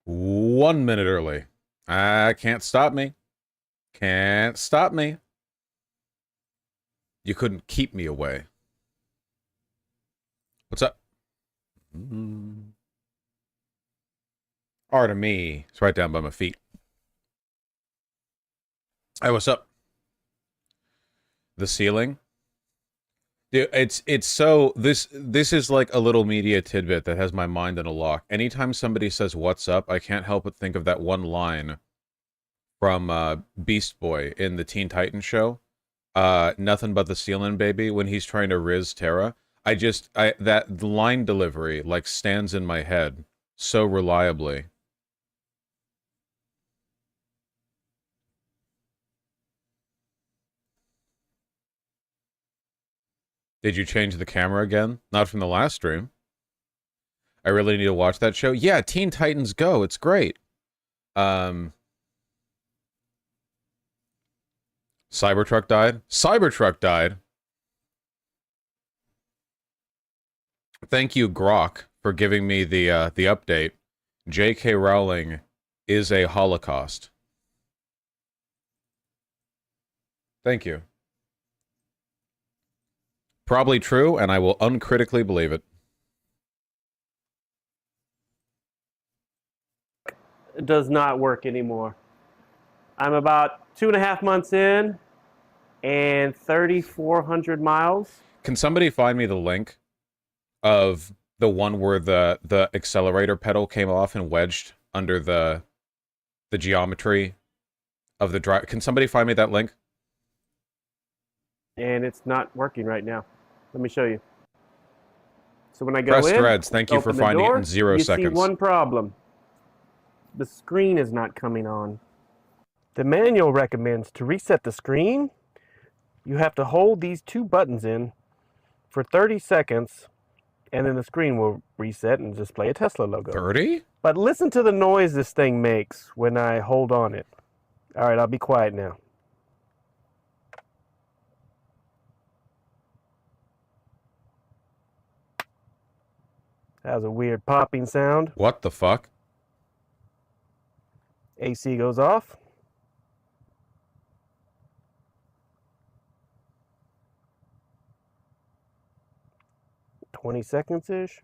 1 minute early. Can't stop me. Can't stop me. You couldn't keep me away. What's up? Artemy. It's right down by my feet. Hey, what's up? The ceiling? Dude, it's so this is like a little media tidbit that has my mind in a lock. Anytime somebody says "What's up," I can't help but think of that one line from Beast Boy in the Teen Titans show. Nothing but the ceiling, baby, when he's trying to riz Terra. That line delivery like stands in my head so reliably. Did you change the camera again? Not from the last stream. I really need to watch that show. Yeah, Teen Titans Go. It's great. Cybertruck died. Cybertruck died. Thank you, Grok, for giving me the update. J.K. Rowling is a Holocaust. Thank you. Probably true, and I will uncritically believe it. It does not work anymore. I'm about 2.5 months in and 3,400 miles. Can somebody find me the link of the one where the accelerator pedal came off and wedged under the geometry of the drive? Can somebody find me that link? And it's not working right now. Let me show you. So when I go Press in, threads. Thank you for finding it in 0 seconds. You see one problem. The screen is not coming on. The manual recommends to reset the screen, you have to hold these two buttons in for 30 seconds, and then the screen will reset and display a Tesla logo. 30? But listen to the noise this thing makes when I hold on it. All right, I'll be quiet now. That was a weird popping sound. What the fuck? AC goes off. "20 seconds-ish.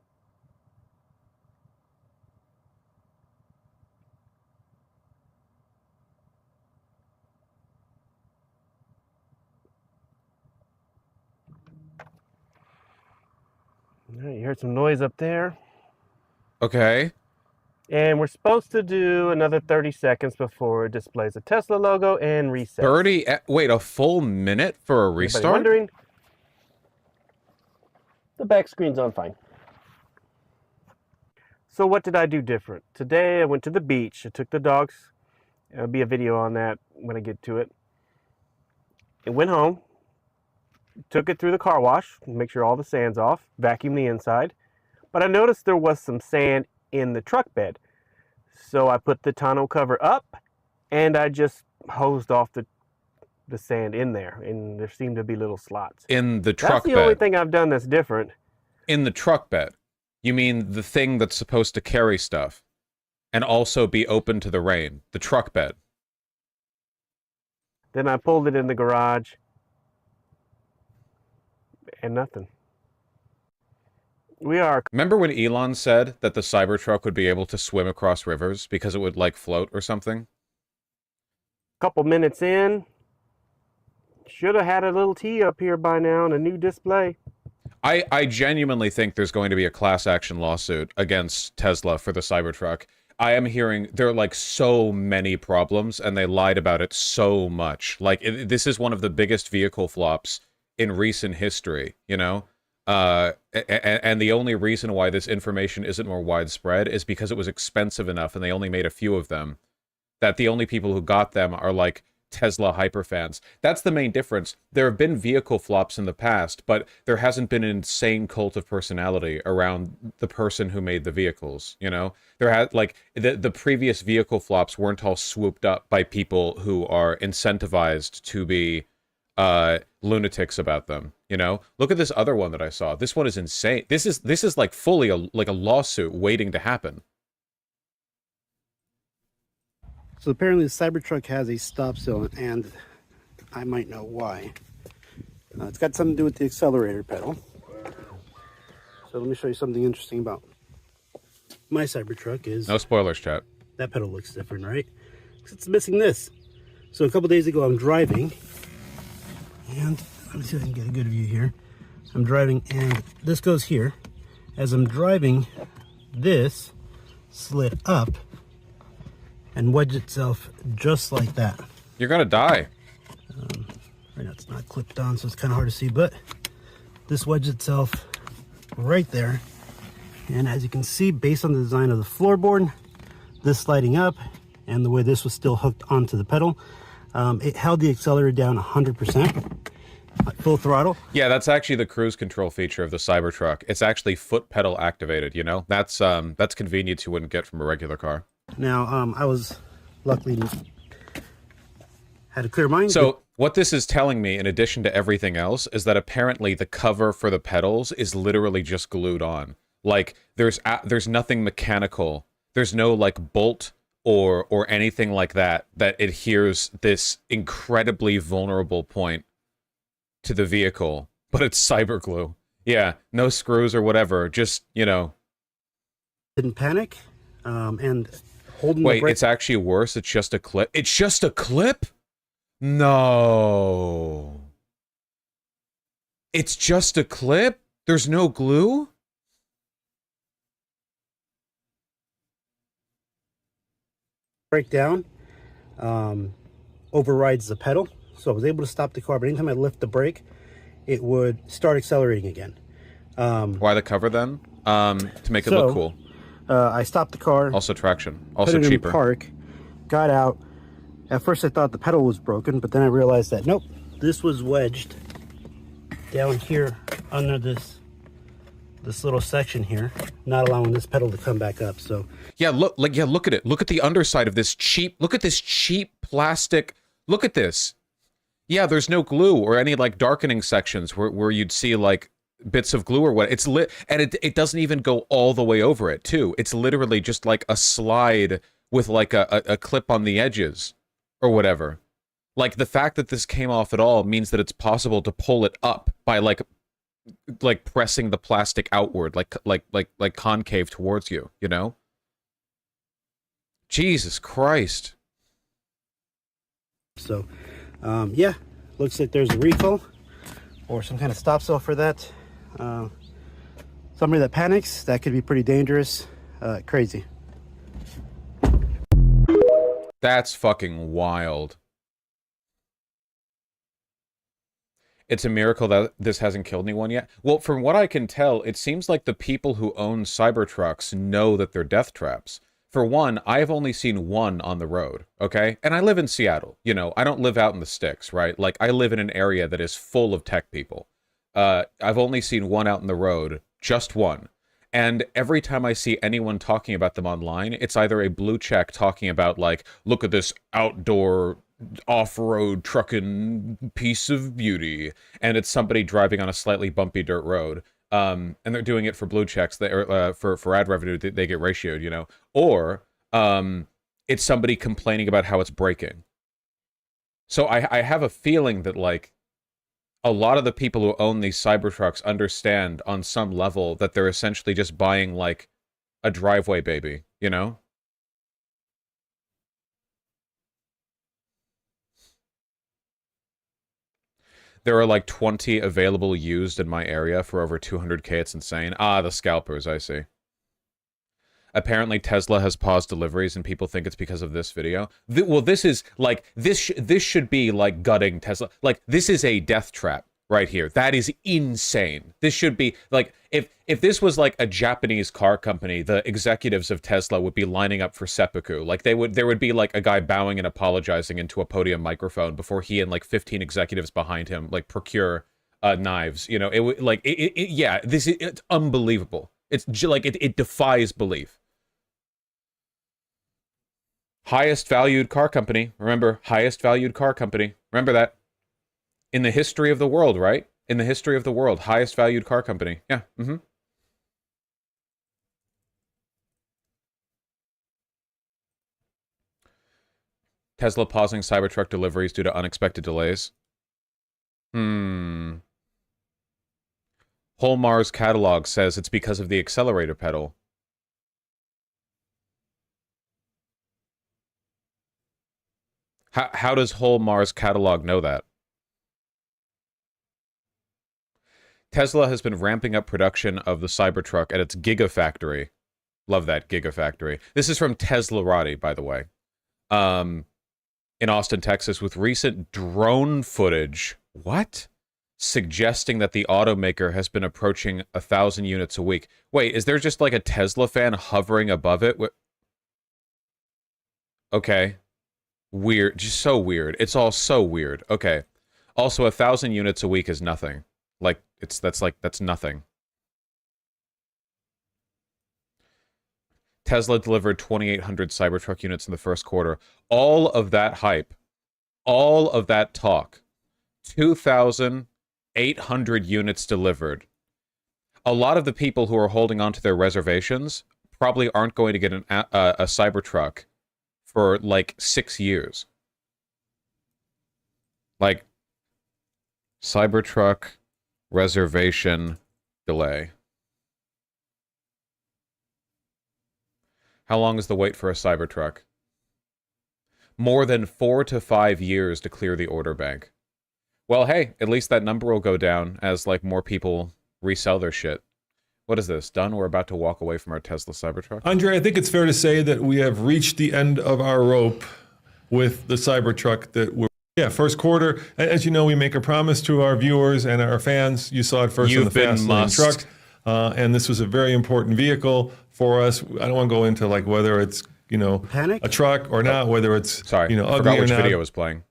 All right, you heard some noise up there. Okay. And we're supposed to do another 30 seconds before it displays a Tesla logo and resets. 30? Wait, a full minute for a restart? Anybody wondering? The back screen's on fine. So what did I do different? Today I went to the beach. I took the dogs. There'll be a video on that when I get to it. And went home. Took it through the car wash. Make sure all the sand's off. Vacuum the inside. But I noticed there was some sand in the truck bed. So I put the tonneau cover up and I just hosed off the sand in there, and there seemed to be little slots. In the truck bed? That's the only thing I've done that's different. In the truck bed? You mean the thing that's supposed to carry stuff and also be open to the rain? The truck bed? Then I pulled it in the garage and nothing. Remember when Elon said that the Cybertruck would be able to swim across rivers because it would, like, float or something? Couple minutes in. Should have had a little T up here by now and a new display. I genuinely think there's going to be a class action lawsuit against Tesla for the Cybertruck. I am hearing there are, like, so many problems, and they lied about it so much. Like, this is one of the biggest vehicle flops in recent history, you know? And the only reason why this information isn't more widespread is because it was expensive enough and they only made a few of them, that the only people who got them are, like, Tesla hyperfans. That's the main difference. There have been vehicle flops in the past, but there hasn't been an insane cult of personality around the person who made the vehicles, you know? There had, like, the previous vehicle flops weren't all swooped up by people who are incentivized to be lunatics about them, you know? Look at this other one that I saw. This one is insane. This is like fully like a lawsuit waiting to happen. So apparently the Cybertruck has a stop zone, and I might know why. It's got something to do with the accelerator pedal. So let me show you something interesting about my Cybertruck. Is No spoilers, chat. that pedal looks different, right? Because it's missing this. So a couple days ago I'm driving, and let me see if I can get a good view here. I'm driving and this goes here. As I'm driving, this slid up and wedged itself just like that. You're gonna die. Right now it's not clipped on, so it's kind of hard to see, but this wedged itself right there. And as you can see, based on the design of the floorboard, this sliding up, and the way this was still hooked onto the pedal, it held the accelerator down 100%, full throttle. Yeah, that's actually the cruise control feature of the Cybertruck. It's actually foot pedal activated, you know? That's convenience you wouldn't get from a regular car. Now, I was luckily had a clear mind. So what this is telling me, in addition to everything else, is that apparently the cover for the pedals is literally just glued on. Like, there's nothing mechanical. There's no, like, bolt or anything like that adheres this incredibly vulnerable point to the vehicle, but it's cyber glue. Yeah, no screws or whatever, just, you know. Didn't panic, and holding Wait, the brake. it's actually worse. It's just a clip. It's just a clip? No. It's just a clip? There's no glue? Brake down, overrides the pedal. So I was able to stop the car, but anytime I lift the brake, it would start accelerating again. Why the cover then? To make it look cool. I stopped the car. Also traction. Also put it cheaper. in park, got out. At first I thought the pedal was broken, but then I realized that nope, this was wedged down here under this little section here, not allowing this pedal to come back up. So yeah, look at it. Look at the underside of this cheap. Look at this cheap plastic. Look at this. Yeah, there's no glue or any like darkening sections where you'd see like bits of glue or what. It's lit, and it doesn't even go all the way over it too. It's literally just like a slide with like a clip on the edges or whatever. Like the fact that this came off at all means that it's possible to pull it up by like pressing the plastic outward, like concave towards you, you know? Jesus Christ. So, yeah, looks like there's a recall or some kind of stop cell for that. Somebody that panics, that could be pretty dangerous. Crazy. That's fucking wild. It's a miracle that this hasn't killed anyone yet. Well, from what I can tell, it seems like the people who own Cybertrucks know that they're death traps. For one, I've only seen one on the road, okay? And I live in Seattle, you know, I don't live out in the sticks, right? Like, I live in an area that is full of tech people. I've only seen one out in the road, just one. And every time I see anyone talking about them online, it's either a blue check talking about, like, look at this outdoor off-road trucking piece of beauty, and it's somebody driving on a slightly bumpy dirt road. And they're doing it for blue checks, for ad revenue, they get ratioed, you know? Or it's somebody complaining about how it's breaking. So I have a feeling that, like, a lot of the people who own these Cybertrucks understand on some level that they're essentially just buying, like, a driveway baby, you know? There are like 20 available used in my area for over 200K. It's insane. Ah, the scalpers, I see. Apparently Tesla has paused deliveries and people think it's because of this video. Well, this is like, this should be like gutting Tesla. Like, this is a death trap right here. That is insane. This should be like, if this was like a Japanese car company, the executives of Tesla would be lining up for seppuku. Like there would be like a guy bowing and apologizing into a podium microphone before he and like 15 executives behind him like procure knives. You know, it would like yeah. It's unbelievable. It's like it defies belief. Highest valued car company. Remember, highest valued car company. Remember that. In the history of the world, right? In the history of the world, highest valued car company. Yeah. Mm-hmm. Tesla pausing Cybertruck deliveries due to unexpected delays. Holmar's catalog says it's because of the accelerator pedal. How does Holmar's catalog know that? Tesla has been ramping up production of the Cybertruck at its Gigafactory. Love that, Gigafactory. This is from Teslarati, by the way. In Austin, Texas, with recent drone footage. What? Suggesting that the automaker has been approaching 1,000 units a week. Wait, is there just like a Tesla fan hovering above it? Okay. Weird. Just so weird. It's all so weird. Okay. Also, 1,000 units a week is nothing. Like, that's nothing. Tesla delivered 2,800 Cybertruck units in the first quarter. All of that hype, all of that talk, 2,800 units delivered. A lot of the people who are holding on to their reservations probably aren't going to get a Cybertruck for like 6 years. Like, Cybertruck reservation delay. How long is the wait for a Cybertruck? More than 4 to 5 years to clear the order bank. Well, hey, at least that number will go down as, like, more people resell their shit. What is this? Done? We're about to walk away from our Tesla Cybertruck? Andre, I think it's fair to say that we have reached the end of our rope with the Cybertruck that we're... Yeah, first quarter. As you know, we make a promise to our viewers and our fans. You saw it first in the Fast Lane truck. And this was a very important vehicle for us. I don't want to go into like whether it's, you know, Panic? a truck or not, whether it's, sorry, you know, I ugly forgot which or not. video was playing.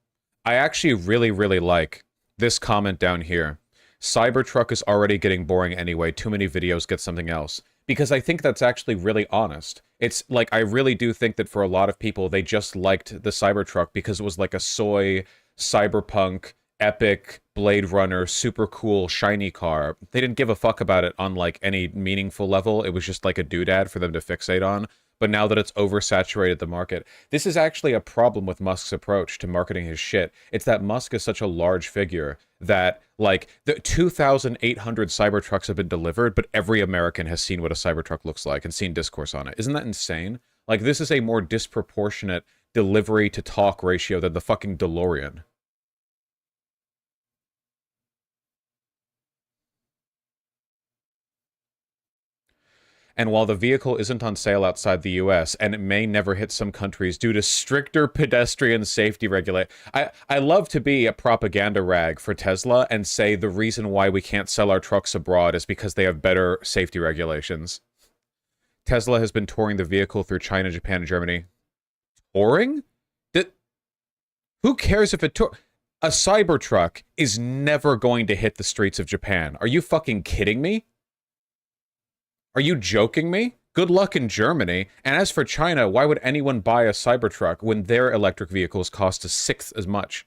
I actually really, really like this comment down here. Cybertruck is already getting boring anyway. Too many videos, get something else. Because I think that's actually really honest. It's like, I really do think that for a lot of people, they just liked the Cybertruck because it was like a soy, cyberpunk, epic, Blade Runner, super cool, shiny car. They didn't give a fuck about it on like any meaningful level. It was just like a doodad for them to fixate on. But now that it's oversaturated the market, this is actually a problem with Musk's approach to marketing his shit. It's that Musk is such a large figure that, like, the 2,800 Cybertrucks have been delivered, but every American has seen what a Cybertruck looks like and seen discourse on it. Isn't that insane? Like, this is a more disproportionate delivery to talk ratio than the fucking DeLorean. And while the vehicle isn't on sale outside the US, and it may never hit some countries due to stricter pedestrian safety regulation, I love to be a propaganda rag for Tesla and say the reason why we can't sell our trucks abroad is because they have better safety regulations. Tesla has been touring the vehicle through China, Japan, and Germany. Touring? Who cares if it tour... A Cybertruck is never going to hit the streets of Japan. Are you fucking kidding me? Are you joking me? Good luck in Germany. And as for China, why would anyone buy a Cybertruck when their electric vehicles cost a sixth as much?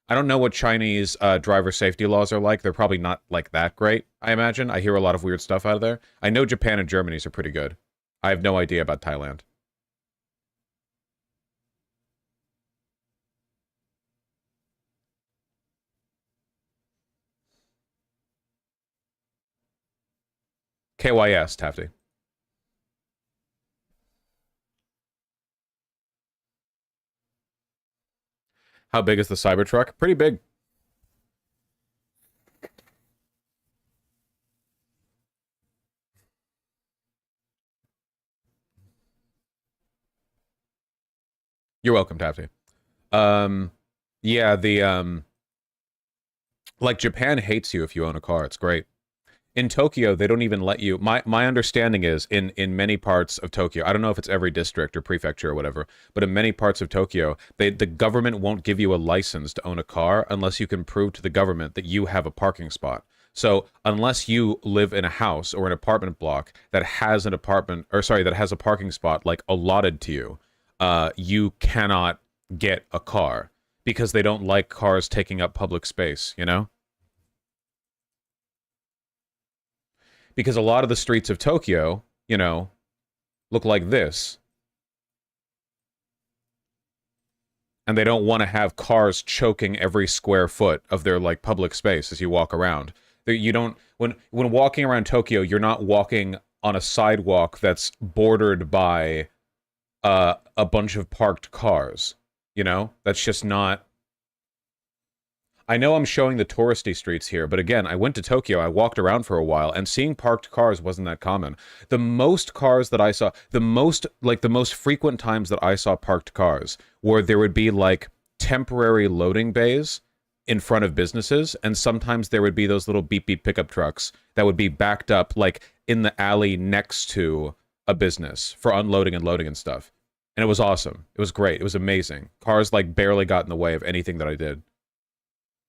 I don't know what Chinese driver safety laws are like. They're probably not like that great, I imagine. I hear a lot of weird stuff out of there. I know Japan and Germany's are pretty good. I have no idea about Thailand. KYS, Tafty. How big is the Cybertruck? Pretty big. You're welcome, Tafty. Yeah, like, Japan hates you if you own a car. It's great. In Tokyo, they don't even let you... My understanding is, in many parts of Tokyo, I don't know if it's every district or prefecture or whatever, but in many parts of Tokyo, the government won't give you a license to own a car unless you can prove to the government that you have a parking spot. So, unless you live in a house or an apartment block that has a parking spot, like, allotted to you, you cannot get a car because they don't like cars taking up public space, you know? Because a lot of the streets of Tokyo, you know, look like this. And they don't want to have cars choking every square foot of their like public space as you walk around. You don't when walking around Tokyo, you're not walking on a sidewalk that's bordered by a bunch of parked cars. You know, that's just not. I know I'm showing the touristy streets here, but again, I went to Tokyo, I walked around for a while, and seeing parked cars wasn't that common. The most cars that I saw, the most frequent times that I saw parked cars, where there would be, like, temporary loading bays in front of businesses, and sometimes there would be those little beep-beep pickup trucks that would be backed up, like, in the alley next to a business for unloading and loading and stuff. And it was awesome. It was great. It was amazing. Cars, like, barely got in the way of anything that I did.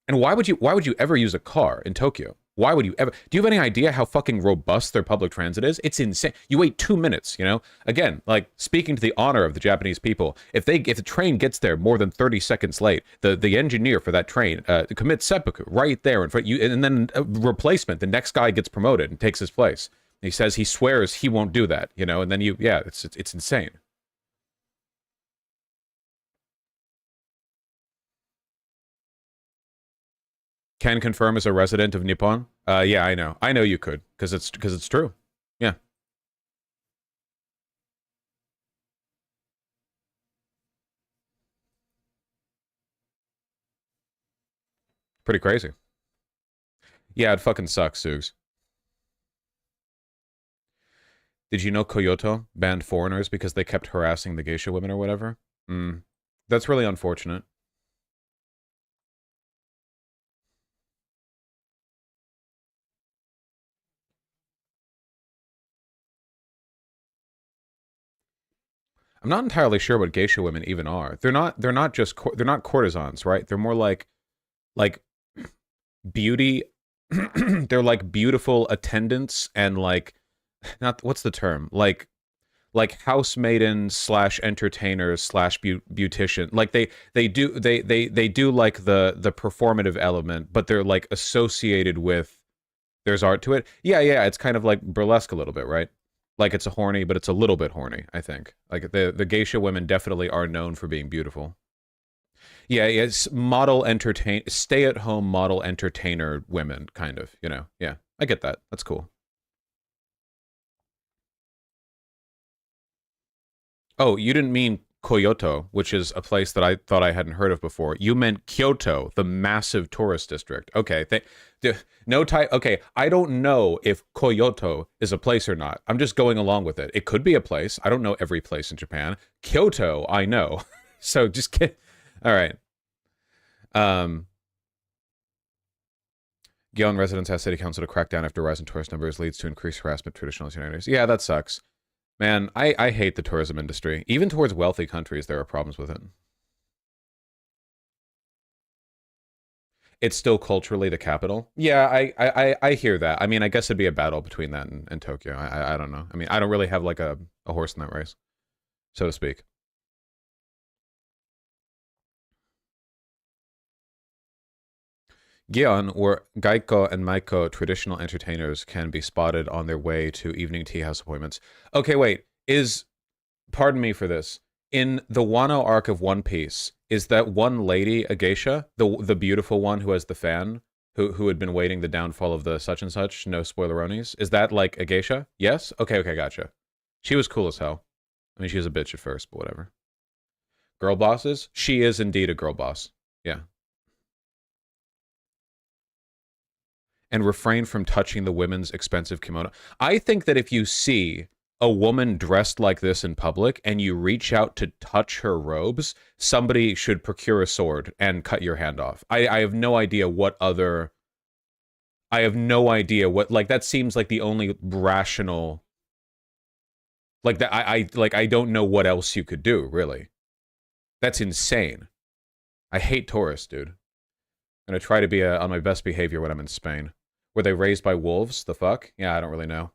And why would you ever use a car in Tokyo? Why would you ever? Do you have any idea how fucking robust their public transit is? It's insane. You wait 2 minutes, you know? Again, like, speaking to the honor of the Japanese people, if the train gets there more than 30 seconds late, the engineer for that train commits seppuku right there in front of you, and then a replacement, the next guy gets promoted and takes his place. He says he swears he won't do that, you know? And then it's insane. Can confirm as a resident of Nippon. Yeah, I know. I know you could, because it's true. Yeah. Pretty crazy. Yeah, it fucking sucks, Sugs. Did you know Kyoto banned foreigners because they kept harassing the geisha women or whatever? That's really unfortunate. I'm not entirely sure what geisha women even are. They're not they're not courtesans, right? They're more like beauty. They're like beautiful attendants and like not what's the term? Like housemaidens / entertainers / beautician. Like they do like the performative element, but they're like associated with there's art to it. Yeah, it's kind of like burlesque a little bit, right? Like it's a horny, but it's a little bit horny, I think. Like the geisha women definitely are known for being beautiful. Yeah, it's stay-at-home model entertainer women, kind of, you know. Yeah, I get that. That's cool. Oh, you didn't mean Kyoto, which is a place that I thought I hadn't heard of before. You meant Kyoto, the massive tourist district. Okay, okay, I don't know if Kyoto is a place or not. I'm just going along with it. It could be a place. I don't know every place in Japan. Kyoto, I know. So just get... All right. Gyeon residents asked city council to crack down after rising tourist numbers leads to increased harassment of traditional United. Yeah, that sucks. Man, I hate the tourism industry. Even towards wealthy countries, there are problems with it. It's still culturally the capital. Yeah, I hear that. I mean, I guess it'd be a battle between that and Tokyo. I don't know. I mean, I don't really have like a horse in that race, so to speak. Gyeon, where Gaiko and Maiko traditional entertainers can be spotted on their way to evening tea house appointments. Okay, wait. Pardon me for this. In the Wano arc of One Piece, is that one lady a geisha? The beautiful one who has the fan? Who had been waiting the downfall of the such and such? No spoileronies. Is that like a geisha? Yes? Okay, gotcha. She was cool as hell. I mean, she was a bitch at first, but whatever. Girl bosses? She is indeed a girl boss. Yeah. And refrain from touching the women's expensive kimono. I think that if you see a woman dressed like this in public and you reach out to touch her robes, somebody should procure a sword and cut your hand off. I have no idea what other... I have no idea what... Like, that seems like the only rational... Like, that I don't know what else you could do, really. That's insane. I hate tourists, dude. I'm gonna try to be on my best behavior when I'm in Spain. Were they raised by wolves? The fuck? Yeah, I don't really know.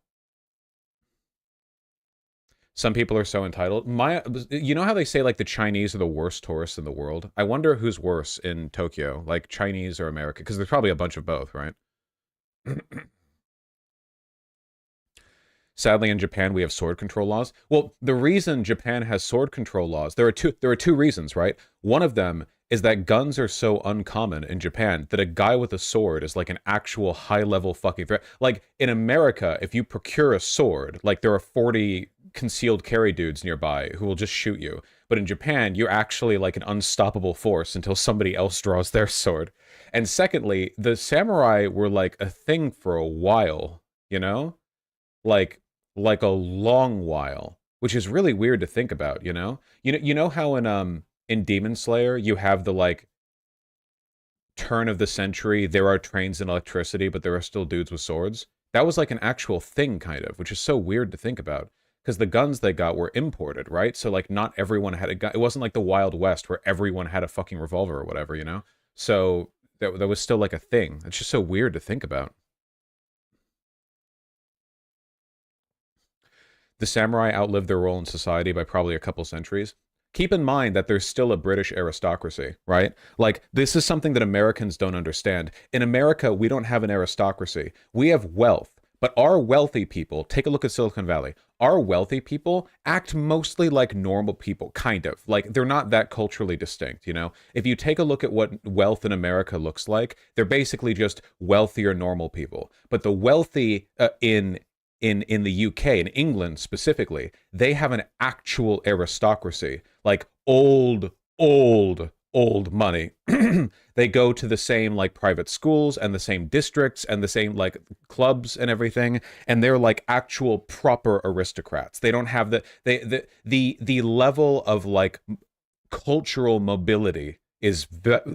Some people are so entitled. You know how they say, like, the Chinese are the worst tourists in the world? I wonder who's worse in Tokyo, like Chinese or America, because there's probably a bunch of both, right? Sadly, in Japan, we have sword control laws. Well, the reason Japan has sword control laws, there are two reasons, right? One of them is that guns are so uncommon in Japan that a guy with a sword is like an actual high-level fucking threat. Like, in America, if you procure a sword, like, there are 40 concealed carry dudes nearby who will just shoot you. But in Japan, you're actually like an unstoppable force until somebody else draws their sword. And secondly, the samurai were like a thing for a while, you know? Like a long while, which is really weird to think about, you know? You know how in Demon Slayer you have the like turn of the century, there are trains and electricity, but there are still dudes with swords? That was like an actual thing, kind of, which is so weird to think about. Because the guns they got were imported, right? So, like, not everyone had a gun. It wasn't like the Wild West where everyone had a fucking revolver or whatever, you know? So, that was still like a thing. It's just so weird to think about. The samurai outlived their role in society by probably a couple centuries. Keep in mind that there's still a British aristocracy, right? Like, this is something that Americans don't understand. In America, we don't have an aristocracy. We have wealth. But our wealthy people, take a look at Silicon Valley, our wealthy people act mostly like normal people, kind of. Like, they're not that culturally distinct, you know? If you take a look at what wealth in America looks like, they're basically just wealthier, normal people. But the wealthy in the UK, in England specifically, they have an actual aristocracy, like old money. They go to the same like private schools and the same districts and the same like clubs and everything, and they're like actual proper aristocrats. They don't have the level of like cultural mobility is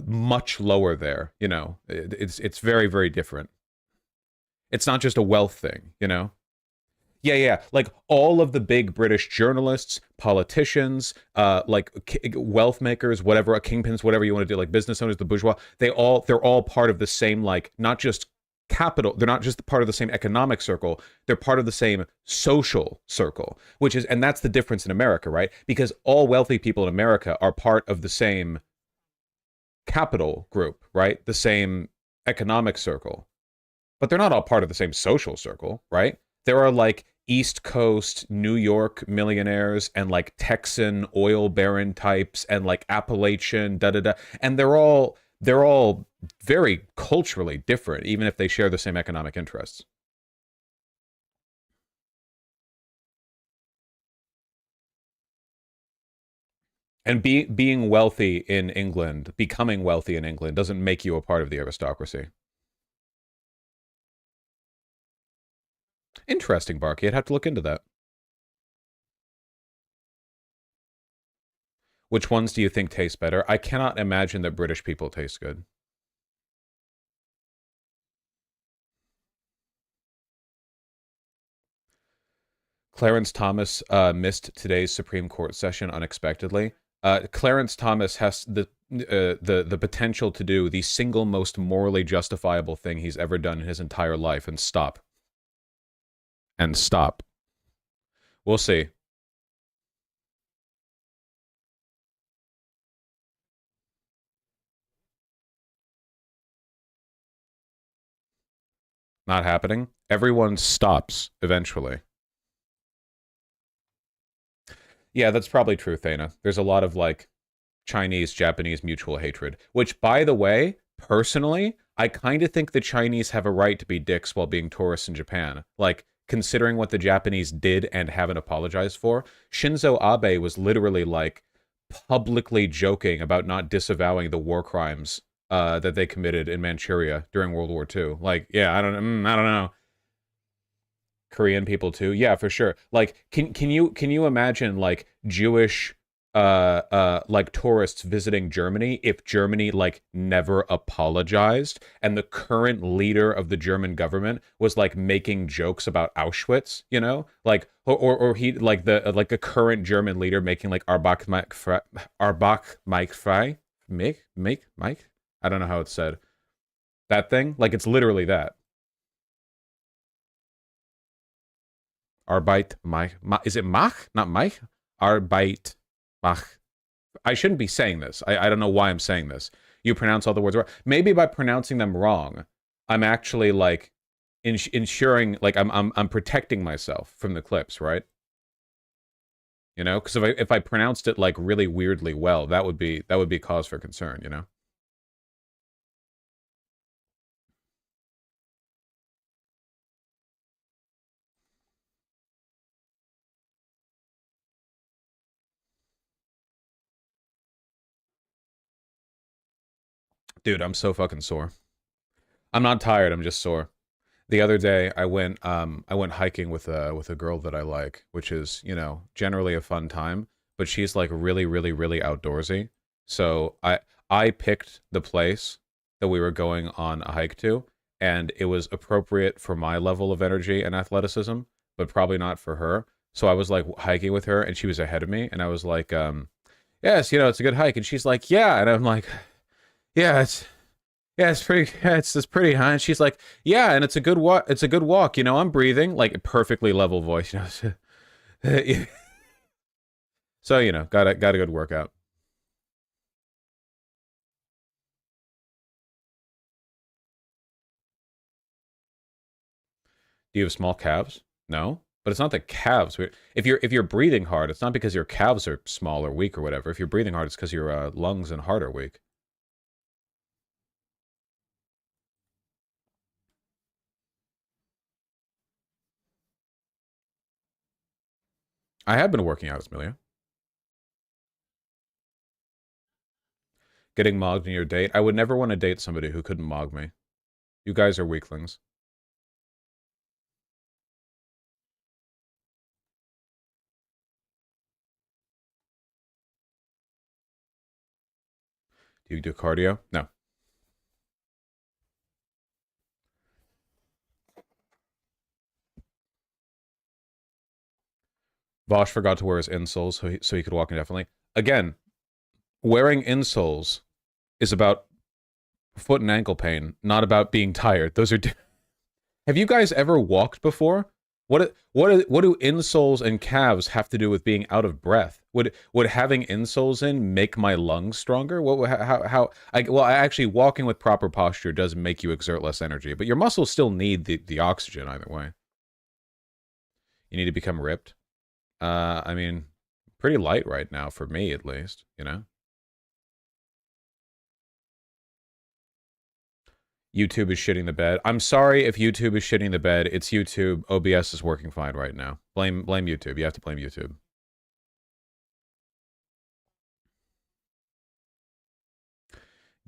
much lower there, you know. It's very, very different. It's not just a wealth thing, you know. Yeah. Like all of the big British journalists, politicians, like wealth makers, whatever, kingpins, whatever you want to do, like business owners, the bourgeois, they're all part of the same, like, not just capital, they're not just part of the same economic circle, they're part of the same social circle, and that's the difference in America, right? Because all wealthy people in America are part of the same capital group, right? The same economic circle. But they're not all part of the same social circle, right? There are like East Coast New York millionaires and like Texan oil baron types and like Appalachian and they're all very culturally different, even if they share the same economic interests. And being wealthy in England, becoming wealthy in England, doesn't make you a part of the aristocracy. Interesting, Barky. I'd have to look into that. Which ones do you think taste better? I cannot imagine that British people taste good. Clarence Thomas missed today's Supreme Court session unexpectedly. Clarence Thomas has the potential to do the single most morally justifiable thing he's ever done in his entire life, and stop. We'll see. Not happening. Everyone stops eventually. Yeah, that's probably true, Thana. There's a lot of like Chinese-Japanese mutual hatred, which, by the way, personally, I kind of think the Chinese have a right to be dicks while being tourists in Japan. Like, considering what the Japanese did and haven't apologized for, Shinzo Abe was literally like publicly joking about not disavowing the war crimes that they committed in Manchuria during World War II. Like, yeah, I don't know. Korean people too, yeah, for sure. Like, can you imagine like Jewish like tourists visiting Germany if Germany like never apologized and the current leader of the German government was like making jokes about Auschwitz, you know? Like or he like the like a current German leader making like Arbach Mike frei Mike I don't know how it's said. That thing, like, it's literally that. Arbeit Mike. Is it Mach? Not Mike? Arbeit Mach. I shouldn't be saying this. I don't know why I'm saying this. You pronounce all the words wrong. Maybe by pronouncing them wrong, I'm actually, like, ensuring like I'm protecting myself from the clips, right? You know, because if I pronounced it like really weirdly well, that would be cause for concern, you know? Dude, I'm so fucking sore. I'm not tired, I'm just sore. The other day I went hiking with a girl that I like, which is, you know, generally a fun time, but she's like really outdoorsy. So I picked the place that we were going on a hike to, and it was appropriate for my level of energy and athleticism, but probably not for her. So I was like hiking with her and she was ahead of me, and I was like, yes, you know, it's a good hike. And she's like, yeah, and I'm like, yeah, it's pretty. Yeah, it's pretty high. And she's like, yeah, and it's a good walk. It's a good walk. You know, I'm breathing like perfectly level voice. You know, so you know, got a good workout. Do you have small calves? No, but it's not the calves. If you're breathing hard, it's not because your calves are small or weak or whatever. If you're breathing hard, it's because your lungs and heart are weak. I have been working out, Amelia. Getting mogged in your date. I would never want to date somebody who couldn't mog me. You guys are weaklings. Do you do cardio? No. Vosh forgot to wear his insoles so he could walk indefinitely. Again, wearing insoles is about foot and ankle pain, not about being tired. Those are. Have you guys ever walked before? What do insoles and calves have to do with being out of breath? Would having insoles in make my lungs stronger? What how well, actually walking with proper posture does make you exert less energy, but your muscles still need the oxygen either way. You need to become ripped. I mean, pretty light right now for me at least, you know. YouTube is shitting the bed. I'm sorry if YouTube is shitting the bed. It's YouTube. OBS is working fine right now. Blame YouTube. You have to blame YouTube.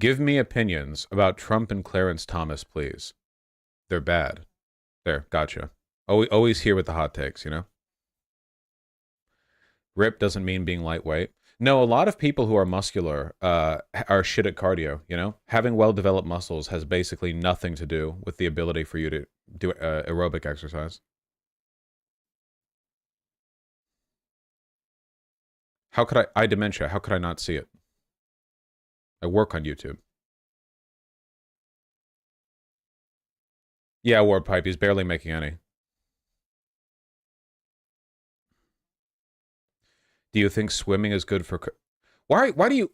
Give me opinions about Trump and Clarence Thomas, please. They're bad. There, gotcha. Always here with the hot takes, you know? Rip doesn't mean being lightweight. No, a lot of people who are muscular are shit at cardio, you know? Having well-developed muscles has basically nothing to do with the ability for you to do aerobic exercise. How could I dementia, how could I not see it? I work on YouTube. Yeah, Warpipe, he's barely making any. Do you think swimming is good for... Why do you...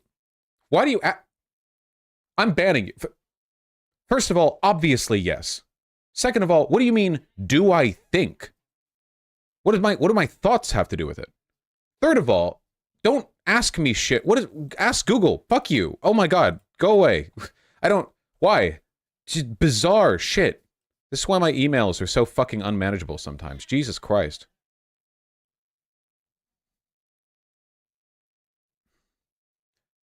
I'm banning you. First of all, obviously yes. Second of all, what do you mean, do I think? What do my thoughts have to do with it? Third of all, don't ask me shit. Ask Google. Fuck you. Oh my god. Go away. I don't... Why? Just bizarre shit. This is why my emails are so fucking unmanageable sometimes. Jesus Christ.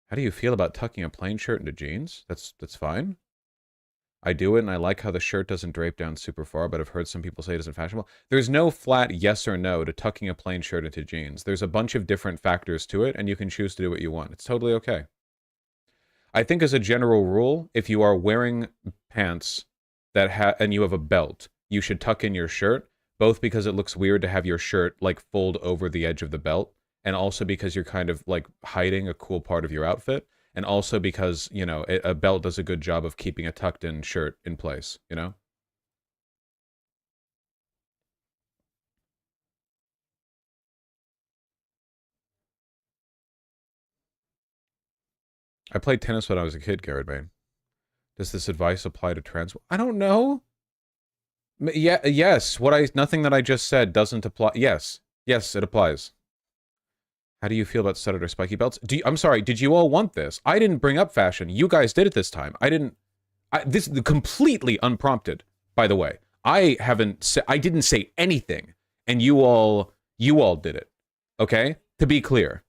How do you feel about tucking a plain shirt into jeans? That's fine. I do it, and I like how the shirt doesn't drape down super far, but I've heard some people say it isn't fashionable. There's no flat yes or no to tucking a plain shirt into jeans. There's a bunch of different factors to it, and you can choose to do what you want. It's totally okay. I think as a general rule, if you are wearing pants and you have a belt, you should tuck in your shirt, both because it looks weird to have your shirt like fold over the edge of the belt, and also because you're kind of like hiding a cool part of your outfit, and also because, you know, a belt does a good job of keeping a tucked in shirt in place, you know? I played tennis when I was a kid, Garrett Bain. Does this advice apply to trans? I don't know. Yeah, yes. Nothing that I just said doesn't apply. Yes. Yes, it applies. How do you feel about studded or spiky belts? I'm sorry, did you all want this? I didn't bring up fashion. You guys did it this time. This is completely unprompted, by the way. I didn't say anything, and you all did it. Okay? To be clear.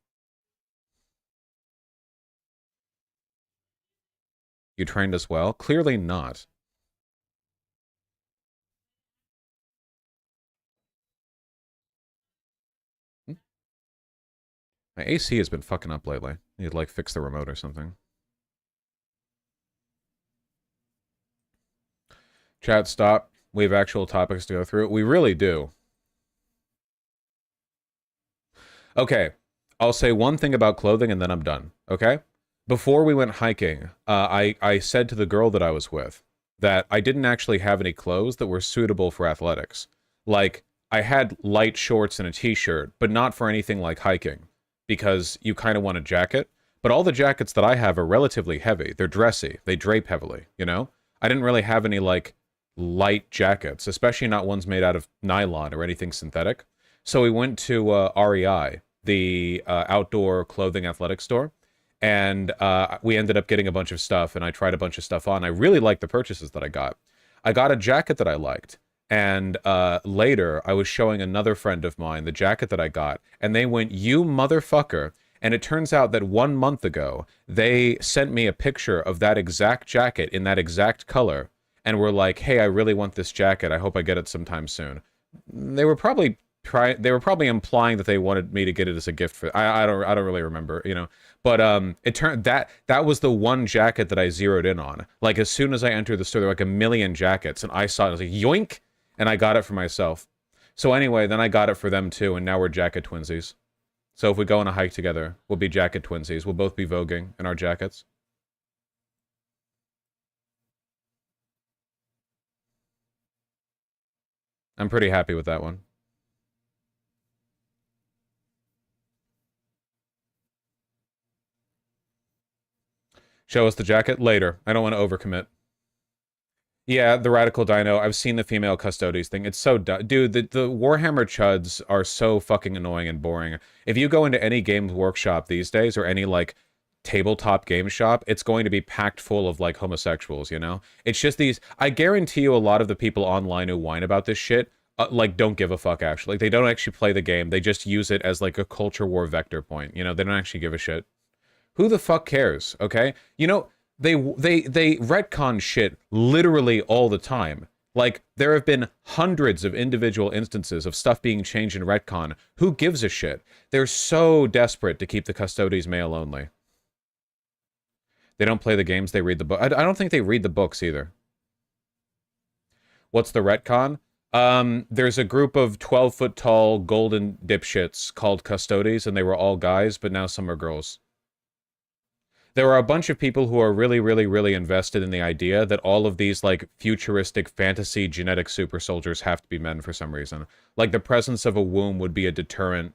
You trained as well? Clearly not. My AC has been fucking up lately. Need to, like, fix the remote or something. Chat, stop. We have actual topics to go through. We really do. Okay. I'll say one thing about clothing and then I'm done. Okay? Before we went hiking, I said to the girl that I was with that I didn't actually have any clothes that were suitable for athletics. Like, I had light shorts and a t-shirt, but not for anything like hiking, because you kind of want a jacket. But all the jackets that I have are relatively heavy. They're dressy. They drape heavily, you know? I didn't really have any, like, light jackets, especially not ones made out of nylon or anything synthetic. So we went to REI, the outdoor clothing athletic store, and we ended up getting a bunch of stuff, and I tried a bunch of stuff on. I really liked the purchases that I got. I got a jacket that I liked, and later I was showing another friend of mine the jacket that I got, and they went, "You motherfucker." And it turns out that 1 month ago, they sent me a picture of that exact jacket in that exact color, and were like, "Hey, I really want this jacket. I hope I get it sometime soon." They were probably implying that they wanted me to get it as a gift for. I don't really remember, you know. But it turned that was the one jacket that I zeroed in on. Like, as soon as I entered the store, there were like a million jackets, and I saw it. I was like, yoink, and I got it for myself. So anyway, then I got it for them too, and now we're jacket twinsies. So if we go on a hike together, we'll be jacket twinsies. We'll both be voguing in our jackets. I'm pretty happy with that one. Show us the jacket later. I don't want to overcommit. Yeah, the Radical Dino. I've seen the female Custodes thing. It's so dumb. Dude, the Warhammer chuds are so fucking annoying and boring. If you go into any Games Workshop these days, or any, like, tabletop game shop, it's going to be packed full of, like, homosexuals, you know? It's just these... I guarantee you a lot of the people online who whine about this shit, like, don't give a fuck, actually. Like, they don't actually play the game. They just use it as, like, a culture war vector point. You know, they don't actually give a shit. Who the fuck cares, okay? You know, they retcon shit literally all the time. Like, there have been hundreds of individual instances of stuff being changed in retcon. Who gives a shit? They're so desperate to keep the Custodes male only. They don't play the games, they read the book. I don't think they read the books either. What's the retcon? There's a group of 12-foot tall golden dipshits called Custodes, and they were all guys, but now some are girls. There are a bunch of people who are really, really, really invested in the idea that all of these, like, futuristic fantasy genetic super soldiers have to be men for some reason. Like, the presence of a womb would be a deterrent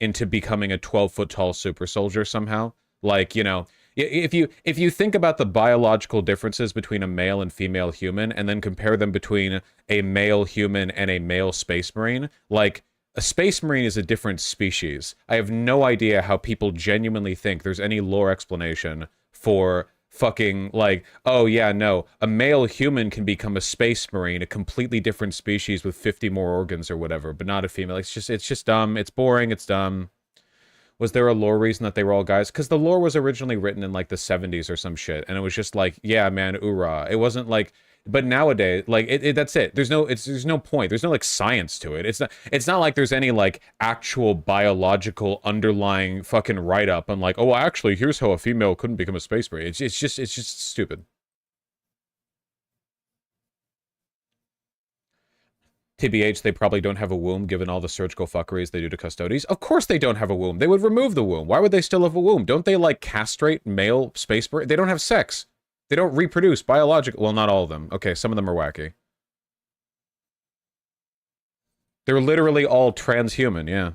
into becoming a 12-foot tall super soldier somehow. Like, you know, if you think about the biological differences between a male and female human, and then compare them between a male human and a male space marine, like... A space marine is a different species. I have no idea how people genuinely think there's any lore explanation for fucking, like, oh yeah, no, a male human can become a space marine, a completely different species with 50 more organs or whatever, but not a female. It's just dumb. It's boring. It's dumb. Was there a lore reason that they were all guys? Because the lore was originally written in, like, the 70s or some shit, and it was just like, yeah, man, oorah. It wasn't like... But nowadays, like, that's it. There's no point. There's no, like, science to it. It's not like there's any, like, actual biological underlying fucking write-up on, like, oh, actually, here's how a female couldn't become a space marine. It's just stupid. TBH, they probably don't have a womb given all the surgical fuckeries they do to Custodes. Of course they don't have a womb. They would remove the womb. Why would they still have a womb? Don't they, like, castrate male space marine? They don't have sex. They don't reproduce biological... Well, not all of them. Okay, some of them are wacky. They're literally all transhuman, yeah.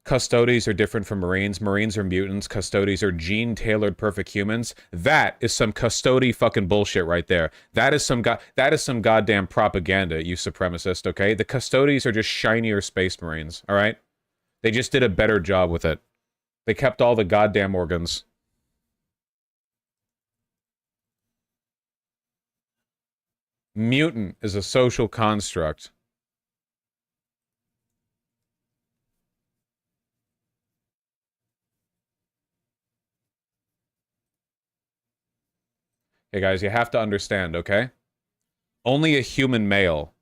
Custodies are different from Marines. Marines are mutants. Custodies are gene-tailored perfect humans. That is some custody fucking bullshit right there. That is some goddamn propaganda, you supremacist, okay? The Custodies are just shinier Space Marines, all right? They just did a better job with it. They kept all the goddamn organs. Mutant is a social construct. Hey guys, you have to understand, okay? Only a human male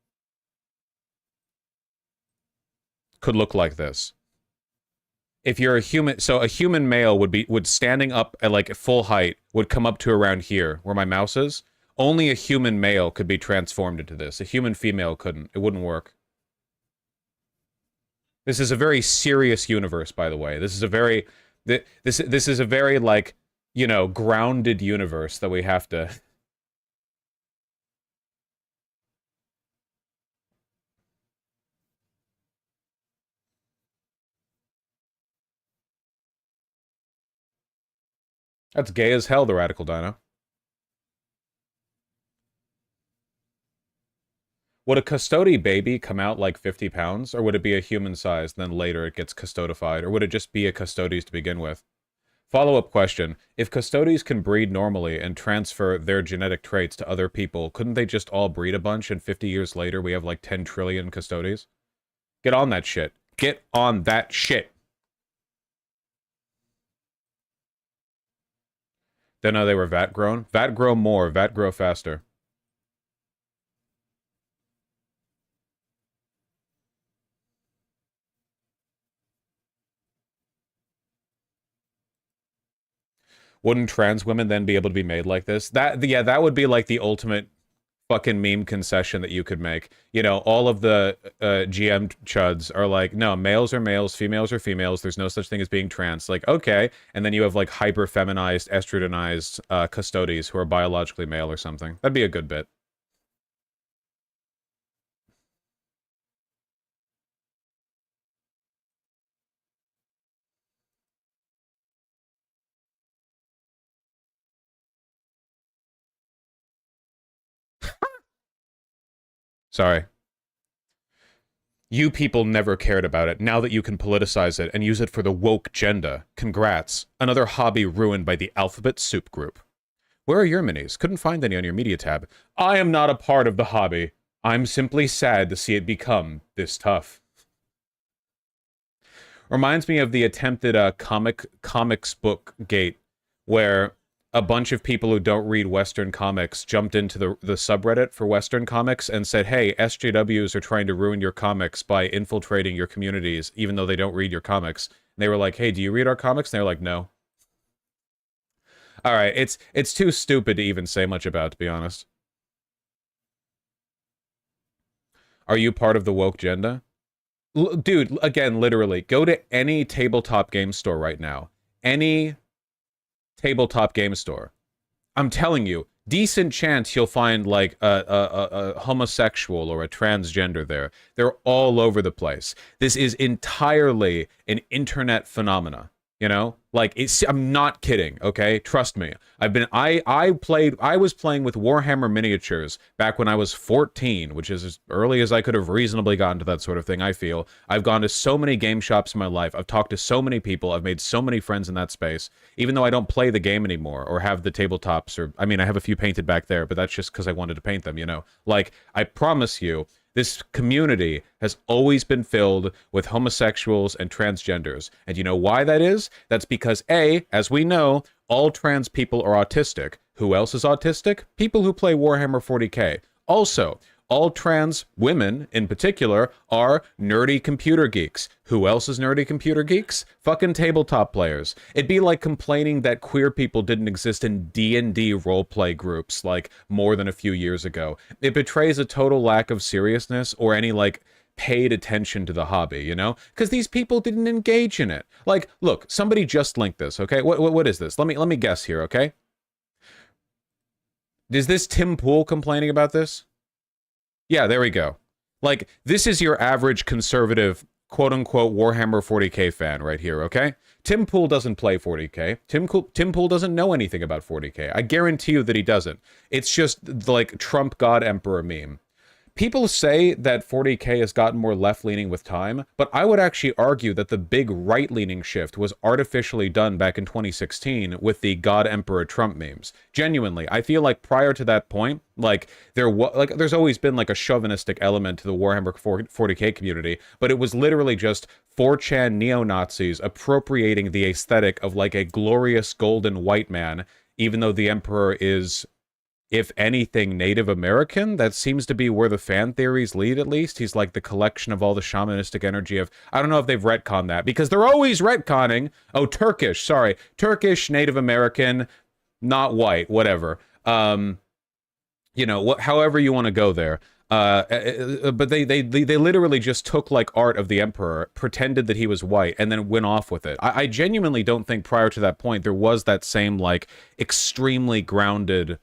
could look like this. If you're a human, so a human male would standing up at like full height would come up to around here where my mouse is. Only a human male could be transformed into this. A human female couldn't. It wouldn't work. This is a very serious universe, by the way. This is a very this is a very like, you know, grounded universe that we have to. That's gay as hell, the Radical Dino. Would a custody baby come out like 50 pounds, or would it be a human size, and then later it gets custodified, or would it just be a custodies to begin with? Follow-up question. If custodies can breed normally and transfer their genetic traits to other people, couldn't they just all breed a bunch, and 50 years later we have like 10 trillion custodies? Get on that shit. Get on that shit. Then they were vat grown. Vat grow more, vat grow faster. Wouldn't trans women then be able to be made like this? Yeah, that would be like the ultimate fucking meme concession that you could make. You know, all of the GM chuds are like, no, males are males, females are females, there's no such thing as being trans. Like, okay. And then you have like hyper-feminized, estrogenized custodies who are biologically male or something. That'd be a good bit. Sorry. You people never cared about it. Now that you can politicize it and use it for the woke agenda, congrats. Another hobby ruined by the alphabet soup group. Where are your minis? Couldn't find any on your media tab. I am not a part of the hobby. I'm simply sad to see it become this tough. Reminds me of the attempted comics book gate, where a bunch of people who don't read Western comics jumped into the subreddit for Western comics and said, hey, SJWs are trying to ruin your comics by infiltrating your communities, even though they don't read your comics. And they were like, hey, do you read our comics? And they were like, no. All right, it's too stupid to even say much about, to be honest. Are you part of the woke agenda? Dude, again, literally, go to any tabletop game store right now. Any tabletop game store. I'm telling you, decent chance you'll find like a homosexual or a transgender there. They're all over the place. This is entirely an internet phenomena. You know, like I'm not kidding. Okay, trust me. I was playing with Warhammer miniatures back when I was 14, which is as early as I could have reasonably gotten to that sort of thing. I feel I've gone to so many game shops in my life. I've talked to so many people. I've made so many friends in that space. Even though I don't play the game anymore or have the tabletops, or I mean, I have a few painted back there, but that's just because I wanted to paint them. You know, like I promise you. This community has always been filled with homosexuals and transgenders. And you know why that is? That's because, A, as we know, all trans people are autistic. Who else is autistic? People who play Warhammer 40k. Also, all trans women, in particular, are nerdy computer geeks. Who else is nerdy computer geeks? Fucking tabletop players. It'd be like complaining that queer people didn't exist in D&D roleplay groups, like, more than a few years ago. It betrays a total lack of seriousness or any, like, paid attention to the hobby, you know? Because these people didn't engage in it. Like, look, somebody just linked this, okay? What is this? Let me guess here, okay? Is this Tim Pool complaining about this? Yeah, there we go. Like, this is your average conservative quote-unquote Warhammer 40k fan right here, okay? Tim Pool doesn't play 40k. Tim Pool doesn't know anything about 40k. I guarantee you that he doesn't. It's just the, like, Trump God Emperor meme. People say that 40k has gotten more left-leaning with time, but I would actually argue that the big right-leaning shift was artificially done back in 2016 with the God Emperor Trump memes. Genuinely, I feel like prior to that point, like there's always been like a chauvinistic element to the Warhammer 40k community, but it was literally just 4chan neo-Nazis appropriating the aesthetic of like a glorious golden white man, even though the Emperor is, if anything, Native American. That seems to be where the fan theories lead, at least. He's like the collection of all the shamanistic energy of... I don't know if they've retconned that, because they're always retconning. Oh, Turkish, sorry. Turkish, Native American, not white, whatever. You know, however you want to go there. But they literally just took, like, art of the Emperor, pretended that he was white, and then went off with it. I genuinely don't think prior to that point there was that same, like, extremely grounded...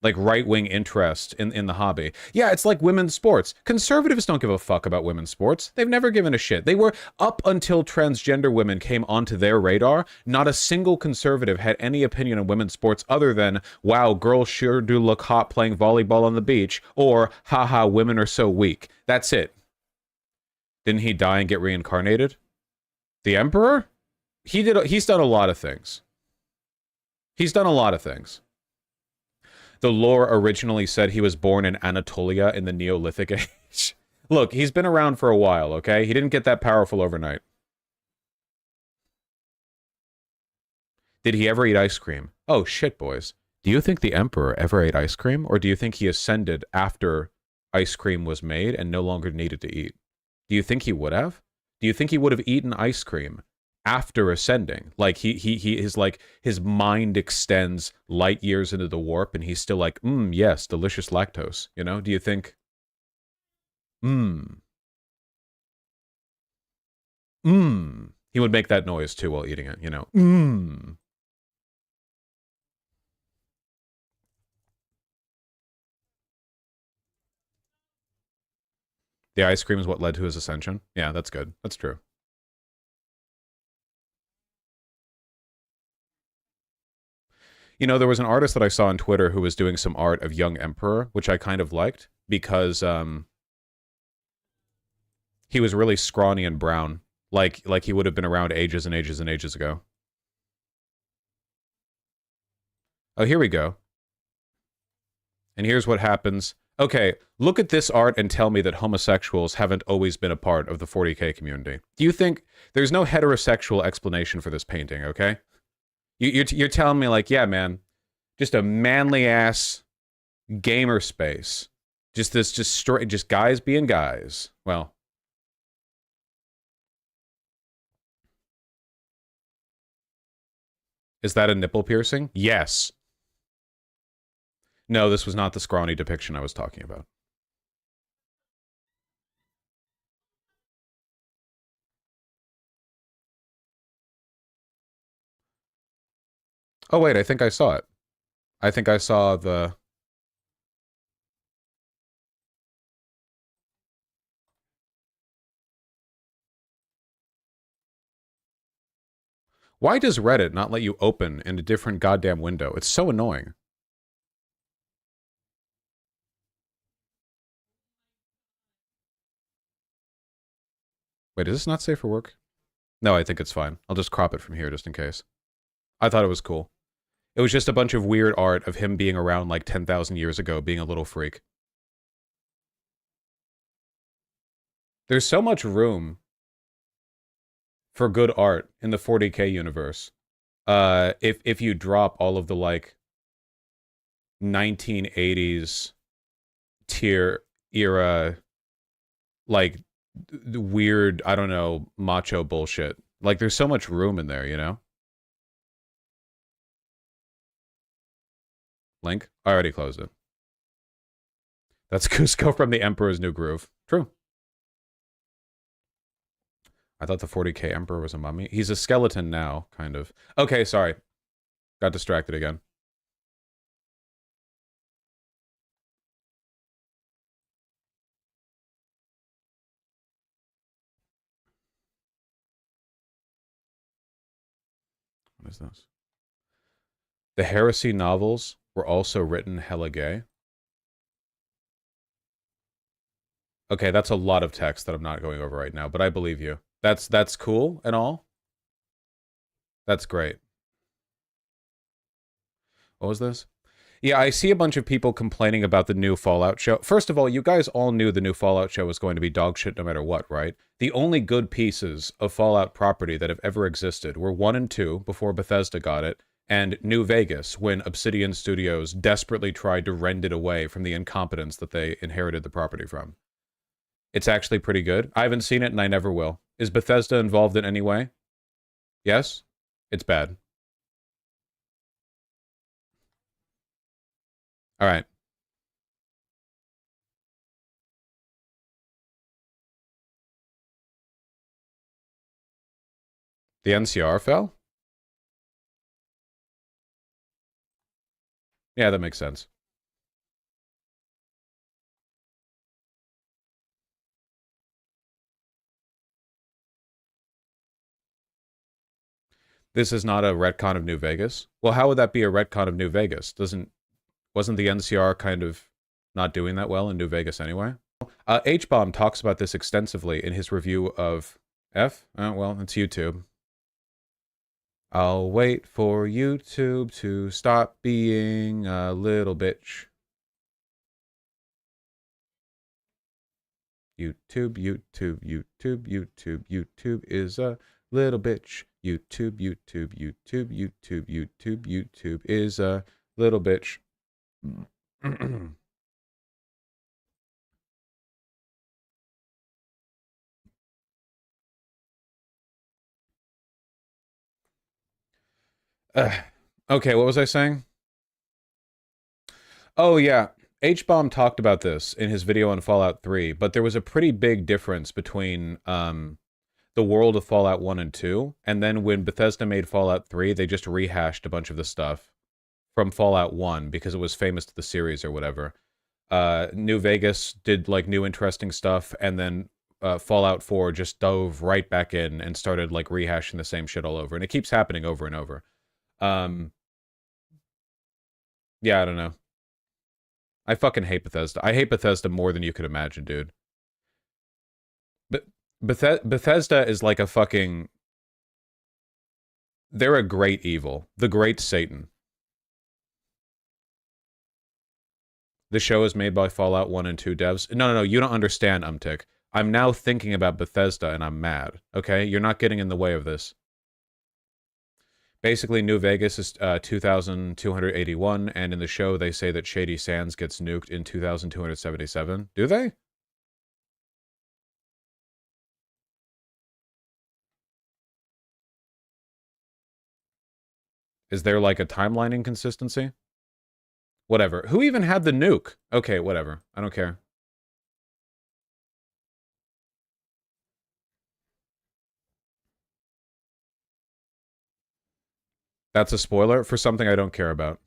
like right-wing interest in the hobby. Yeah, it's like women's sports. Conservatives don't give a fuck about women's sports. They've never given a shit. They were, up until transgender women came onto their radar, not a single conservative had any opinion on women's sports other than, wow, girls sure do look hot playing volleyball on the beach, or, haha, women are so weak. That's it. Didn't he die and get reincarnated? The Emperor? He's done a lot of things. He's done a lot of things. The lore originally said he was born in Anatolia in the Neolithic age. Look, he's been around for a while, okay? He didn't get that powerful overnight. Did he ever eat ice cream? Oh, shit, boys. Do you think the Emperor ever ate ice cream? Or do you think he ascended after ice cream was made and no longer needed to eat? Do you think he would have? Do you think he would have eaten ice cream after ascending? Like his mind extends light years into the warp and he's still like, yes, delicious lactose, you know? Do you think he would make that noise too while eating it, you know? The ice cream is what led to his ascension. Yeah, that's good. That's true. You know, there was an artist that I saw on Twitter who was doing some art of young Emperor, which I kind of liked, because he was really scrawny and brown, like he would have been around ages and ages and ages ago. Oh, here we go. And here's what happens. Okay, look at this art and tell me that homosexuals haven't always been a part of the 40k community. Do you think... There's no heterosexual explanation for this painting, okay? You're telling me, like, yeah, man, just a manly-ass gamer space. Just guys being guys. Well. Is that a nipple piercing? Yes. No, this was not the scrawny depiction I was talking about. Oh, wait, I think I saw it. I think I saw the... Why does Reddit not let you open in a different goddamn window? It's so annoying. Wait, is this not safe for work? No, I think it's fine. I'll just crop it from here just in case. I thought it was cool. It was just a bunch of weird art of him being around like 10,000 years ago, being a little freak. There's so much room for good art in the 40k universe. If you drop all of the like 1980s tier era, like weird, I don't know, macho bullshit. Like there's so much room in there, you know? Link? I already closed it. That's Cusco from the Emperor's New Groove. True. I thought the 40k Emperor was a mummy. He's a skeleton now, kind of. Okay, sorry. Got distracted again. What is this? The Heresy novels were also written hella gay. Okay, that's a lot of text that I'm not going over right now, but I believe you. That's cool and all. That's great. What was this? Yeah, I see a bunch of people complaining about the new Fallout show. First of all, you guys all knew the new Fallout show was going to be dog shit no matter what, right? The only good pieces of Fallout property that have ever existed were 1 and 2 before Bethesda got it, and New Vegas when Obsidian Studios desperately tried to rend it away from the incompetence that they inherited the property from. It's actually pretty good. I haven't seen it and I never will. Is Bethesda involved in any way? Yes? It's bad. All right. The NCR fell? Yeah, that makes sense. This is not a retcon of New Vegas. Well, how would that be a retcon of New Vegas? Wasn't the NCR kind of not doing that well in New Vegas anyway? H-Bomb talks about this extensively in his review of F. Well, it's YouTube. I'll wait for YouTube to stop being a little bitch. YouTube is a little bitch. YouTube is a little bitch. Okay, what was I saying? Oh, yeah. H-Bomb talked about this in his video on Fallout 3, but there was a pretty big difference between the world of Fallout 1 and 2, and then when Bethesda made Fallout 3, they just rehashed a bunch of the stuff from Fallout 1 because it was famous to the series or whatever. New Vegas did, like, new interesting stuff, and then Fallout 4 just dove right back in and started, like, rehashing the same shit all over, and it keeps happening over and over. Yeah, I don't know. I fucking hate Bethesda. I hate Bethesda more than you could imagine, dude. But Bethesda is like a fucking... They're a great evil. The great Satan. The show is made by Fallout 1 and 2 devs. No, you don't understand, Umtic. I'm now thinking about Bethesda and I'm mad, okay? You're not getting in the way of this. Basically, New Vegas is 2,281, and in the show they say that Shady Sands gets nuked in 2,277. Do they? Is there like a timeline inconsistency? Whatever. Who even had the nuke? Okay, whatever. I don't care. That's a spoiler for something I don't care about.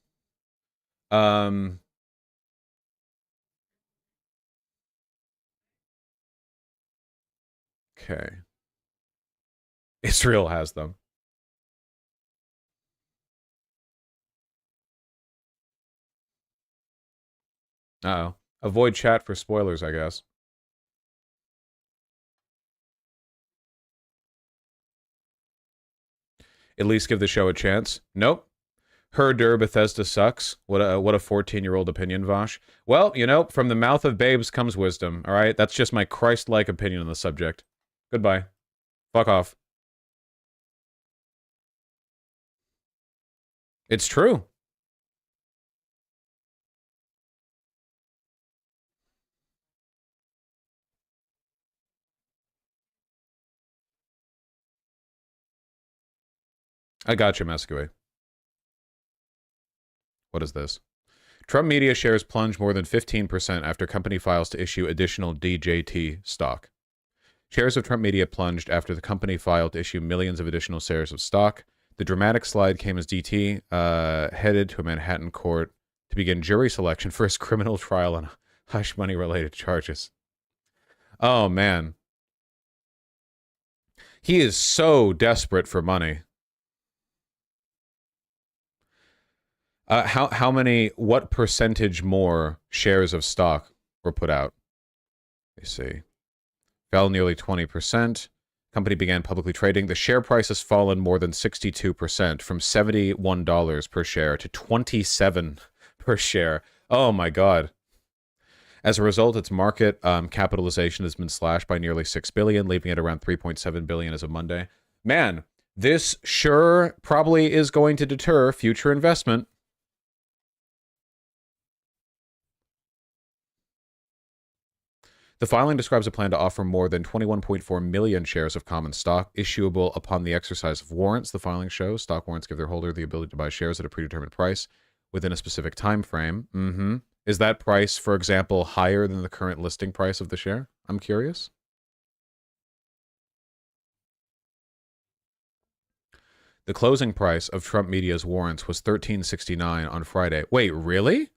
Okay. Israel has them. Uh-oh. Avoid chat for spoilers, I guess. At least give the show a chance. Nope. Herder Bethesda sucks. What a 14-year-old opinion, Vosh. Well, you know, from the mouth of babes comes wisdom, all right? That's just my Christ-like opinion on the subject. Goodbye. Fuck off. It's true. I got you, Masquerade. What is this? Trump media shares plunge more than 15% after company files to issue additional DJT stock. Shares of Trump media plunged after the company filed to issue millions of additional shares of stock. The dramatic slide came as DT headed to a Manhattan court to begin jury selection for his criminal trial on hush money related charges. Oh, man. He is so desperate for money. What percentage more shares of stock were put out? Let me see. Fell nearly 20%. Company began publicly trading. The share price has fallen more than 62% from $71 per share to $27 per share. Oh my God. As a result, its market capitalization has been slashed by nearly $6 billion, leaving it around $3.7 billion as of Monday. Man, this sure probably is going to deter future investment. The filing describes a plan to offer more than 21.4 million shares of common stock issuable upon the exercise of warrants. The filing shows stock warrants give their holder the ability to buy shares at a predetermined price within a specific time frame. Is that price, for example, higher than the current listing price of the share? I'm curious. The closing price of Trump Media's warrants was $13.69 on Friday. Wait, really?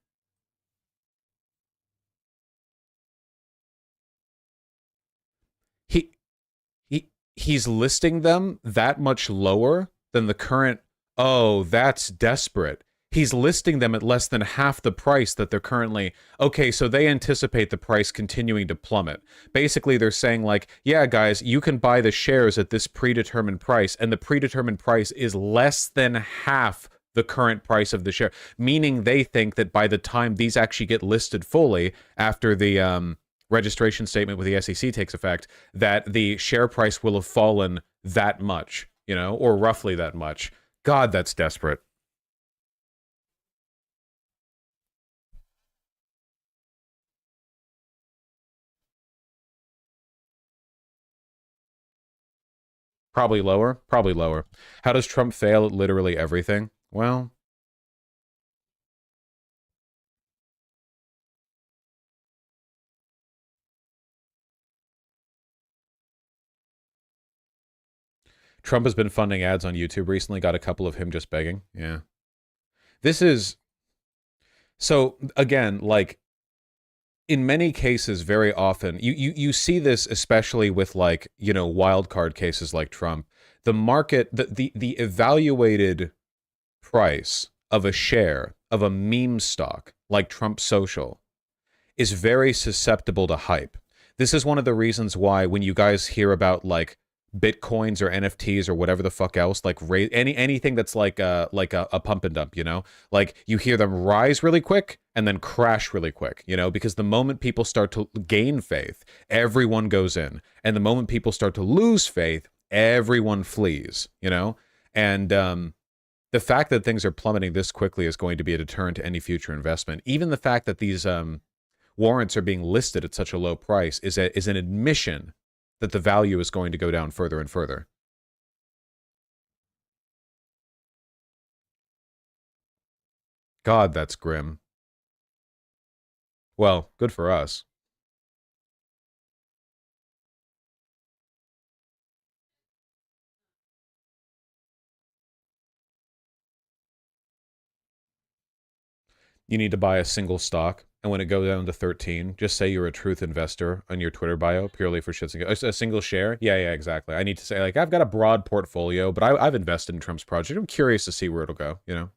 He's listing them that much lower than the current. Oh, that's desperate. He's listing them at less than half the price that they're currently. Okay, so they anticipate the price continuing to plummet. Basically, they're saying like, yeah, guys, you can buy the shares at this predetermined price, and the predetermined price is less than half the current price of the share, meaning they think that by the time these actually get listed fully after the registration statement with the SEC takes effect, that the share price will have fallen that much, you know, or roughly that much. God, that's desperate. Probably lower. Probably lower. How does Trump fail at literally everything? Well, Trump has been funding ads on YouTube recently. Got a couple of him just begging. Yeah. This is... So, again, like, in many cases, very often, you see this especially with, like, you know, wild card cases like Trump. The market, the evaluated price of a share of a meme stock like Trump Social is very susceptible to hype. This is one of the reasons why when you guys hear about like Bitcoins or NFTs or whatever the fuck else, like anything that's like a pump and dump, you know, like you hear them rise really quick and then crash really quick, you know, because the moment people start to gain faith, everyone goes in, and the moment people start to lose faith, everyone flees, you know, and the fact that things are plummeting this quickly is going to be a deterrent to any future investment. Even the fact that these warrants are being listed at such a low price is an admission that the value is going to go down further and further. God, that's grim. Well, good for us. You need to buy a single stock, and when it goes down to 13, just say you're a truth investor on your Twitter bio, purely for shits and giggles. A single share? Yeah, exactly. I need to say, like, I've got a broad portfolio, but I've invested in Trump's project. I'm curious to see where it'll go, you know?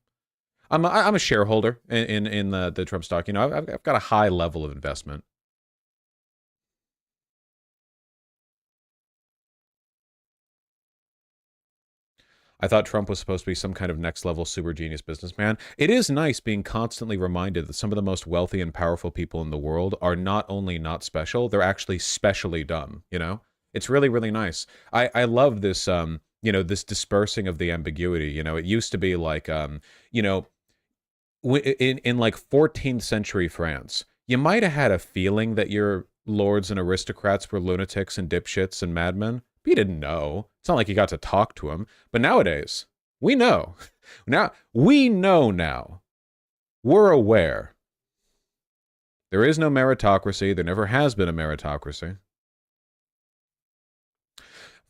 I'm a shareholder in the Trump stock. You know, I've got a high level of investment. I thought Trump was supposed to be some kind of next level super genius businessman. It is nice being constantly reminded that some of the most wealthy and powerful people in the world are not only not special, they're actually specially dumb, you know? It's really, really nice. I love this, you know, this dispersing of the ambiguity. You know, it used to be like, you know, in like 14th century France, you might have had a feeling that your lords and aristocrats were lunatics and dipshits and madmen. But you didn't know. It's not like you got to talk to them. But nowadays, we know. Now we know now. We're aware. There is no meritocracy. There never has been a meritocracy.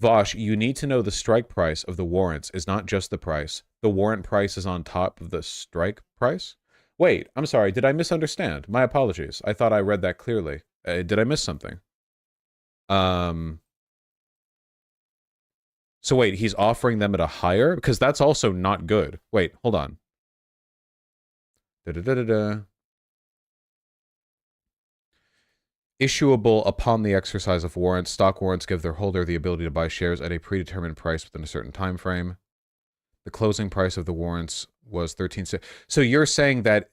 Vosh, you need to know the strike price of the warrants is not just the price. The warrant price is on top of the strike price? Wait, I'm sorry. Did I misunderstand? My apologies. I thought I read that clearly. Did I miss something? So wait, he's offering them at a higher? Because that's also not good. Wait, hold on. Da-da-da-da-da. Issuable upon the exercise of warrants. Stock warrants give their holder the ability to buy shares at a predetermined price within a certain time frame. The closing price of the warrants was 13. So you're saying that...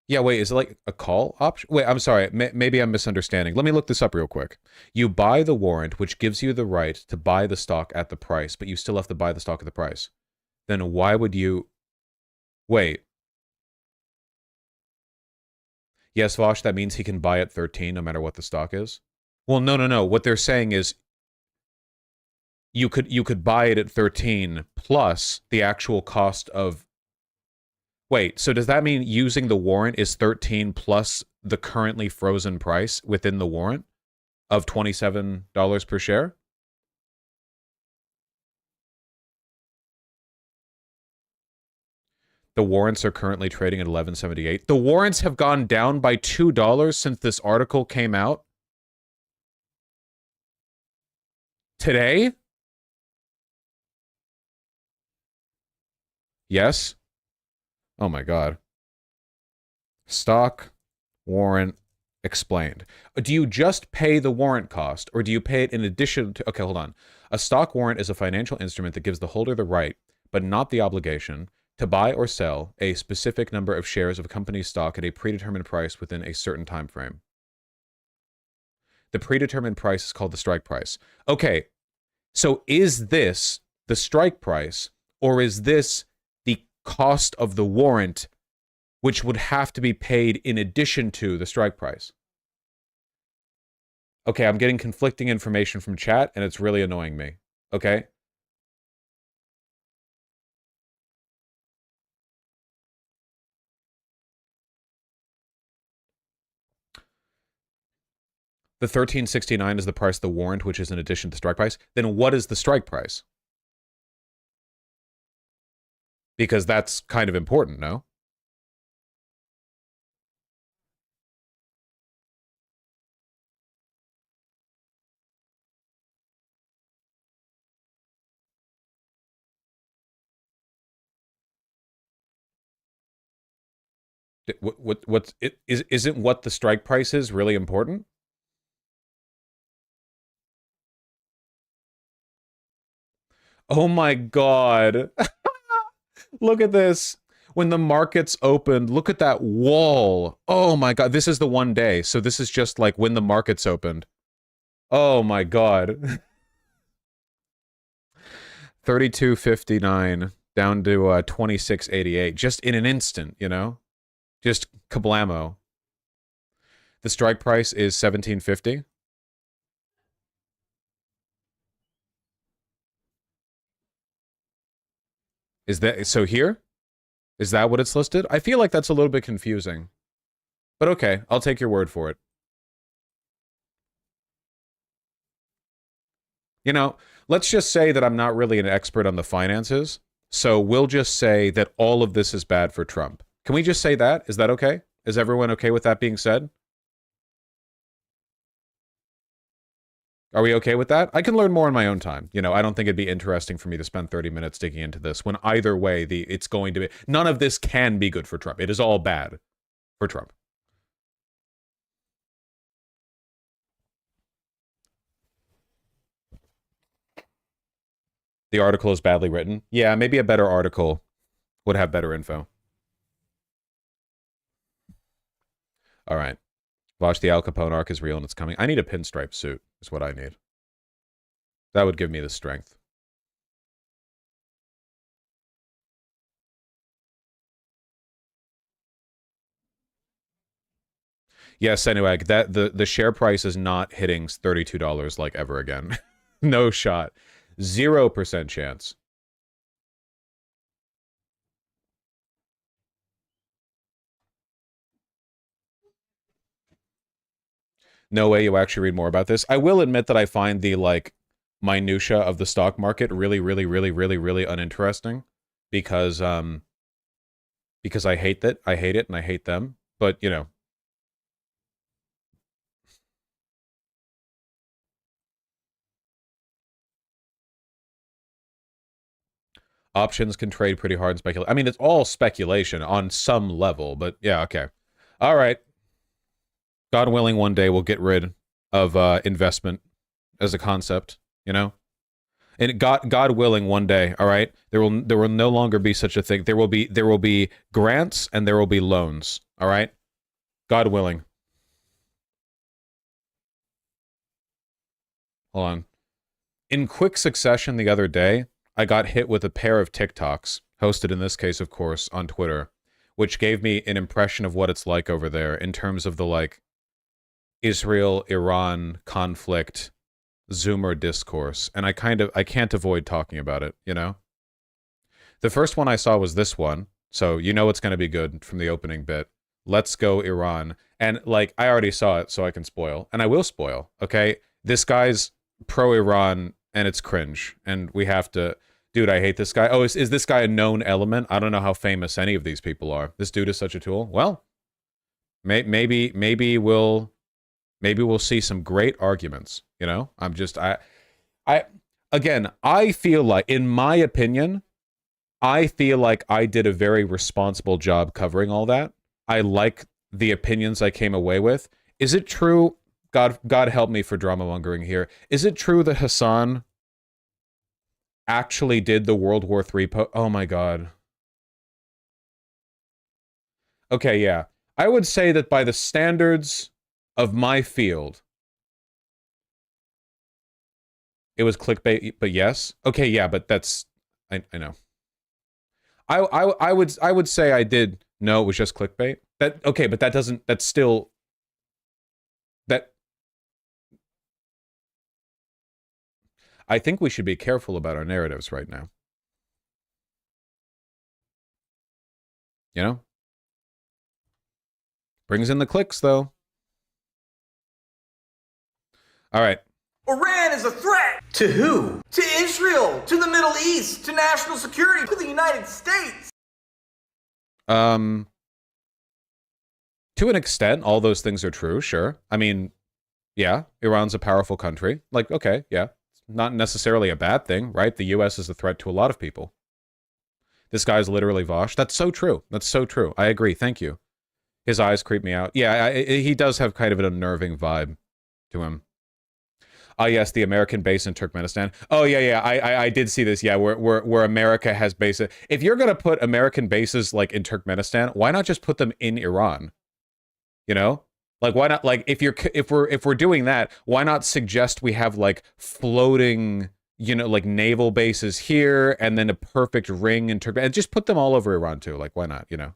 Yeah, wait, is it like a call option? Wait, I'm sorry. Maybe I'm misunderstanding. Let me look this up real quick. You buy the warrant, which gives you the right to buy the stock at the price, but you still have to buy the stock at the price. Then why would you... Wait. Yes, Vosh, that means he can buy at 13 no matter what the stock is? Well, no. What they're saying is you could buy it at 13 plus the actual cost of... Wait, so does that mean using the warrant is 13 plus the currently frozen price within the warrant of $27 per share? The warrants are currently trading at $11.78. The warrants have gone down by $2 since this article came out. Today? Yes? Oh my God. Stock, warrant, explained. Do you just pay the warrant cost, or do you pay it in addition to... Okay, hold on. A stock warrant is a financial instrument that gives the holder the right, but not the obligation, to buy or sell a specific number of shares of a company's stock at a predetermined price within a certain time frame. The predetermined price is called the strike price. Okay, so is this the strike price, or is this the cost of the warrant, which would have to be paid in addition to the strike price? Okay, I'm getting conflicting information from chat, and it's really annoying me. Okay? The $13.69 is the price of the warrant, which is in addition to the strike price. Then what is the strike price? Because that's kind of important, no? Isn't what the strike price is really important? Oh my God. Look at this. When the markets opened, look at that wall. Oh my God. This is the one day. So this is just like when the markets opened. Oh my God. 32.59 down to 26.88 just in an instant, you know? Just kablamo. The strike price is $17.50. Is that so here? Is that what it's listed? I feel like that's a little bit confusing. But okay, I'll take your word for it. You know, let's just say that I'm not really an expert on the finances, so we'll just say that all of this is bad for Trump. Can we just say that? Is that okay? Is everyone okay with that being said? Are we okay with that? I can learn more in my own time. You know, I don't think it'd be interesting for me to spend 30 minutes digging into this when either way, it's going to be... None of this can be good for Trump. It is all bad for Trump. The article is badly written. Yeah, maybe a better article would have better info. All right. Watch the Al Capone arc is real and it's coming. I need a pinstripe suit is what I need. That would give me the strength. Yes, anyway, that the share price is not hitting $32 like ever again. No shot. 0% chance. No way you actually read more about this. I will admit that I find the, like, minutia of the stock market really, really, really, really, really uninteresting because I hate that. I hate it and I hate them. But, you know. Options can trade pretty hard and speculate. I mean, it's all speculation on some level, but yeah, okay. All right. God willing, one day we'll get rid of investment as a concept, you know? And God willing, one day, all right, there will no longer be such a thing. There will be grants and there will be loans, all right? God willing. Hold on. In quick succession the other day, I got hit with a pair of TikToks, hosted in this case, of course, on Twitter, which gave me an impression of what it's like over there in terms of the, like, Israel-Iran conflict Zoomer discourse. And I can't avoid talking about it, you know? The first one I saw was this one, so you know it's going to be good from the opening bit. Let's go Iran. And, like, I already saw it, so I can spoil. And I will spoil, okay? This guy's pro-Iran, and it's cringe. And we have to... Dude, I hate this guy. Oh, is this guy a known element? I don't know how famous any of these people are. This dude is such a tool. Well, maybe we'll see some great arguments, you know? Again, I feel like, in my opinion, I feel like I did a very responsible job covering all that. I like the opinions I came away with. Is it true? God help me for drama mongering here. Is it true that Hassan actually did the World War III oh my God. Okay, yeah. I would say that by the standards of my field, it was clickbait, but yes. Okay, yeah, but that's... I know. I would say I did... No, it was just clickbait. Okay, but that doesn't... That's still... That... I think we should be careful about our narratives right now. You know? Brings in the clicks, though. All right. Iran is a threat! To who? To Israel! To the Middle East! To national security! To the United States! To an extent, all those things are true, sure. I mean, yeah, Iran's a powerful country. Like, okay, yeah. Not necessarily a bad thing, right? The U.S. is a threat to a lot of people. This guy's literally Vosh. That's so true. That's so true. I agree. Thank you. His eyes creep me out. Yeah, he does have kind of an unnerving vibe to him. Ah, yes, the American base in Turkmenistan. Oh, yeah. I did see this. Yeah, where America has bases. If you're gonna put American bases like in Turkmenistan, why not just put them in Iran? You know? Like, why not, like, if we're doing that, why not suggest we have, like, floating, you know, like, naval bases here, and then a perfect ring in Turkey, and just put them all over Iran, too. Like, why not, you know?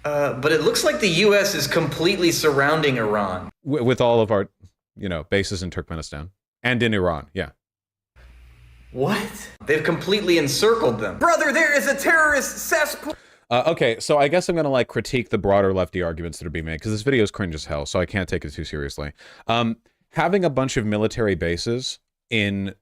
But it looks like the U.S. is completely surrounding Iran. With all of our, you know, bases in Turkmenistan. And in Iran, yeah. What? They've completely encircled them. Brother, there is a terrorist cesspool! Okay, so I guess I'm going to, like, critique the broader lefty arguments that are being made, because this video is cringe as hell, so I can't take it too seriously. Having a bunch of military bases in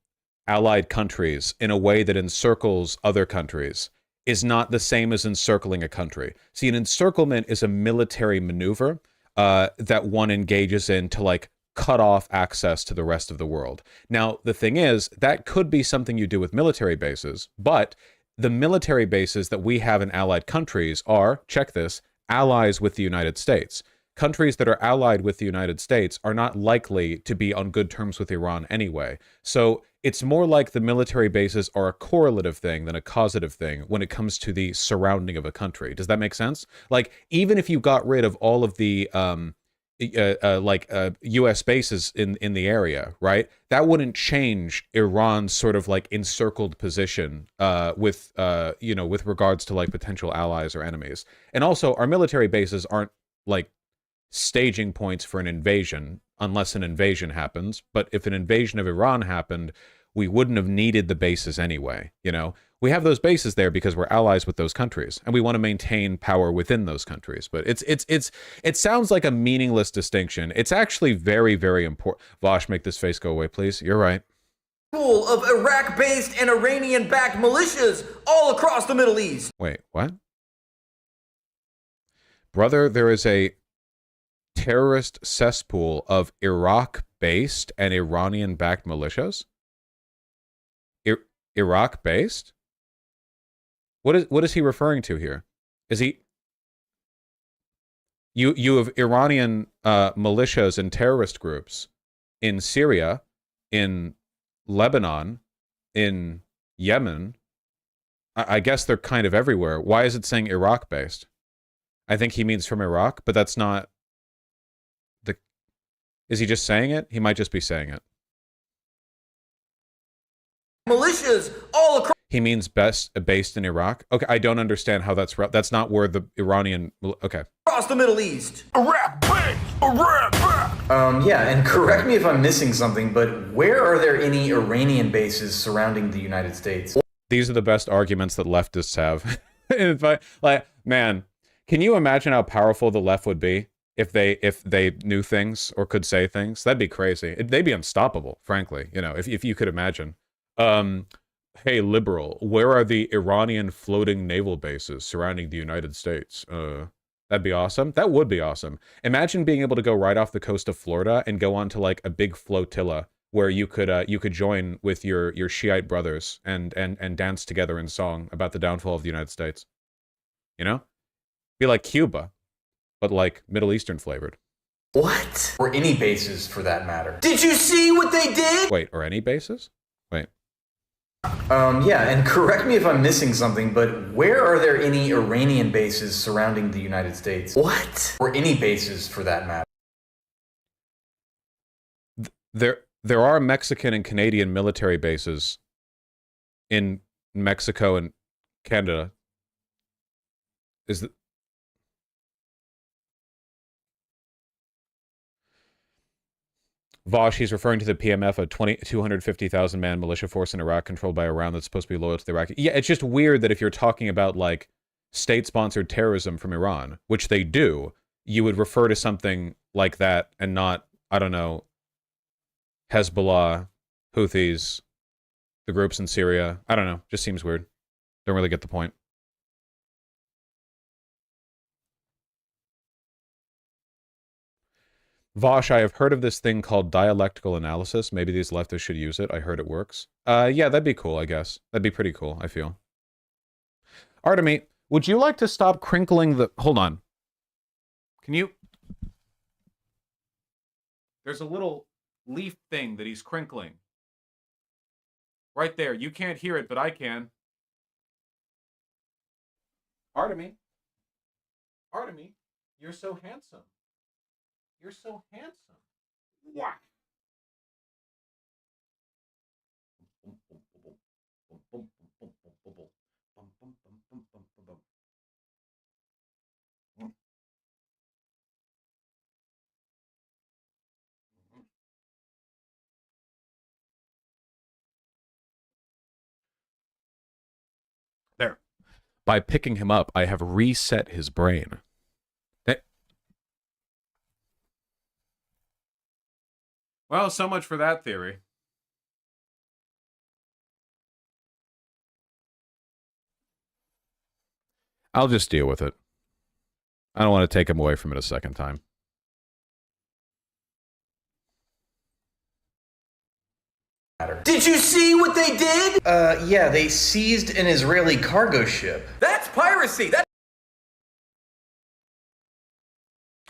allied countries in a way that encircles other countries is not the same as encircling a country. See, an encirclement is a military maneuver that one engages in to, like, cut off access to the rest of the world. Now, the thing is, that could be something you do with military bases, but the military bases that we have in allied countries are, check this, allies with the United States. Countries that are allied with the United States are not likely to be on good terms with Iran anyway. So it's more like the military bases are a correlative thing than a causative thing when it comes to the surrounding of a country. Does that make sense? Like, even if you got rid of all of the U.S. bases in the area, right? That wouldn't change Iran's sort of like encircled position with regards to like potential allies or enemies. And also, our military bases aren't like staging points for an invasion unless an invasion happens. But if an invasion of Iran happened, we wouldn't have needed the bases anyway, you know? We have those bases there because we're allies with those countries, and we want to maintain power within those countries. But it sounds like a meaningless distinction. It's actually very, very important. Vosh, make this face go away, please. You're right. Pool of Iraq-based and Iranian-backed militias all across the Middle East. Wait, what? Brother, there is a terrorist cesspool of Iraq-based and Iranian-backed militias? Iraq-based? What is he referring to here? Is he... You have Iranian militias and terrorist groups in Syria, in Lebanon, in Yemen. I guess they're kind of everywhere. Why is it saying Iraq-based? I think he means from Iraq, but that's not the... Is he just saying it? He might just be saying it. Militias all across. He means based in Iraq? Okay, I don't understand how that's not where the Iranian... Okay. Across the Middle East. Iraq back! Iraq back! Yeah, and correct me if I'm missing something, but where are there any Iranian bases surrounding the United States? These are the best arguments that leftists have. Man, can you imagine how powerful the left would be if they knew things or could say things? That'd be crazy. They'd be unstoppable, frankly, you know, if you could imagine. Hey, liberal, where are the Iranian floating naval bases surrounding the United States? That'd be awesome. That would be awesome. Imagine being able to go right off the coast of Florida and go on to like a big flotilla where you could join with your Shiite brothers and dance together in song about the downfall of the United States. You know? Be like Cuba, but like Middle Eastern flavored. What? Or any bases for that matter. Did you see what they did? Wait, or any bases? Wait. Yeah, and correct me if I'm missing something, but where are there any Iranian bases surrounding the United States? What? Or any bases for that matter. There are Mexican and Canadian military bases in Mexico and Canada. Vosh, he's referring to the PMF, a 250,000 man militia force in Iraq controlled by Iran that's supposed to be loyal to the Iraqi. Yeah, it's just weird that if you're talking about like state-sponsored terrorism from Iran, which they do, you would refer to something like that and not, I don't know, Hezbollah, Houthis, the groups in Syria. I don't know. Just seems weird. Don't really get the point. Vosh, I have heard of this thing called dialectical analysis. Maybe these leftists should use it. I heard it works. Yeah, that'd be cool, I guess. That'd be pretty cool, I feel. Artemy, would you like to stop crinkling the... Hold on. Can you... There's a little leaf thing that he's crinkling. Right there. You can't hear it, but I can. Artemy. Artemy, you're so handsome. You're so handsome. Whack. There. By picking him up, I have reset his brain. Well, so much for that theory. I'll just deal with it. I don't want to take him away from it a second time. Did you see what they did? Yeah, they seized an Israeli cargo ship. That's piracy!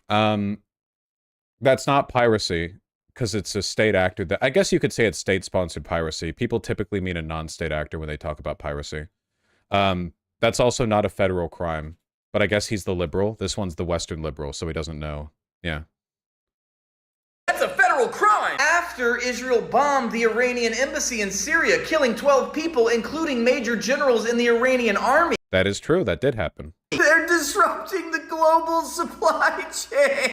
That's not piracy. Because it's a state actor. That I guess you could say it's state-sponsored piracy. People typically mean a non-state actor when they talk about piracy. That's also not a federal crime. But I guess he's the liberal. This one's the Western liberal, so he doesn't know. Yeah. That's a federal crime! After Israel bombed the Iranian embassy in Syria, killing 12 people, including major generals in the Iranian army. That is true. That did happen. They're disrupting the global supply chain!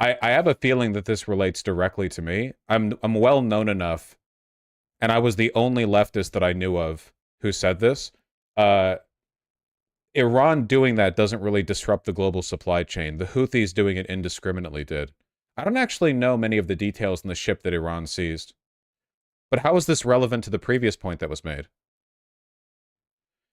I have a feeling that this relates directly to me. I'm well known enough, and I was the only leftist that I knew of who said this. Iran doing that doesn't really disrupt the global supply chain. The Houthis doing it indiscriminately did. I don't actually know many of the details in the ship that Iran seized. But how is this relevant to the previous point that was made?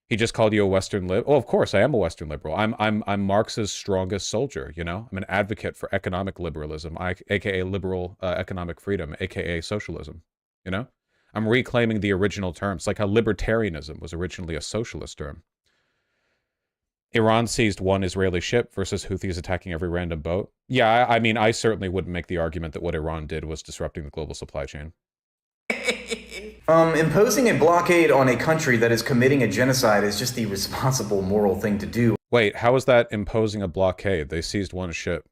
He just called you a Western liberal. Oh, of course, I am a Western liberal. I'm Marx's strongest soldier, you know? I'm an advocate for economic liberalism, aka liberal economic freedom, aka socialism, you know? I'm reclaiming the original terms, like how libertarianism was originally a socialist term. Iran seized one Israeli ship versus Houthis attacking every random boat. Yeah, I mean, I certainly wouldn't make the argument that what Iran did was disrupting the global supply chain. Imposing a blockade on a country that is committing a genocide is just the responsible moral thing to do. Wait, how is that imposing a blockade? They seized one ship.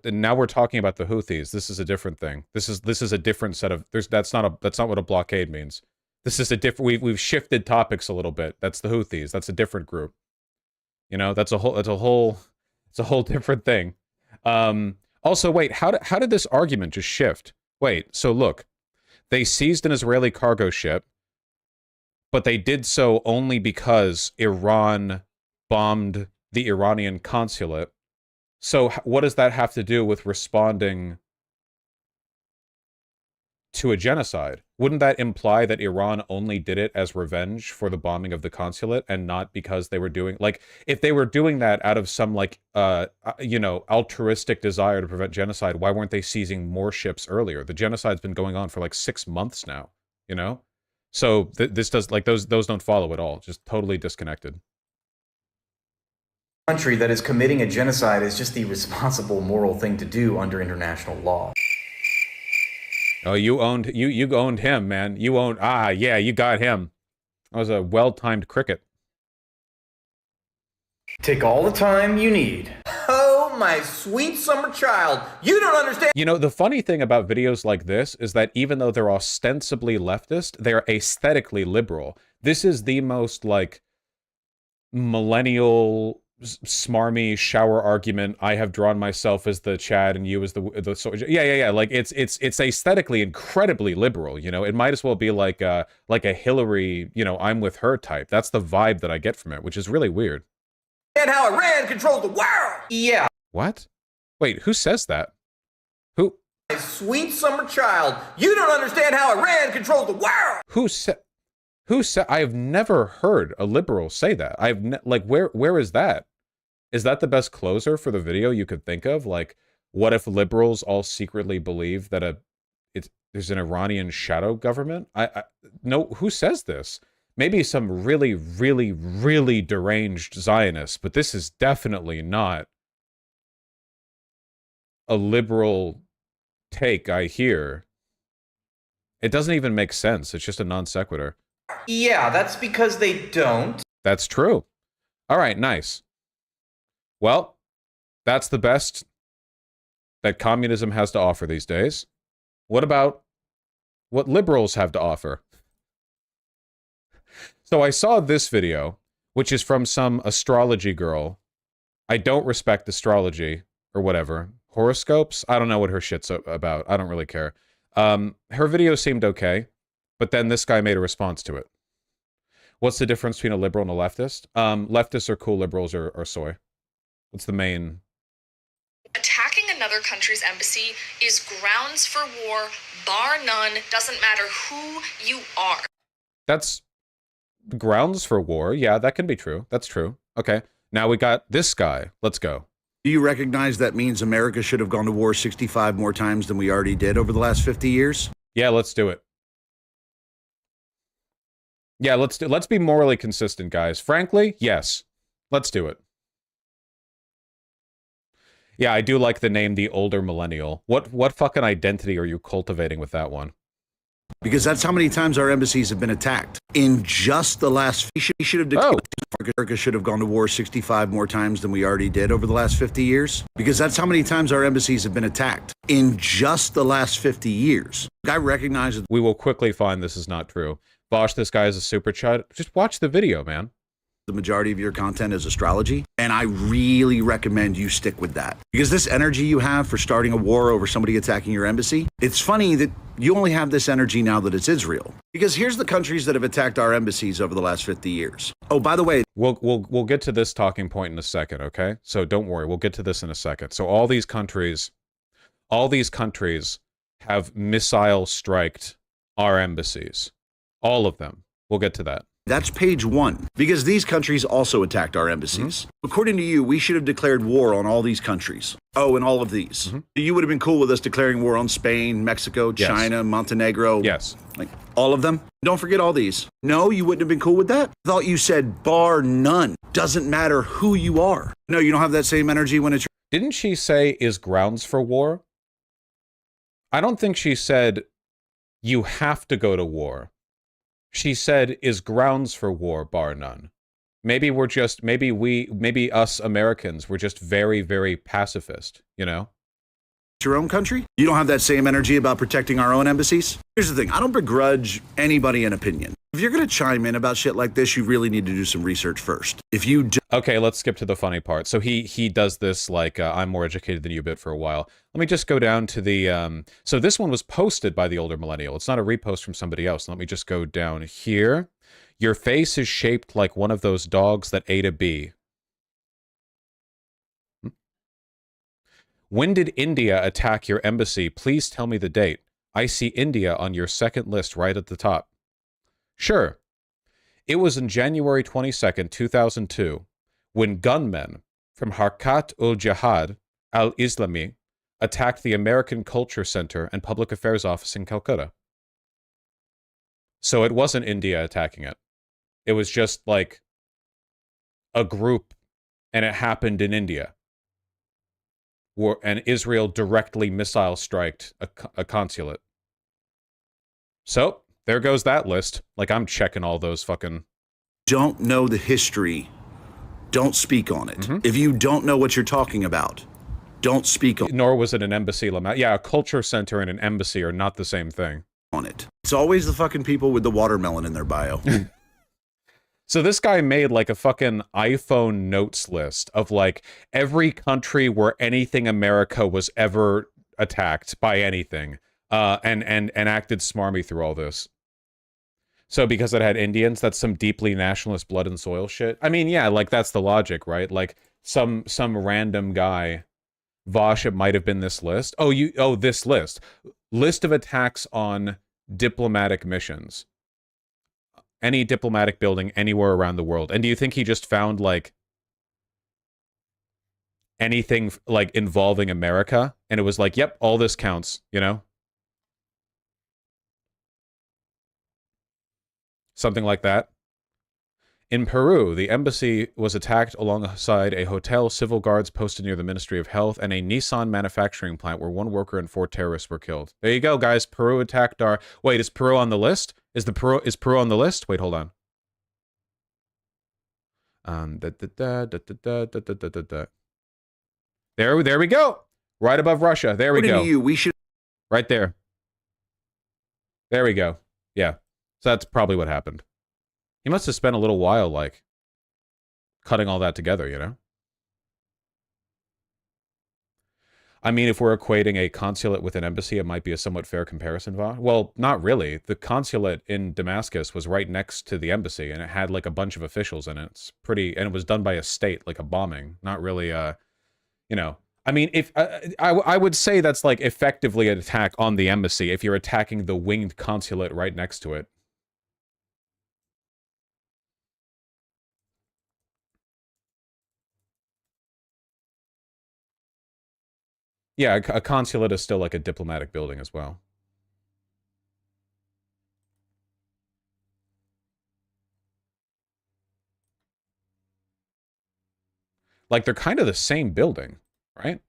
Now we're talking about the Houthis. This is a different thing. This is a different set of. That's not what a blockade means. This is a different. We've shifted topics a little bit. That's the Houthis. That's a different group. You know, it's a whole different thing. Also, wait, how did this argument just shift? Wait, so look, they seized an Israeli cargo ship, but they did so only because Iran bombed the Iranian consulate. So what does that have to do with responding to a genocide? Wouldn't that imply that Iran only did it as revenge for the bombing of the consulate and not because they were doing, like, if they were doing that out of some, like, you know, altruistic desire to prevent genocide, why weren't they seizing more ships earlier? The genocide's been going on for like 6 months now, you know? So this does, like, those don't follow at all. Just totally disconnected. Country that is committing a genocide is just the responsible moral thing to do under international law. Oh, you owned him, man. You owned, yeah, you got him. That was a well-timed cricket. Take all the time you need. Oh, my sweet summer child. You don't understand. You know, the funny thing about videos like this is that even though they're ostensibly leftist, they're aesthetically liberal. This is the most, like, millennial, smarmy shower argument. I have drawn myself as the Chad and you as the soldier. Yeah. Like it's aesthetically incredibly liberal. You know, it might as well be like a Hillary, you know, I'm with her type. That's the vibe that I get from it, which is really weird. And how Iran controls the world. Yeah. What? Wait, who says that? Who? My sweet summer child. You don't understand how Iran controls the world. Who said? Who said? I have never heard a liberal say that. Like, where is that? Is that the best closer for the video you could think of? Like, what if liberals all secretly believe that there's an Iranian shadow government? No, who says this? Maybe some really, really, really deranged Zionist, but this is definitely not a liberal take, I hear. It doesn't even make sense. It's just a non sequitur. Yeah, that's because they don't. That's true. All right, nice. Well, that's the best that communism has to offer these days. What about what liberals have to offer? So I saw this video, which is from some astrology girl. I don't respect astrology or whatever. Horoscopes? I don't know what her shit's about. I don't really care. Her video seemed okay. But then this guy made a response to it. What's the difference between a liberal and a leftist? Leftists are cool, liberals are soy. What's the main? Attacking another country's embassy is grounds for war, bar none, doesn't matter who you are. That's grounds for war. Yeah, that can be true. That's true. Okay, now we got this guy. Let's go. Do you recognize that means America should have gone to war 65 more times than we already did over the last 50 years? Yeah, let's do it. Yeah, let's be morally consistent, guys. Frankly, yes. Let's do it. Yeah, I do like the name The Older Millennial. What fucking identity are you cultivating with that one? Because that's how many times our embassies have been attacked. In just the last... We should have declared America should have gone to war 65 more times than we already did over the last 50 years. Because that's how many times our embassies have been attacked. In just the last 50 years. I recognize that... We will quickly find this is not true. Bosh, this guy is a super chat. Just watch the video, man. The majority of your content is astrology, and I really recommend you stick with that. Because this energy you have for starting a war over somebody attacking your embassy, it's funny that you only have this energy now that it's Israel. Because here's the countries that have attacked our embassies over the last 50 years. Oh, by the way... We'll get to this talking point in a second, okay? So don't worry, we'll get to this in a second. So all these countries have missile striked our embassies. All of them. We'll get to that. That's page 1. Because these countries also attacked our embassies. According to you, we should have declared war on all these countries. Oh, and all of these. You would have been cool with us declaring war on Spain, Mexico, China, Montenegro. Yes. Like, all of them? Don't forget all these. No, you wouldn't have been cool with that? I thought you said bar none. Doesn't matter who you are. No, you don't have that same energy when it's... Didn't she say is grounds for war? I don't think she said you have to go to war. She said is grounds for war, bar none. Maybe we're just, maybe us Americans, we're just very, very pacifist, you know? Your own country? You don't have that same energy about protecting our own embassies? Here's the thing, I don't begrudge anybody an opinion. If you're going to chime in about shit like this, you really need to do some research first. If you do... Okay, let's skip to the funny part. So he does this like, I'm more educated than you bit for a while. Let me just go down to the, so this one was posted by the older millennial. It's not a repost from somebody else. Let me just go down here. Your face is shaped like one of those dogs that ate a bee. When did India attack your embassy? Please tell me the date. I see India on your second list right at the top. Sure. It was on January 22nd, 2002, when gunmen from Harkat-ul-Jihad al-Islami attacked the American Culture Center and Public Affairs Office in Calcutta. So it wasn't India attacking it. It was just like a group, and it happened in India. And Israel directly missile striked a consulate. So, there goes that list. Like, I'm checking all those fucking... Don't know the history. Don't speak on it. If you don't know what you're talking about, don't speak on it. Nor was it an embassy. Yeah, a culture center and an embassy are not the same thing. On it. It's always the fucking people with the watermelon in their bio. So this guy made like a fucking iPhone notes list of like every country where anything America was ever attacked by anything, and acted smarmy through all this. So because it had Indians, that's some deeply nationalist blood and soil shit. I mean, yeah, like that's the logic, right? Like some random guy, Vosh, it might have been this list. Oh, this list of attacks on diplomatic missions. Any diplomatic building anywhere around the world. And do you think he just found, like, anything, like, involving America? And it was like, yep, all this counts, you know? Something like that. In Peru, the embassy was attacked alongside a hotel, civil guards posted near the Ministry of Health, and a Nissan manufacturing plant where 1 worker and 4 terrorists were killed. There you go, guys. Peru attacked our... Wait, is Peru on the list? Is Peru on the list? Wait, hold on. There we go. Right above Russia. There we go. We should... Right there. There we go. Yeah. So that's probably what happened. He must have spent a little while, like, cutting all that together, you know? I mean, if we're equating a consulate with an embassy, it might be a somewhat fair comparison, Va. Well, not really. The consulate in Damascus was right next to the embassy, and it had, like, a bunch of officials in it. It's pretty... And it was done by a state, like a bombing. Not really, you know... I mean, if I would say that's, like, effectively an attack on the embassy if you're attacking the winged consulate right next to it. Yeah, a consulate is still like a diplomatic building as well. Like, they're kind of the same building, right?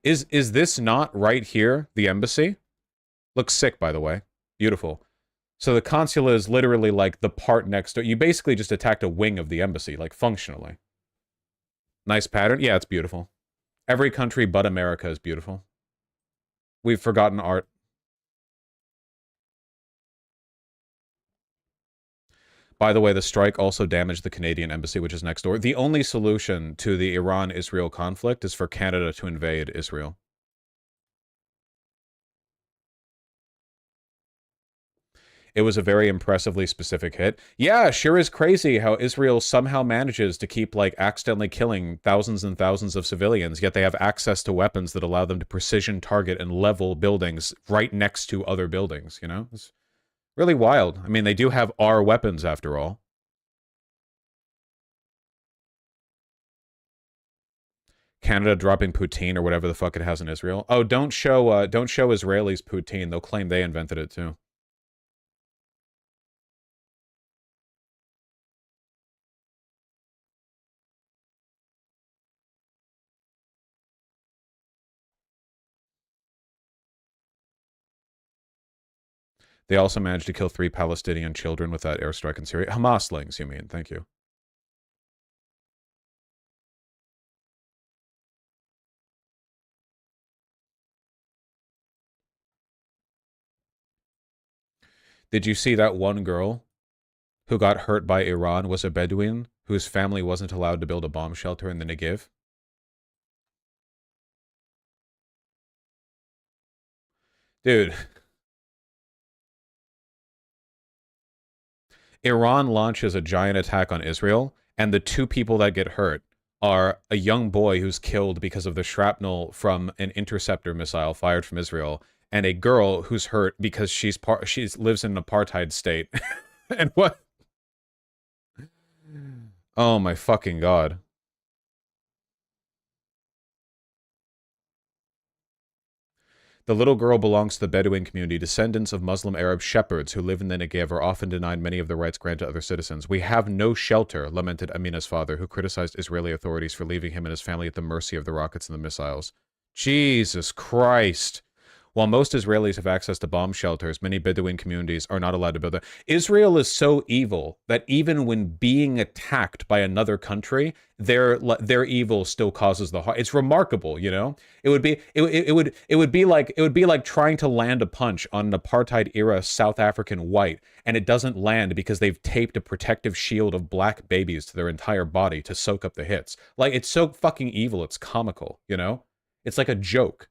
Is this not right here, the embassy? Looks sick, by the way. Beautiful. So the consulate is literally like the part next to... You basically just attacked a wing of the embassy, like functionally. Nice pattern. Yeah, it's beautiful. Every country but America is beautiful. We've forgotten art. By the way, the strike also damaged the Canadian embassy, which is next door. The only solution to the Iran-Israel conflict is for Canada to invade Israel. It was a very impressively specific hit. Yeah, sure is crazy how Israel somehow manages to keep, like, accidentally killing thousands and thousands of civilians, yet they have access to weapons that allow them to precision target and level buildings right next to other buildings, you know? It's Really wild. I mean, they do have our weapons after all. Canada dropping poutine or whatever the fuck it has in Israel. Oh, don't show Israelis poutine. They'll claim they invented it too. They also managed to kill 3 Palestinian children with that airstrike in Syria. Hamaslings, you mean? Thank you. Did you see that one girl who got hurt by Iran was a Bedouin whose family wasn't allowed to build a bomb shelter in the Negev? Dude. Iran launches a giant attack on Israel, and the 2 people that get hurt are a young boy who's killed because of the shrapnel from an interceptor missile fired from Israel, and a girl who's hurt because she lives in an apartheid state. And what? Oh my fucking god. The little girl belongs to the Bedouin community, descendants of Muslim Arab shepherds who live in the Negev are often denied many of the rights granted to other citizens. We have no shelter, lamented Amina's father, who criticized Israeli authorities for leaving him and his family at the mercy of the rockets and the missiles. Jesus Christ. While most Israelis have access to bomb shelters, many Bedouin communities are not allowed to build them. Israel is so evil that even when being attacked by another country, their evil still causes the harm. It's remarkable, you know. It would be like trying to land a punch on an apartheid era South African white, and it doesn't land because they've taped a protective shield of black babies to their entire body to soak up the hits. Like, it's so fucking evil, it's comical, you know. It's like a joke.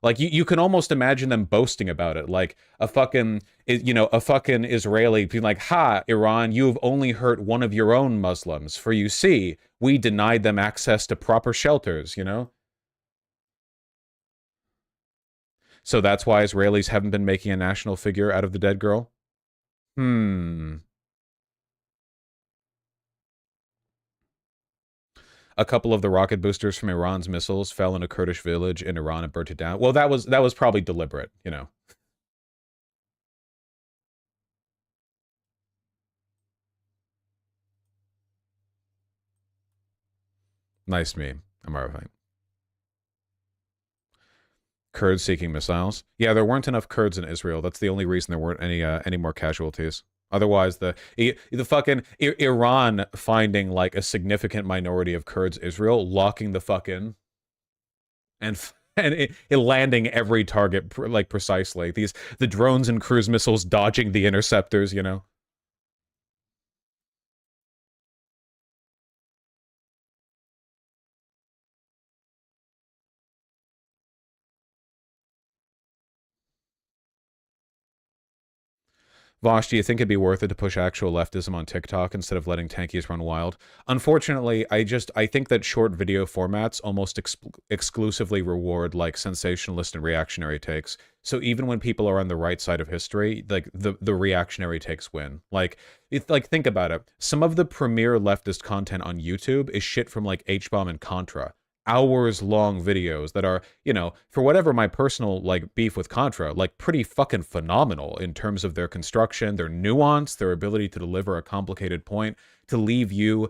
Like, you can almost imagine them boasting about it, like a fucking Israeli being like, ha, Iran, you've only hurt one of your own Muslims, for you see, we denied them access to proper shelters, you know? So that's why Israelis haven't been making a national figure out of the dead girl? A couple of the rocket boosters from Iran's missiles fell in a Kurdish village in Iran and burnt it down. Well, that was probably deliberate, you know. Nice meme. I'm horrified. Kurds seeking missiles. Yeah, there weren't enough Kurds in Israel. That's the only reason there weren't any more casualties. Otherwise, the fucking Iran finding like a significant minority of Kurds Israel, locking the fuck in, and it landing every target like precisely. The drones and cruise missiles dodging the interceptors, you know. Vosh, do you think it'd be worth it to push actual leftism on TikTok instead of letting tankies run wild? Unfortunately, I think that short video formats almost exclusively reward like sensationalist and reactionary takes. So even when people are on the right side of history, like the reactionary takes win. Like think about it. Some of the premier leftist content on YouTube is shit from like H-bomb and Contra. Hours-long videos that are, you know, for whatever my personal, like, beef with Contra, like, pretty fucking phenomenal in terms of their construction, their nuance, their ability to deliver a complicated point, to leave you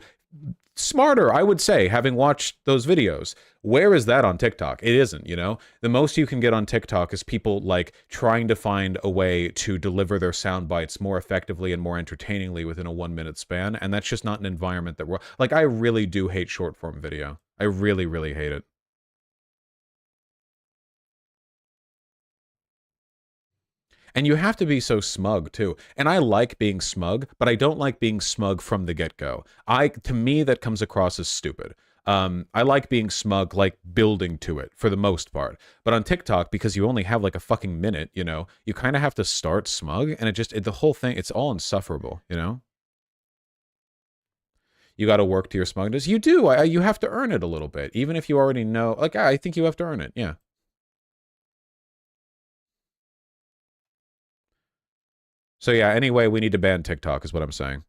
smarter, I would say, having watched those videos. Where is that on TikTok? It isn't, you know? The most you can get on TikTok is people, like, trying to find a way to deliver their sound bites more effectively and more entertainingly within a 1-minute span, and that's just not an environment that we're... Like, I really do hate short-form video. I really, really hate it. And you have to be so smug, too. And I like being smug, but I don't like being smug from the get-go. To me, that comes across as stupid. I like being smug, like building to it, for the most part. But on TikTok, because you only have like a fucking minute, you know, you kind of have to start smug, and the whole thing, it's all insufferable, you know? You got to work to your smugness. You do. You have to earn it a little bit, even if you already know. Like, I think you have to earn it. Yeah. So yeah, anyway, we need to ban TikTok is what I'm saying.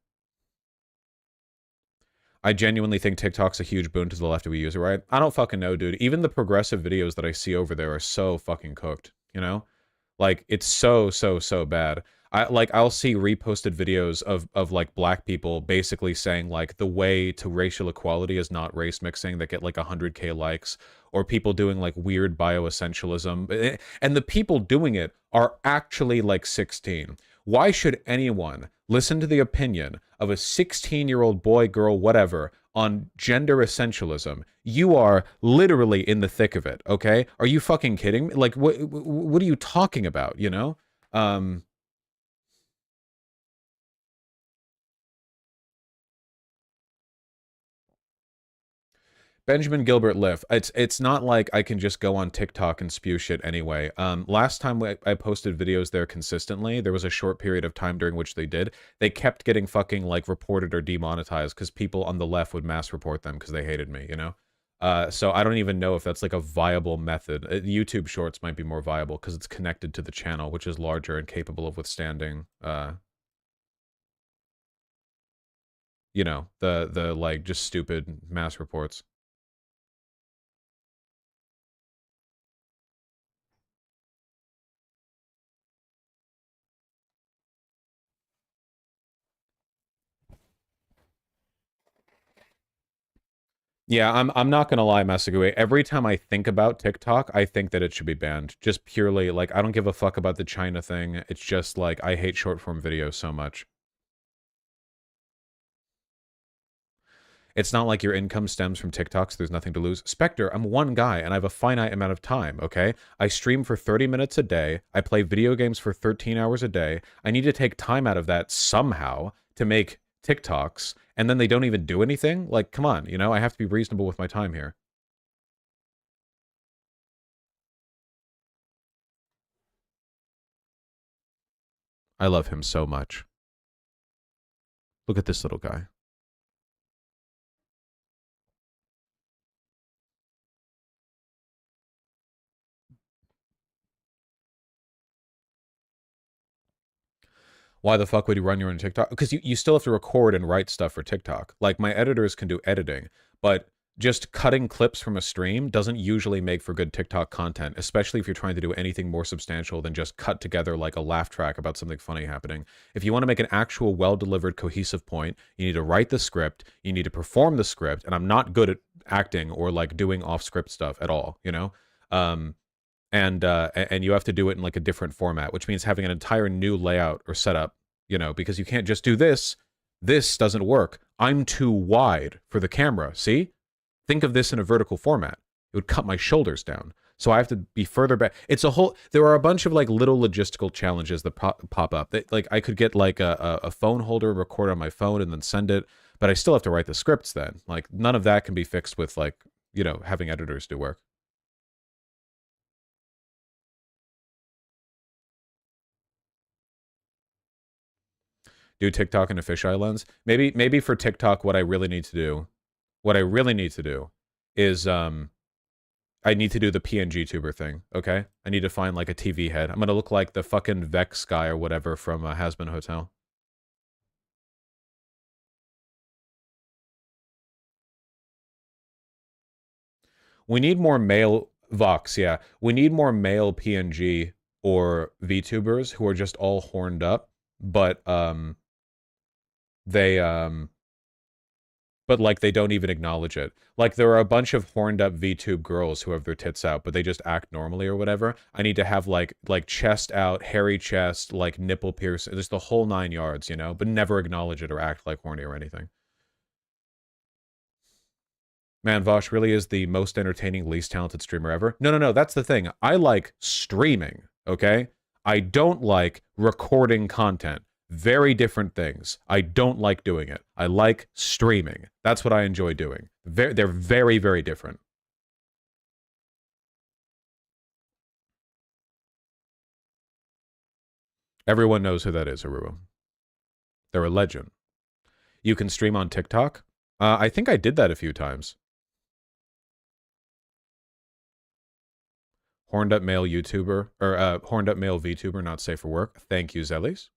I genuinely think TikTok's a huge boon to the left if we use it right. I don't fucking know, dude. Even the progressive videos that I see over there are so fucking cooked, you know? Like, it's so bad. I'll see reposted videos of like black people basically saying like the way to racial equality is not race mixing that get like 100K likes, or people doing like weird bioessentialism. And the people doing it are actually like 16. Why should anyone listen to the opinion of a 16-year-old boy, girl, whatever, on gender essentialism? You are literally in the thick of it, okay? Are you fucking kidding me? Like, what are you talking about, you know? Benjamin Gilbert Liff. It's not like I can just go on TikTok and spew shit anyway. Last time I posted videos there consistently, there was a short period of time during which they did. They kept getting fucking like reported or demonetized because people on the left would mass report them because they hated me, you know? So I don't even know if that's like a viable method. YouTube Shorts might be more viable because it's connected to the channel, which is larger and capable of withstanding, you know, the like just stupid mass reports. Yeah, I'm not gonna lie, Masagui. Every time I think about TikTok, I think that it should be banned. Just purely, like, I don't give a fuck about the China thing. It's just, like, I hate short-form videos so much. It's not like your income stems from TikTok, so there's nothing to lose. Spectre, I'm one guy, and I have a finite amount of time, okay? I stream for 30 minutes a day. I play video games for 13 hours a day. I need to take time out of that somehow to make TikToks, and then they don't even do anything? Like, come on, you know? I have to be reasonable with my time here. I love him so much. Look at this little guy. Why the fuck would you run your own TikTok? Because you still have to record and write stuff for TikTok. Like, my editors can do editing, but just cutting clips from a stream doesn't usually make for good TikTok content, especially if you're trying to do anything more substantial than just cut together like a laugh track about something funny happening. If you want to make an actual well-delivered, cohesive point, you need to write the script, you need to perform the script, and I'm not good at acting or like doing off-script stuff at all, you know? And you have to do it in like a different format, which means having an entire new layout or setup, you know, because you can't just do this. This doesn't work. I'm too wide for the camera. See? Think of this in a vertical format. It would cut my shoulders down. So I have to be further back. It's a whole, there are a bunch of like little logistical challenges that pop up. That, like, I could get like a phone holder, record on my phone and then send it, but I still have to write the scripts then. Like, none of that can be fixed with like, you know, having editors do work. Do TikTok in a fisheye lens. Maybe for TikTok, what I really need to do is I need to do the PNG tuber thing, okay? I need to find like a TV head. I'm gonna look like the fucking Vex guy or whatever from Hasbin Hotel. We need more male Vox, yeah. We need more male PNG or VTubers who are just all horned up, but they but like they don't even acknowledge it. Like, there are a bunch of horned up VTube girls who have their tits out, but they just act normally or whatever. I need to have like chest out, hairy chest, like nipple piercing, just the whole 9 yards, you know, but never acknowledge it or act like horny or anything. Man, Vosh really is the most entertaining, least talented streamer ever. No, that's the thing. I like streaming, okay? I don't like recording content. Very different things. I don't like doing it. I like streaming. That's what I enjoy doing. They're very, very different. Everyone knows who that is, Aruba. They're a legend. You can stream on TikTok? I think I did that a few times. Horned up male YouTuber, or horned up male VTuber, not safe for work. Thank you, Zelis.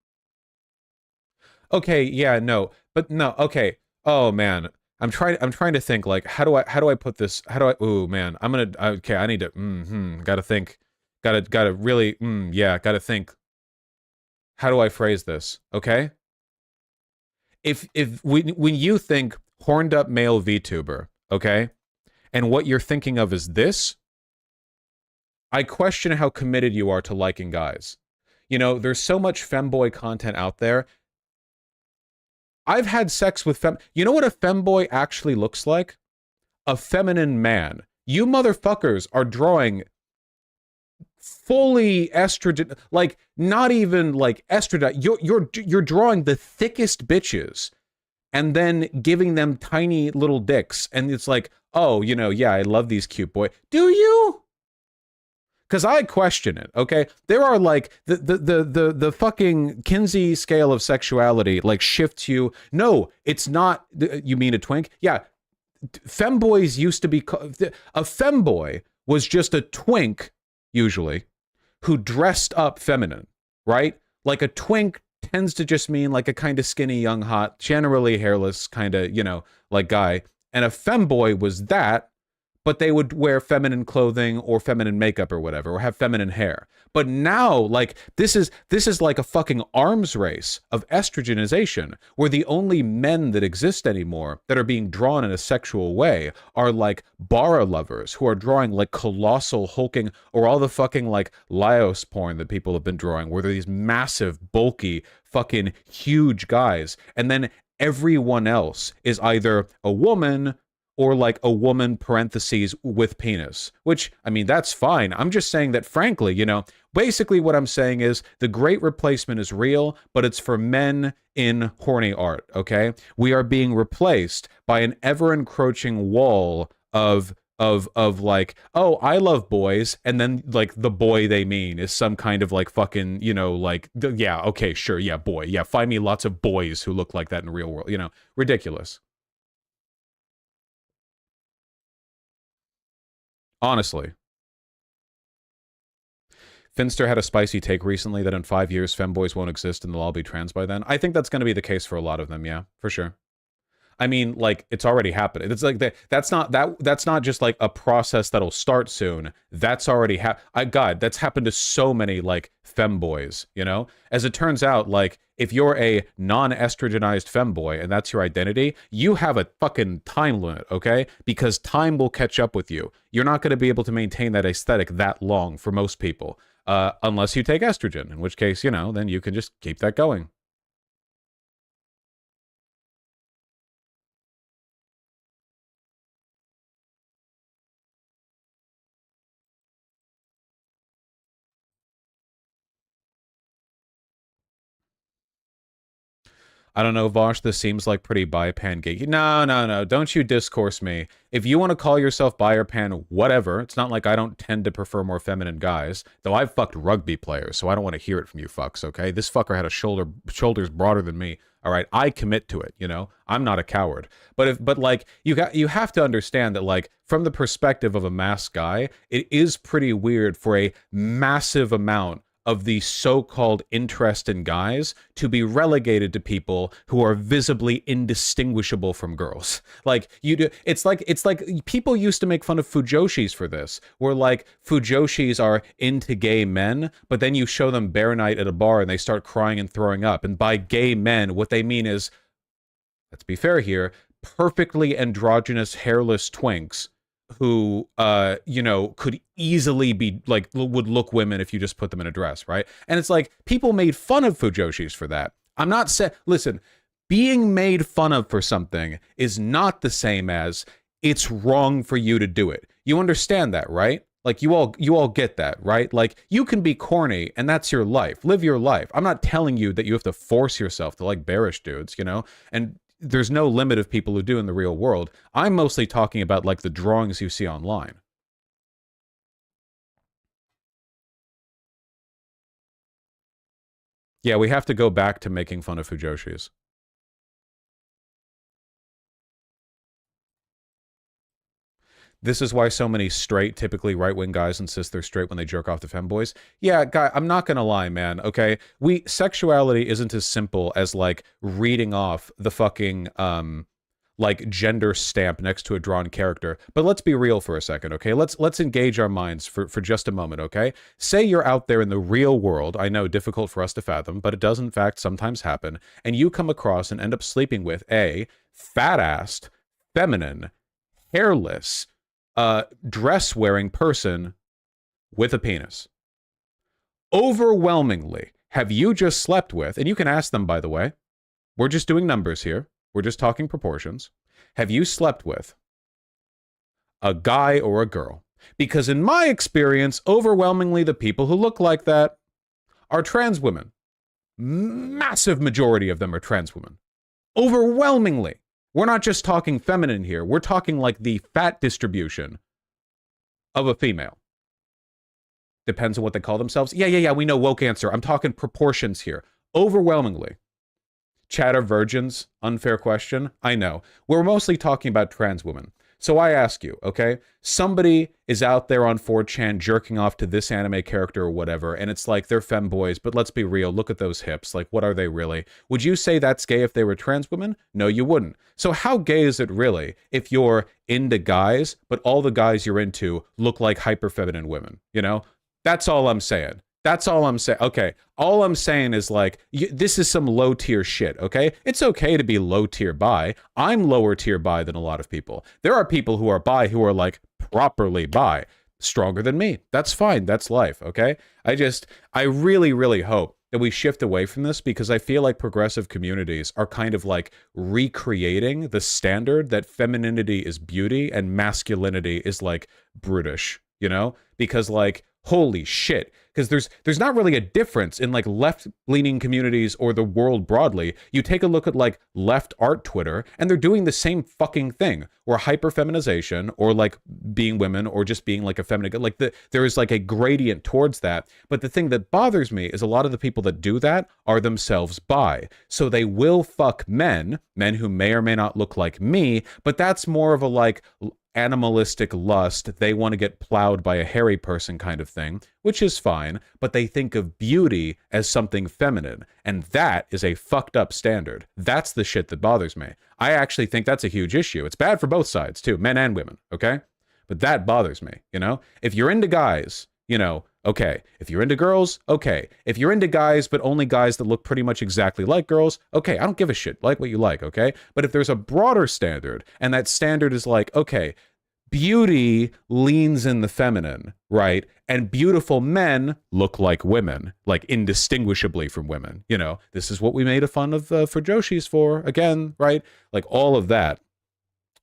Okay, yeah, no. But no, okay. Oh man. I'm trying to think like how do I put this? How do I ooh man. Okay, I need to gotta think. Gotta really yeah, gotta think. How do I phrase this? Okay? If when you think horned up male VTuber, okay? And what you're thinking of is this, I question how committed you are to liking guys. You know, there's so much femboy content out there. I've had sex with You know what a femboy actually looks like? A feminine man. You motherfuckers are drawing fully estrogen, like not even like estrogen. You're drawing the thickest bitches and then giving them tiny little dicks, and it's like, oh, you know, yeah, I love these cute boys. Do you? Because I question it. Okay, there are like the fucking Kinsey scale of sexuality like shifts you. No, it's not. You mean a twink? Yeah, femboys used to be. A femboy was just a twink usually who dressed up feminine, right? Like a twink tends to just mean like a kind of skinny, young, hot, generally hairless kind of, you know, like guy. And a femboy was that, but they would wear feminine clothing or feminine makeup or whatever, or have feminine hair. But now, like, this is like a fucking arms race of estrogenization, where the only men that exist anymore that are being drawn in a sexual way are like bara lovers who are drawing like colossal hulking, or all the fucking like Laos porn that people have been drawing, where they're these massive, bulky, fucking huge guys. And then everyone else is either a woman or like a woman parentheses with penis, which, I mean, that's fine. I'm just saying that, frankly, you know, basically what I'm saying is the great replacement is real, but it's for men in horny art, okay? We are being replaced by an ever-encroaching wall of like, oh, I love boys, and then like the boy they mean is some kind of like fucking, you know, like, yeah, okay, sure, yeah, boy, yeah, find me lots of boys who look like that in the real world, you know, ridiculous. Honestly. Finster had a spicy take recently that in 5 years, femboys won't exist and they'll all be trans by then. I think that's going to be the case for a lot of them, yeah, for sure. I mean, like, it's already happening. It's like that's not just like a process that'll start soon. That's already God, that's happened to so many like femboys, you know? As it turns out, like, if you're a non-estrogenized femboy and that's your identity, you have a fucking time limit, okay? Because time will catch up with you. You're not going to be able to maintain that aesthetic that long for most people, unless you take estrogen, in which case, you know, then you can just keep that going. I don't know, Vosh, this seems like pretty bi-pan geeky. No, don't you discourse me. If you want to call yourself bi or pan, whatever. It's not like I don't tend to prefer more feminine guys, though I've fucked rugby players, so I don't want to hear it from you fucks, okay? This fucker had a shoulders broader than me. All right, I commit to it, you know? I'm not a coward. But like, you have to understand that, like, from the perspective of a mass guy, it is pretty weird for a massive amount of the so-called interest in guys to be relegated to people who are visibly indistinguishable from girls. Like, it's like people used to make fun of fujoshis for this, where like fujoshis are into gay men, but then you show them bare night at a bar and they start crying and throwing up. And by gay men, what they mean is, let's be fair here, perfectly androgynous hairless twinks who, you know, could easily be, like, would look women if you just put them in a dress, right? And it's like, people made fun of fujoshis for that. I'm not saying, listen, being made fun of for something is not the same as it's wrong for you to do it. You understand that, right? Like, you all get that, right? Like, you can be corny, and that's your life. Live your life. I'm not telling you that you have to force yourself to like bearish dudes, you know? And there's no limit of people who do in the real world. I'm mostly talking about like the drawings you see online. Yeah, we have to go back to making fun of fujoshis. this is why so many straight, typically right-wing guys insist they're straight when they jerk off to femboys. Yeah, guy, I'm not gonna lie, man, okay? Sexuality isn't as simple as, like, reading off the fucking, like, gender stamp next to a drawn character. But let's be real for a second, okay? Let's engage our minds for just a moment, okay? Say you're out there in the real world, I know, difficult for us to fathom, but it does in fact sometimes happen, and you come across and end up sleeping with a fat-assed, feminine, hairless, dress-wearing person with a penis. Overwhelmingly, have you just slept with, and you can ask them, by the way, we're just doing numbers here, we're just talking proportions, have you slept with a guy or a girl? Because in my experience, overwhelmingly the people who look like that are trans women. Massive majority of them are trans women. Overwhelmingly. We're not just talking feminine here. We're talking like the fat distribution of a female. Depends on what they call themselves. Yeah, we know woke answer. I'm talking proportions here. Overwhelmingly. Chatter virgins, unfair question. I know. We're mostly talking about trans women. So I ask you, okay? Somebody is out there on 4chan jerking off to this anime character or whatever, and it's like they're femboys, but let's be real, look at those hips. Like, what are they really? Would you say that's gay if they were trans women? No, you wouldn't. So how gay is it really if you're into guys, but all the guys you're into look like hyper-feminine women? You know? That's all I'm saying. That's all I'm saying. Okay, all I'm saying is like, this is some low tier shit, okay? It's okay to be low tier bi. I'm lower tier bi than a lot of people. There are people who are bi who are like properly bi, stronger than me. That's fine. That's life, okay? I really, really hope that we shift away from this because I feel like progressive communities are kind of like recreating the standard that femininity is beauty and masculinity is like brutish, you know? Because like, holy shit. Because there's not really a difference in like left-leaning communities or the world broadly. You take a look at like left art Twitter and they're doing the same fucking thing, or hyper-feminization, or like being women, or just being like a feminine, like there is like a gradient towards that. But the thing that bothers me is a lot of the people that do that are themselves bi. So they will fuck men who may or may not look like me, but that's more of a like animalistic lust. They want to get plowed by a hairy person kind of thing, which is fine, but they think of beauty as something feminine, and that is a fucked up standard. That's the shit that bothers me. I actually think that's a huge issue. It's bad for both sides too, men and women, okay? But that bothers me, you know? If you're into guys, you know, okay. If you're into girls, okay. If you're into guys, but only guys that look pretty much exactly like girls, okay, I don't give a shit. Like what you like, okay? But if there's a broader standard, and that standard is like, okay, beauty leans in the feminine, right? And beautiful men look like women, like indistinguishably from women. You know, this is what we made a fun of for Joshis for, again, right? Like all of that,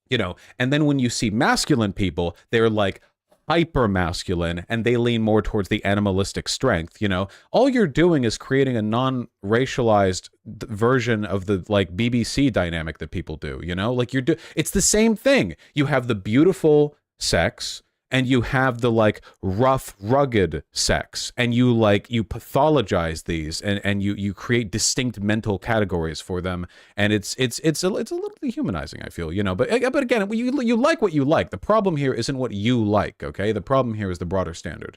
you know. And then when you see masculine people, they're like hyper masculine and they lean more towards the animalistic strength, you know. All you're doing is creating a non-racialized version of the like BBC dynamic that people do, you know. Like it's the same thing. You have the beautiful sex and you have the like rough, rugged sex, and you pathologize these and you create distinct mental categories for them, and it's a little dehumanizing, I feel, you know. But again, you like what you like. The problem here isn't what you like, okay? The problem here is the broader standard.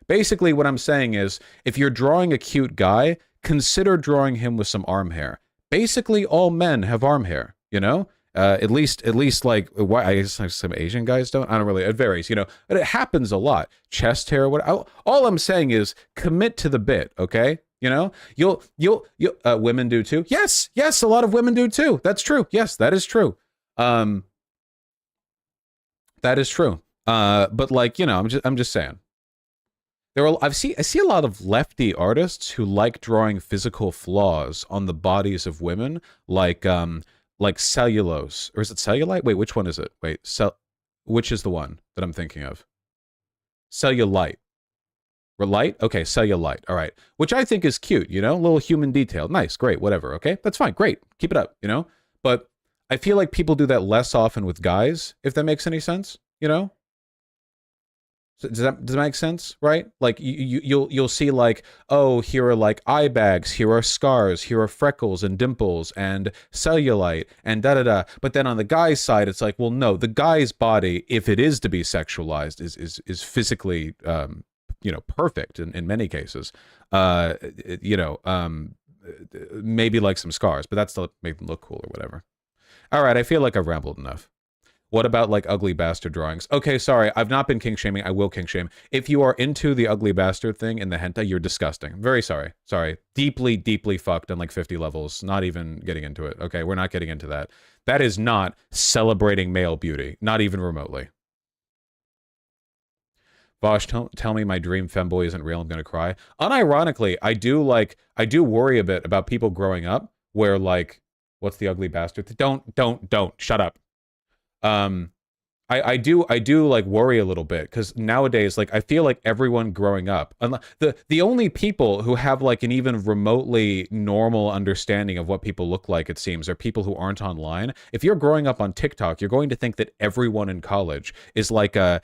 Basically, what I'm saying is, if you're drawing a cute guy, consider drawing him with some arm hair. Basically, all men have arm hair, you know. At least like, why I guess some Asian guys don't. I don't really. It varies, you know. But it happens a lot. Chest hair. All I'm saying is commit to the bit, okay? You know, you'll women do too. Yes, a lot of women do too. That's true. Yes, that is true. That is true. But like, you know, I'm just saying. I see a lot of lefty artists who like drawing physical flaws on the bodies of women, like cellulose, or is it cellulite? Wait, which one is it? Wait, which is the one that I'm thinking of? Cellulite. Relight? Okay, cellulite. All right. Which I think is cute, you know? A little human detail. Nice, great, whatever, okay? That's fine, great. Keep it up, you know? But I feel like people do that less often with guys, if that makes any sense, you know? So does that make sense, right? Like you'll see like, oh, here are like eye bags, here are scars, here are freckles and dimples and cellulite and da da da. But then on the guy's side, it's like, well, no, the guy's body, if it is to be sexualized, is physically perfect in many cases. Uh, you know, um, maybe like some scars, but that's to make them look cool or whatever. All right, I feel like I've rambled enough. What about like ugly bastard drawings? Okay, sorry, I've not been kink shaming. I will kink shame. If you are into the ugly bastard thing in the hentai, you're disgusting. Very sorry. Sorry. Deeply, deeply fucked on like 50 levels. Not even getting into it. Okay, we're not getting into that. That is not celebrating male beauty. Not even remotely. Vosh, tell me my dream femboy isn't real. I'm gonna cry. Unironically, I do worry a bit about people growing up where like, what's the ugly bastard? Don't. Shut up. um I do like worry a little bit because nowadays, like I feel like everyone growing up, the only people who have like an even remotely normal understanding of what people look like, it seems, are people who aren't online. If you're growing up on TikTok, you're going to think that everyone in college is like an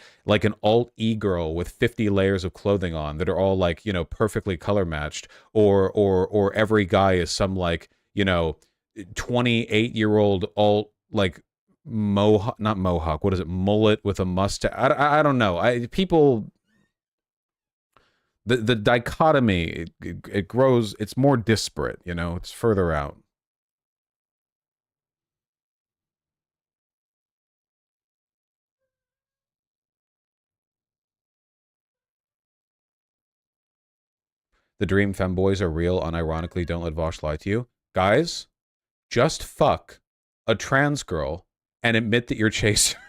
alt e-girl with 50 layers of clothing on that are all like, perfectly color matched, or every guy is some like, 28-year-old alt like not mohawk, what is it, mullet with a mustache. I don't know. People, the dichotomy, it grows, it's more disparate, it's further out. The dream femboys are real, unironically. Don't let Vosh lie to you. Guys, just fuck a trans girl and admit that you're chasing.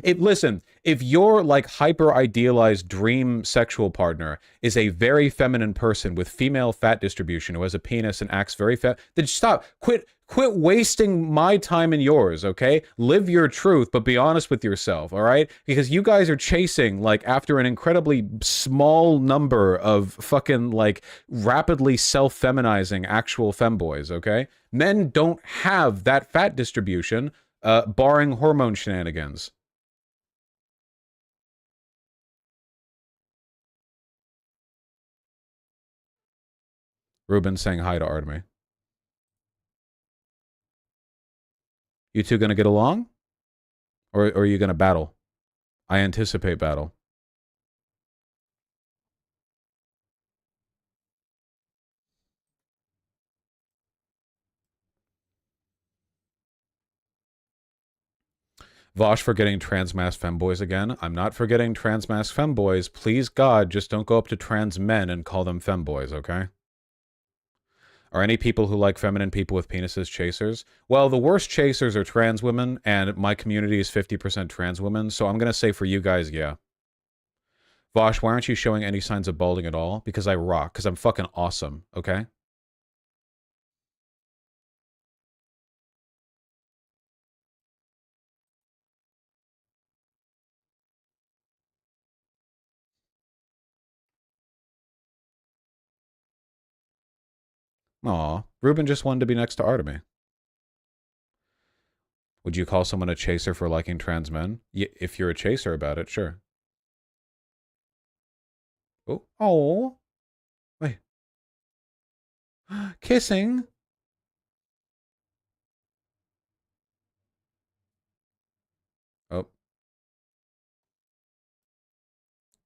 Listen, if your like hyper idealized dream sexual partner is a very feminine person with female fat distribution who has a penis and acts very fat, then stop. Quit wasting my time and yours, okay? Live your truth, but be honest with yourself, all right? Because you guys are chasing like after an incredibly small number of fucking like rapidly self-feminizing actual femboys, okay? Men don't have that fat distribution, barring hormone shenanigans. Ruben saying hi to Artemy. You two gonna get along? Or are you gonna battle? I anticipate battle. Vosh forgetting transmask femboys again. I'm not forgetting transmask femboys. Please, God, just don't go up to trans men and call them femboys, okay? Are any people who like feminine people with penises chasers? Well, the worst chasers are trans women, and my community is 50% trans women, so I'm going to say for you guys, yeah. Vosh, why aren't you showing any signs of balding at all? Because I rock, because I'm fucking awesome, okay? Aw, Ruben just wanted to be next to Artemy. Would you call someone a chaser for liking trans men? If you're a chaser about it, sure. Oh, wait. Kissing? Oh.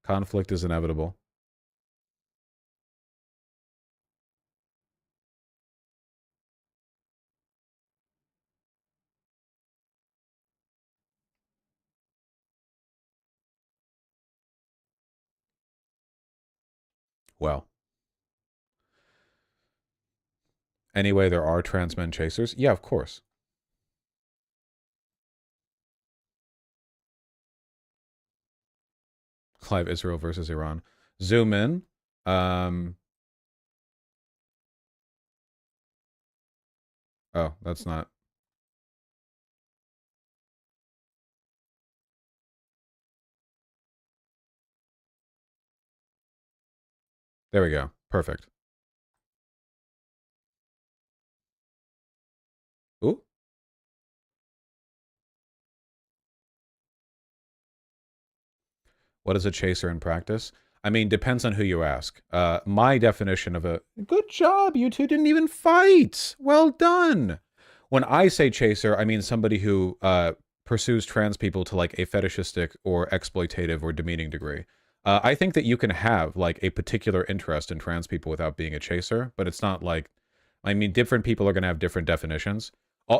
Conflict is inevitable. Well. Anyway, there are trans men chasers? Yeah, of course. Clive Israel versus Iran. Zoom in. Oh, that's not. There we go. Perfect. Ooh. What is a chaser in practice? I mean, depends on who you ask. My definition of a good job, you two didn't even fight. Well done. When I say chaser, I mean somebody who pursues trans people to like a fetishistic or exploitative or demeaning degree. I think that you can have like a particular interest in trans people without being a chaser, but it's not like, I mean, different people are going to have different definitions.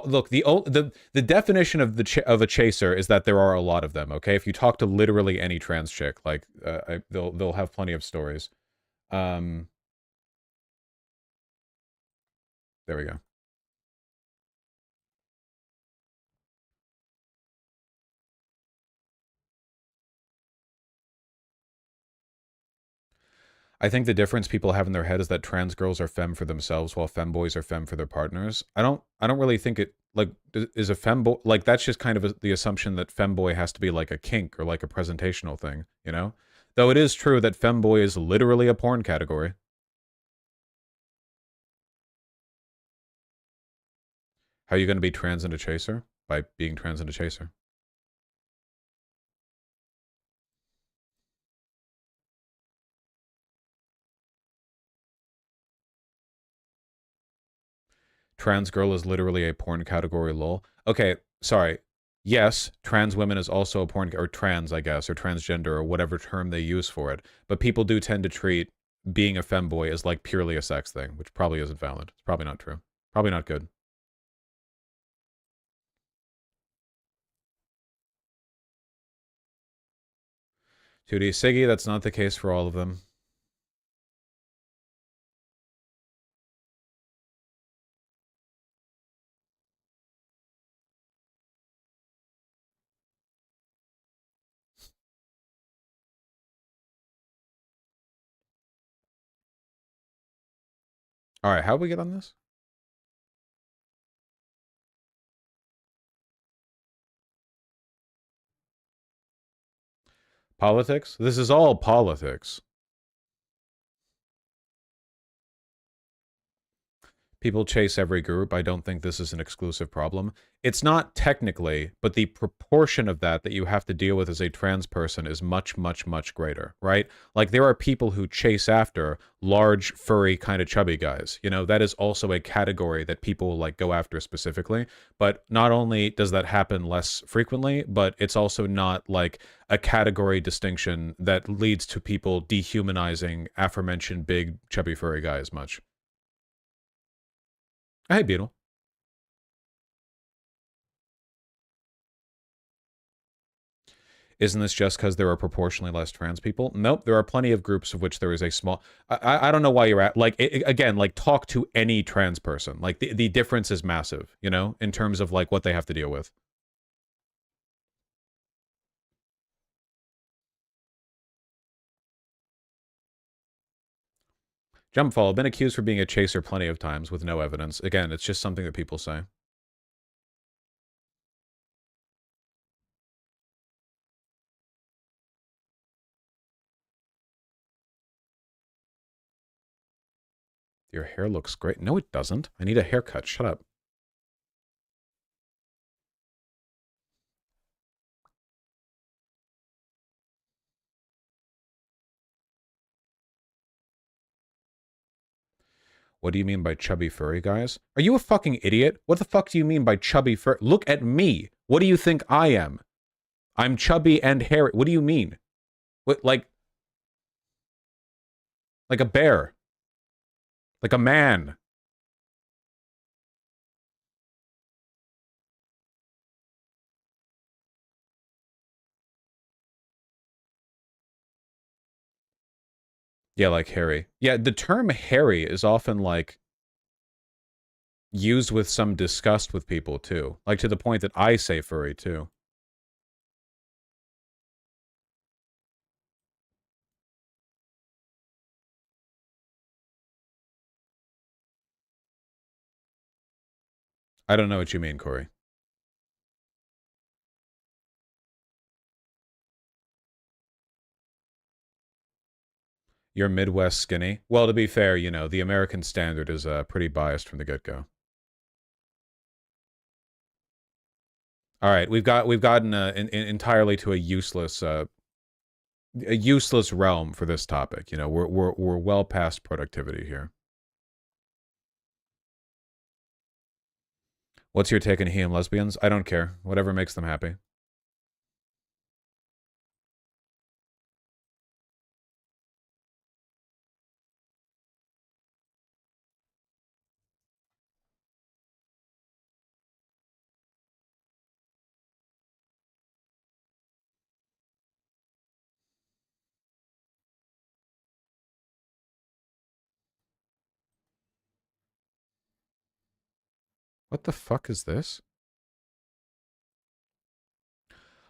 Look, the definition of of a chaser is that there are a lot of them. Okay, if you talk to literally any trans chick, like they'll have plenty of stories. There we go. I think the difference people have in their head is that trans girls are femme for themselves while femboys are femme for their partners. I don't really think it, like, is a femboy, like, that's just kind of the assumption that femboy has to be like a kink or like a presentational thing, you know? Though it is true that femboy is literally a porn category. How are you going to be trans and a chaser? By being trans and a chaser. Trans girl is literally a porn category, lol. Okay, sorry. Yes, trans women is also a porn, or trans, I guess, or transgender, or whatever term they use for it. But people do tend to treat being a femboy as like purely a sex thing, which probably isn't valid. It's probably not true. Probably not good. 2D Siggy, that's not the case for all of them. All right, how do we get on this? Politics? This is all politics. People chase every group. I don't think this is an exclusive problem. It's not technically, but the proportion of that you have to deal with as a trans person is much, much, much greater, right? Like, there are people who chase after large, furry, kind of chubby guys. You know, that is also a category that people, like, go after specifically. But not only does that happen less frequently, but it's also not, like, a category distinction that leads to people dehumanizing aforementioned big, chubby, furry guys much. Hey, Beetle. Isn't this just because there are proportionally less trans people? Nope, there are plenty of groups of which there is a small... I don't know why you're at... Like, again, like, talk to any trans person. Like, the difference is massive, you know? In terms of, like, what they have to deal with. Jumpfall, been accused for being a chaser plenty of times with no evidence. Again, it's just something that people say. Your hair looks great. No, it doesn't. I need a haircut. Shut up. What do you mean by chubby furry guys? Are you a fucking idiot? What the fuck do you mean by chubby fur? Look at me. What do you think I am? I'm chubby and hairy. What do you mean? What, like a bear? Like a man? Yeah, like hairy. Yeah, the term hairy is often, like, used with some disgust with people, too. Like, to the point that I say furry, too. I don't know what you mean, Corey. You're Midwest skinny? Well, to be fair, you know, the American standard is pretty biased from the get-go. All right, we've gotten entirely to a useless a useless realm for this topic. You know, we're well past productivity here. What's your take on he and lesbians? I don't care. Whatever makes them happy. What the fuck is this?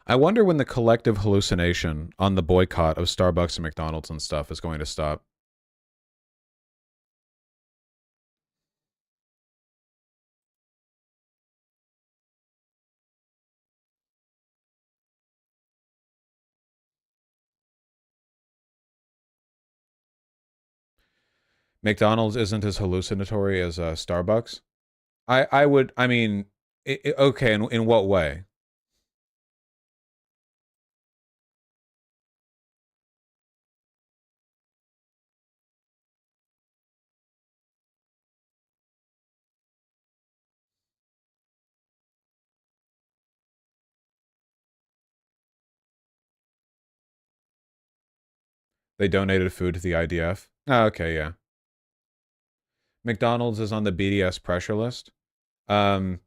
I wonder when the collective hallucination on the boycott of Starbucks and McDonald's and stuff is going to stop. McDonald's isn't as hallucinatory as Starbucks. I mean, okay, in what way? They donated food to the IDF. Oh, okay, yeah. McDonald's is on the BDS pressure list. And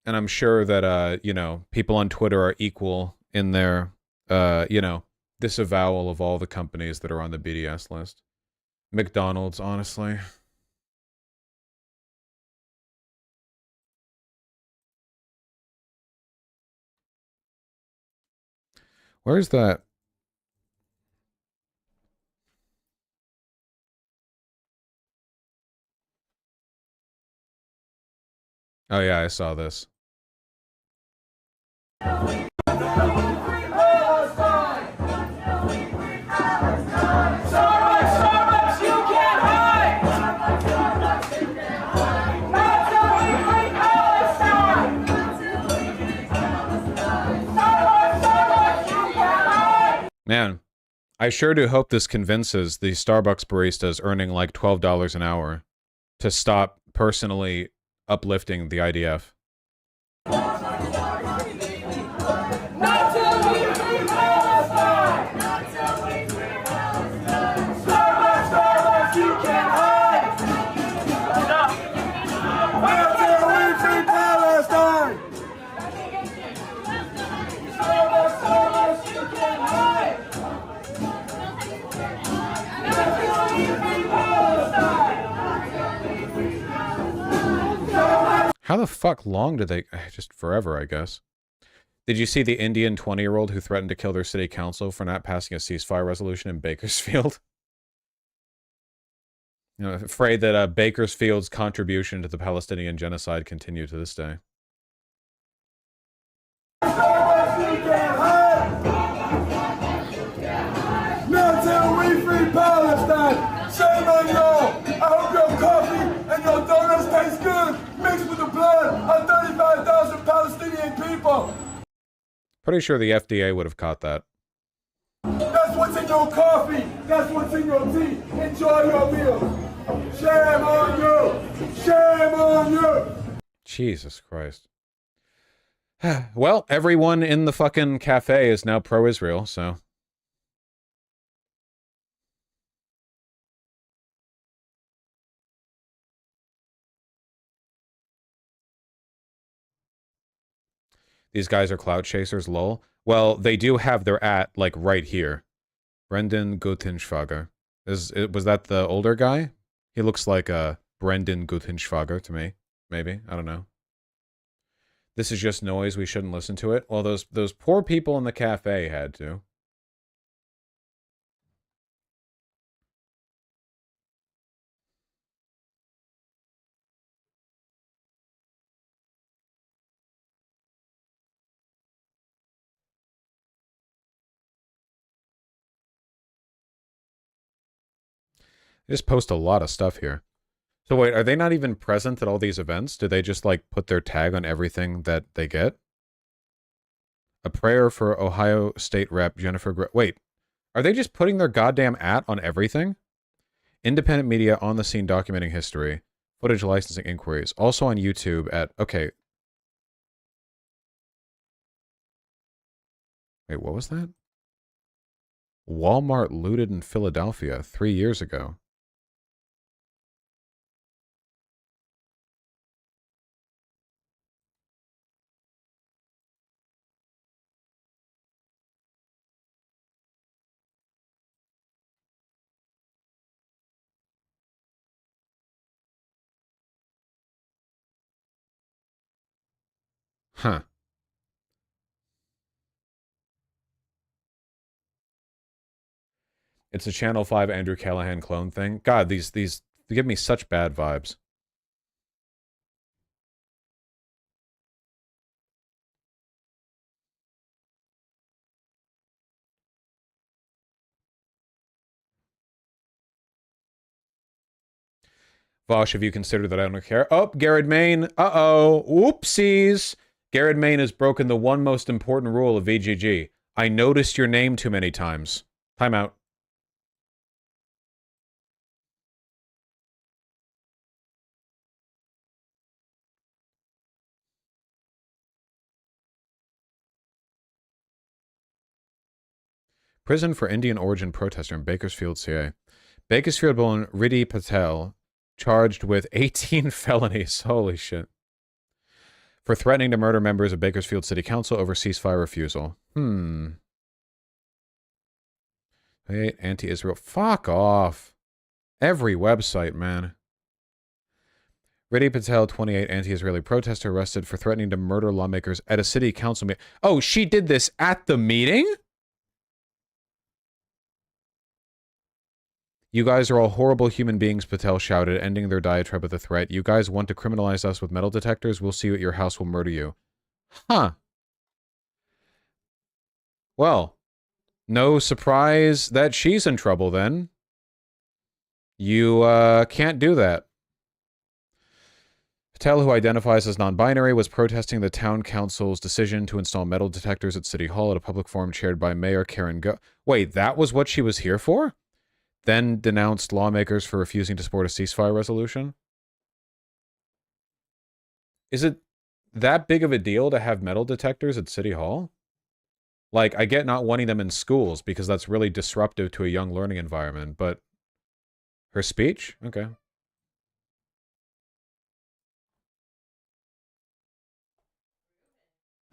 I'm sure that, you know, people on Twitter are equal in their, you know, disavowal of all the companies that are on the BDS list. McDonald's, honestly. Where's that? Oh yeah, I saw this. Man, I sure do hope this convinces the Starbucks baristas earning like $12 an hour to stop personally uplifting the IDF. How the fuck long did they... Just forever, I guess. Did you see the Indian 20-year-old who threatened to kill their city council for not passing a ceasefire resolution in Bakersfield? You know, afraid that Bakersfield's contribution to the Palestinian genocide continued to this day. Until we free Palestine, shame on y'all. I hope your coffee and your donuts taste good, mixed with the blood of 35,000 Palestinian people. Pretty sure the FDA would have caught that. That's what's in your coffee. That's what's in your tea. Enjoy your meal. Shame on you. Shame on you. Jesus Christ. Well, everyone in the fucking cafe is now pro-Israel, so... These guys are cloud chasers, lol. Well, they do have their like, right here. Brendan Gutenschwager. Was that the older guy? He looks like Brendan Gutenschwager to me. Maybe. I don't know. This is just noise. We shouldn't listen to it. Well, those poor people in the cafe had to. They just post a lot of stuff here. So wait, are they not even present at all these events? Do they just, like, put their tag on everything that they get? A prayer for Ohio State Rep Jennifer Wait, are they just putting their goddamn on everything? Independent media on the scene documenting history. Footage licensing inquiries. Also on YouTube at... Okay. Wait, what was that? Walmart looted in Philadelphia 3 years ago. Huh. It's a Channel 5 Andrew Callahan clone thing. God, these give me such bad vibes. Vosh, have you considered that I don't care? Oh, Garrett Main. Uh-oh. Whoopsies. Garrett Main has broken the one most important rule of VGG. I noticed your name too many times. Time out. Prison for Indian origin protester in Bakersfield, CA. Bakersfield-born Riddhi Patel, charged with 18 felonies. Holy shit. For threatening to murder members of Bakersfield City Council over ceasefire refusal. Hey, anti-Israel. Fuck off. Every website, man. Riddhi Patel, 28, anti-Israeli protester, arrested for threatening to murder lawmakers at a city council meeting. Oh, she did this at the meeting? You guys are all horrible human beings, Patel shouted, ending their diatribe with a threat. You guys want to criminalize us with metal detectors? We'll see you at your house. We'll murder you. Huh. Well, no surprise that she's in trouble then. You can't do that. Patel, who identifies as non-binary, was protesting the town council's decision to install metal detectors at City Hall at a public forum chaired by Mayor Karen Go. Wait, that was what she was here for? Then denounced lawmakers for refusing to support a ceasefire resolution? Is it that big of a deal to have metal detectors at City Hall? Like, I get not wanting them in schools because that's really disruptive to a young learning environment, but her speech? Okay.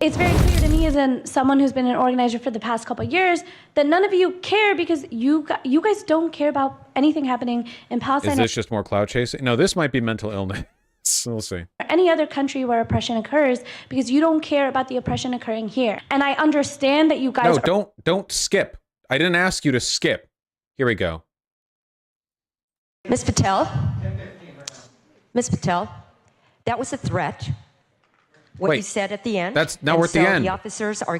It's very clear to me as someone who's been an organizer for the past couple of years that none of you care because you guys don't care about anything happening in Palestine. Is this just more cloud chasing? No, this might be mental illness. We'll see. Or any other country where oppression occurs because you don't care about the oppression occurring here. And I understand that you guys... No, don't skip. I didn't ask you to skip. Here we go. Ms. Patel, that was a threat. What you said at the end. That's now we're at the end. The officers are...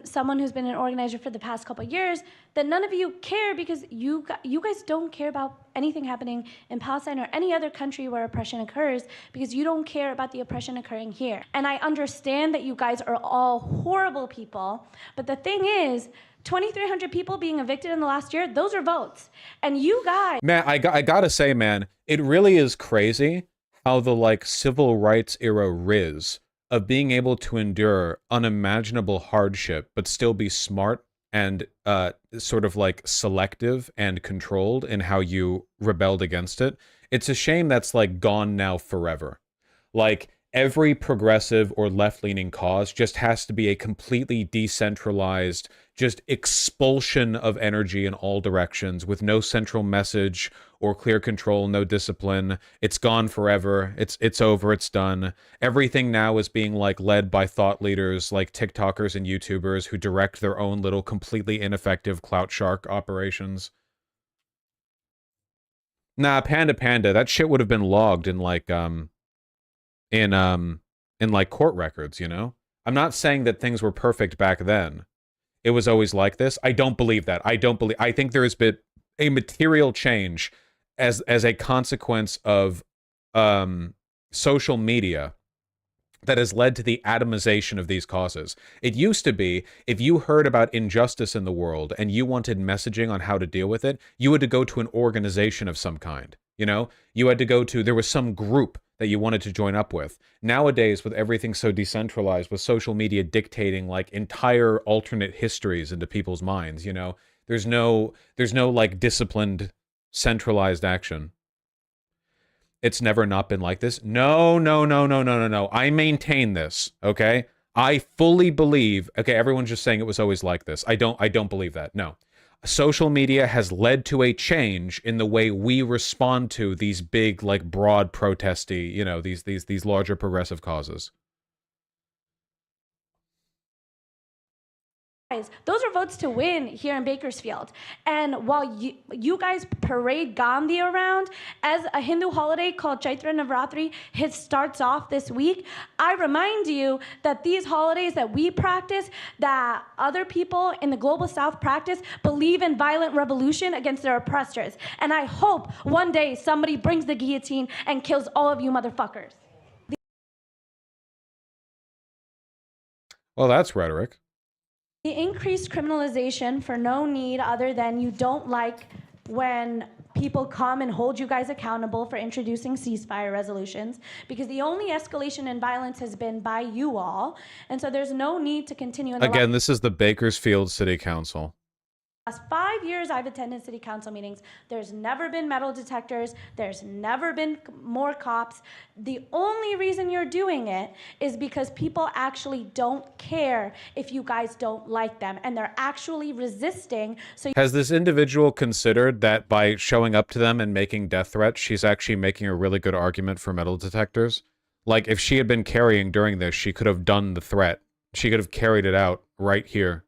Someone who's been an organizer for the past couple of years, that none of you care because you guys don't care about anything happening in Palestine or any other country where oppression occurs because you don't care about the oppression occurring here. And I understand that you guys are all horrible people, but the thing is, 2,300 people being evicted in the last year, those are votes. And you guys... Man, I gotta say, man, it really is crazy how the, like, civil rights era riz of being able to endure unimaginable hardship but still be smart and sort of, like, selective and controlled in how you rebelled against it. It's a shame that's, like, gone now forever. Like, every progressive or left-leaning cause just has to be a completely decentralized, just expulsion of energy in all directions with no central message or clear control, no discipline. It's gone forever. It's over. It's done. Everything now is being, like, led by thought leaders like TikTokers and YouTubers who direct their own little completely ineffective clout shark operations. Nah, Panda, that shit would have been logged in, like, in like court records, you know? I'm not saying that things were perfect back then. It was always like this. I don't believe that. I think there has been a material change as a consequence of social media that has led to the atomization of these causes. It used to be, if you heard about injustice in the world and you wanted messaging on how to deal with it, you had to go to an organization of some kind. You know, you had to go to, there was some group that you wanted to join up with. Nowadays, with everything so decentralized, with social media dictating like entire alternate histories into people's minds, you know, there's no like disciplined, centralized action. It's never not been like this. No, no, no, no, no, no, no. I maintain this, okay? I fully believe, okay, everyone's just saying it was always like this. I don't believe that. No. Social media has led to a change in the way we respond to these big, like, broad protesty, you know, these larger progressive causes. Those are votes to win here in Bakersfield. And while you guys parade Gandhi around, as a Hindu holiday called Chaitra Navratri starts off this week, I remind you that these holidays that we practice, that other people in the global south practice, believe in violent revolution against their oppressors. And I hope one day somebody brings the guillotine and kills all of you motherfuckers. Well, that's rhetoric. The increased criminalization for no need other than you don't like when people come and hold you guys accountable for introducing ceasefire resolutions, because the only escalation in violence has been by you all, and so there's no need to continue. Again, this is the Bakersfield City Council. Last 5 years I've attended city council meetings. There's never been metal detectors. There's never been more cops. The only reason you're doing it is because people actually don't care if you guys don't like them, and they're actually resisting. So has this individual considered that by showing up to them and making death threats, she's actually making a really good argument for metal detectors? Like, if she had been carrying during this, she could have done the threat. She could have carried it out right here.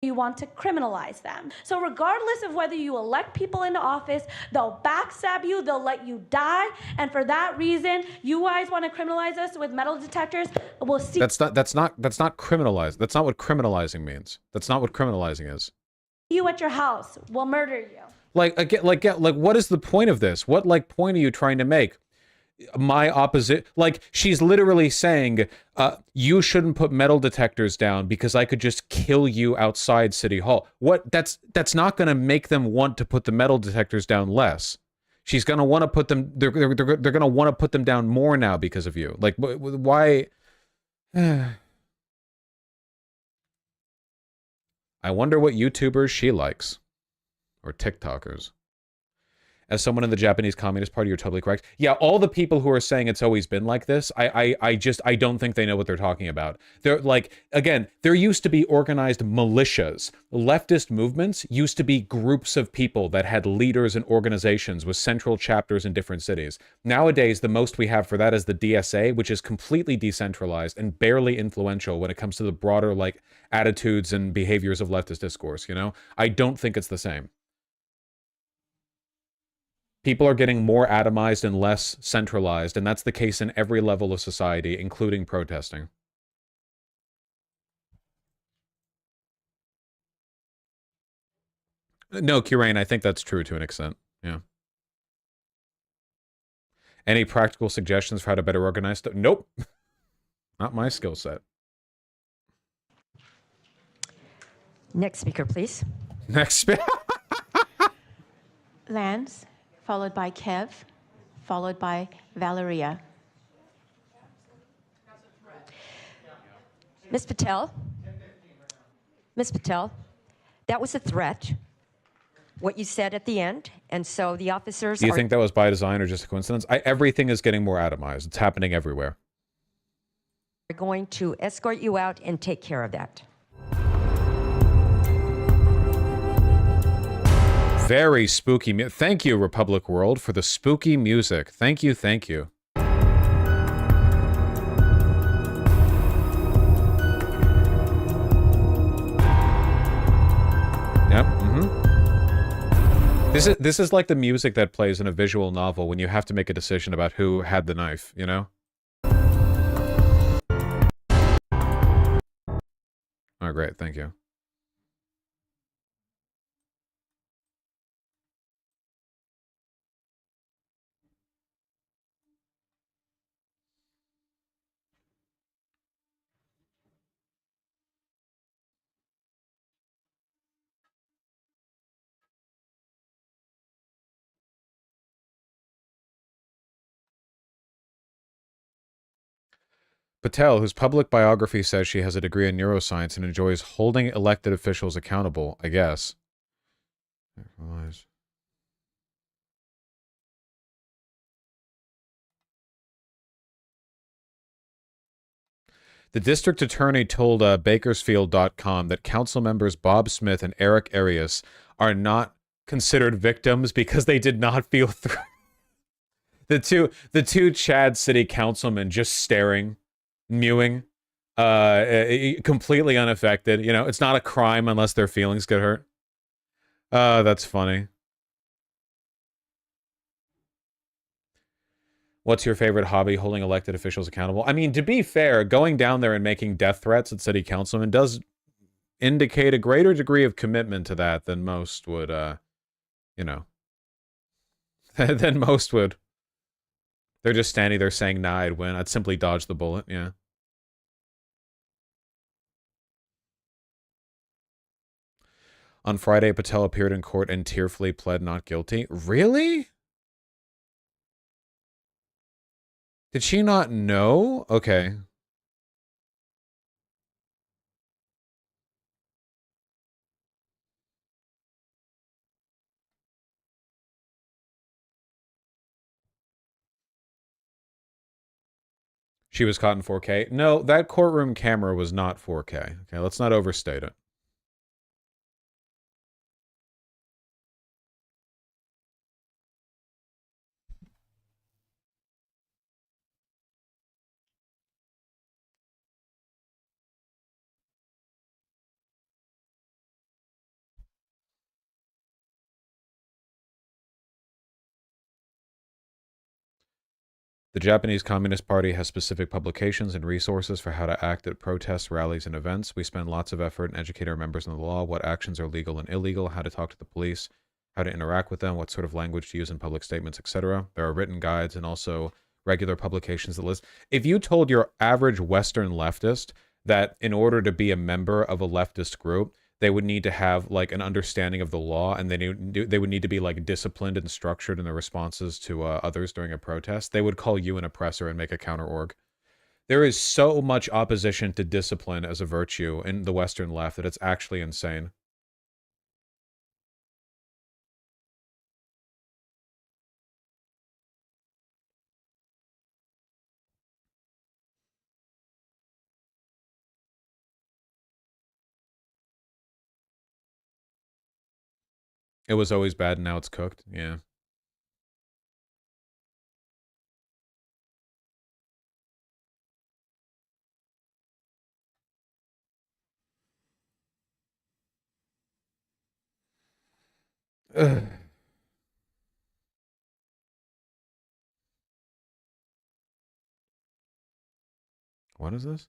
You want to criminalize them. So regardless of whether you elect people into office, they'll backstab you, they'll let you die, and for that reason, you guys want to criminalize us with metal detectors. We'll see. That's not criminalized. That's not what criminalizing means. That's not what criminalizing is. You at your house, we'll murder you. Like, again, like what is the point of this? What like point are you trying to make? My opposite, like, she's literally saying, you shouldn't put metal detectors down because I could just kill you outside City Hall. What? That's not going to make them want to put the metal detectors down less. She's going to want to put them, they're going to want to put them down more now because of you. Like, why? I wonder what YouTubers she likes. Or TikTokers. As someone in the Japanese Communist Party, you're totally correct. Yeah, all the people who are saying it's always been like this, I don't think they know what they're talking about. They're like, again, there used to be organized militias. Leftist movements used to be groups of people that had leaders and organizations with central chapters in different cities. Nowadays, the most we have for that is the DSA, which is completely decentralized and barely influential when it comes to the broader, like, attitudes and behaviors of leftist discourse, you know? I don't think it's the same. People are getting more atomized and less centralized, and that's the case in every level of society, including protesting. No, Kirain, I think that's true to an extent. Yeah. Any practical suggestions for how to better organize stuff? Nope. Not my skill set. Next speaker, please. Next speaker. Lance, followed by Kev, followed by Valeria. Ms. Patel, that was a threat, what you said at the end, and so the officers Do you think that was by design or just a coincidence? Everything is getting more atomized. It's happening everywhere. are going to escort you out and take care of that. Very spooky. Thank you, Republic World, for the spooky music. Thank you, thank you. Yep. This is like the music that plays in a visual novel when you have to make a decision about who had the knife, you know? Oh, great. Thank you. Patel, whose public biography says she has a degree in neuroscience and enjoys holding elected officials accountable, I guess. The district attorney told Bakersfield.com that council members Bob Smith and Eric Arias are not considered victims because they did not feel through. The two Chad City councilmen just staring, mewing, completely unaffected. You know, it's not a crime unless their feelings get hurt. That's funny. What's your favorite hobby? Holding elected officials accountable. I mean, to be fair, going down there and making death threats at city councilmen does indicate a greater degree of commitment to that than most would, you know, than most would. They're just standing there saying, nah, I'd win. I'd simply dodge the bullet, yeah. On Friday, Patel appeared in court and tearfully pled not guilty. Really? Did she not know? Okay. She was caught in 4K. No, that courtroom camera was not 4K. Okay, let's not overstate it. The Japanese Communist Party has specific publications and resources for how to act at protests, rallies, and events. We spend lots of effort and educate our members on the law, what actions are legal and illegal, how to talk to the police, how to interact with them, what sort of language to use in public statements, etc. There are written guides and also regular publications that list. If you told your average Western leftist that in order to be a member of a leftist group, they would need to have like an understanding of the law, and they would need to be like disciplined and structured in their responses to others during a protest, they would call you an oppressor and make a counter org. There is so much opposition to discipline as a virtue in the Western left that it's actually insane. It was always bad, and now it's cooked. Yeah. Ugh. What is this?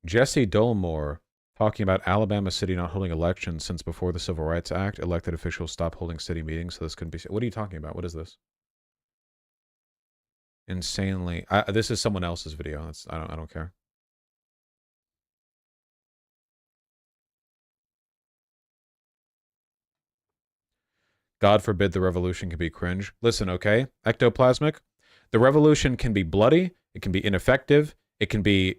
Jesse Dolmore talking about Alabama City not holding elections since before the Civil Rights Act. Elected officials stopped holding city meetings, so this couldn't be. What are you talking about? What is this? Insanely. This is someone else's video. I don't care. God forbid the revolution can be cringe. Listen, okay, ectoplasmic. The revolution can be bloody. It can be ineffective. It can be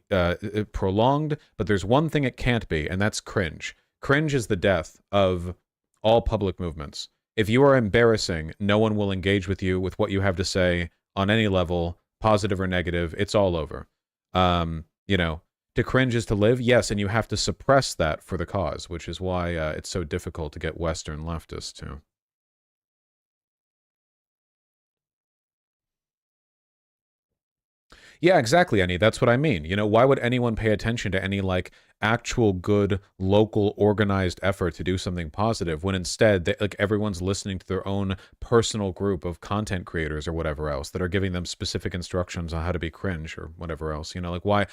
prolonged. But there's one thing it can't be, and that's cringe. Cringe is the death of all public movements. If you are embarrassing, no one will engage with you with what you have to say on any level, positive or negative. It's all over. You know, to cringe is to live. Yes, and you have to suppress that for the cause, which is why it's so difficult to get Western leftists to. Yeah, exactly, Annie. That's what I mean. You know, why would anyone pay attention to any, like, actual good, local, organized effort to do something positive when instead, like, everyone's listening to their own personal group of content creators or whatever else that are giving them specific instructions on how to be cringe or whatever else? You know, like, what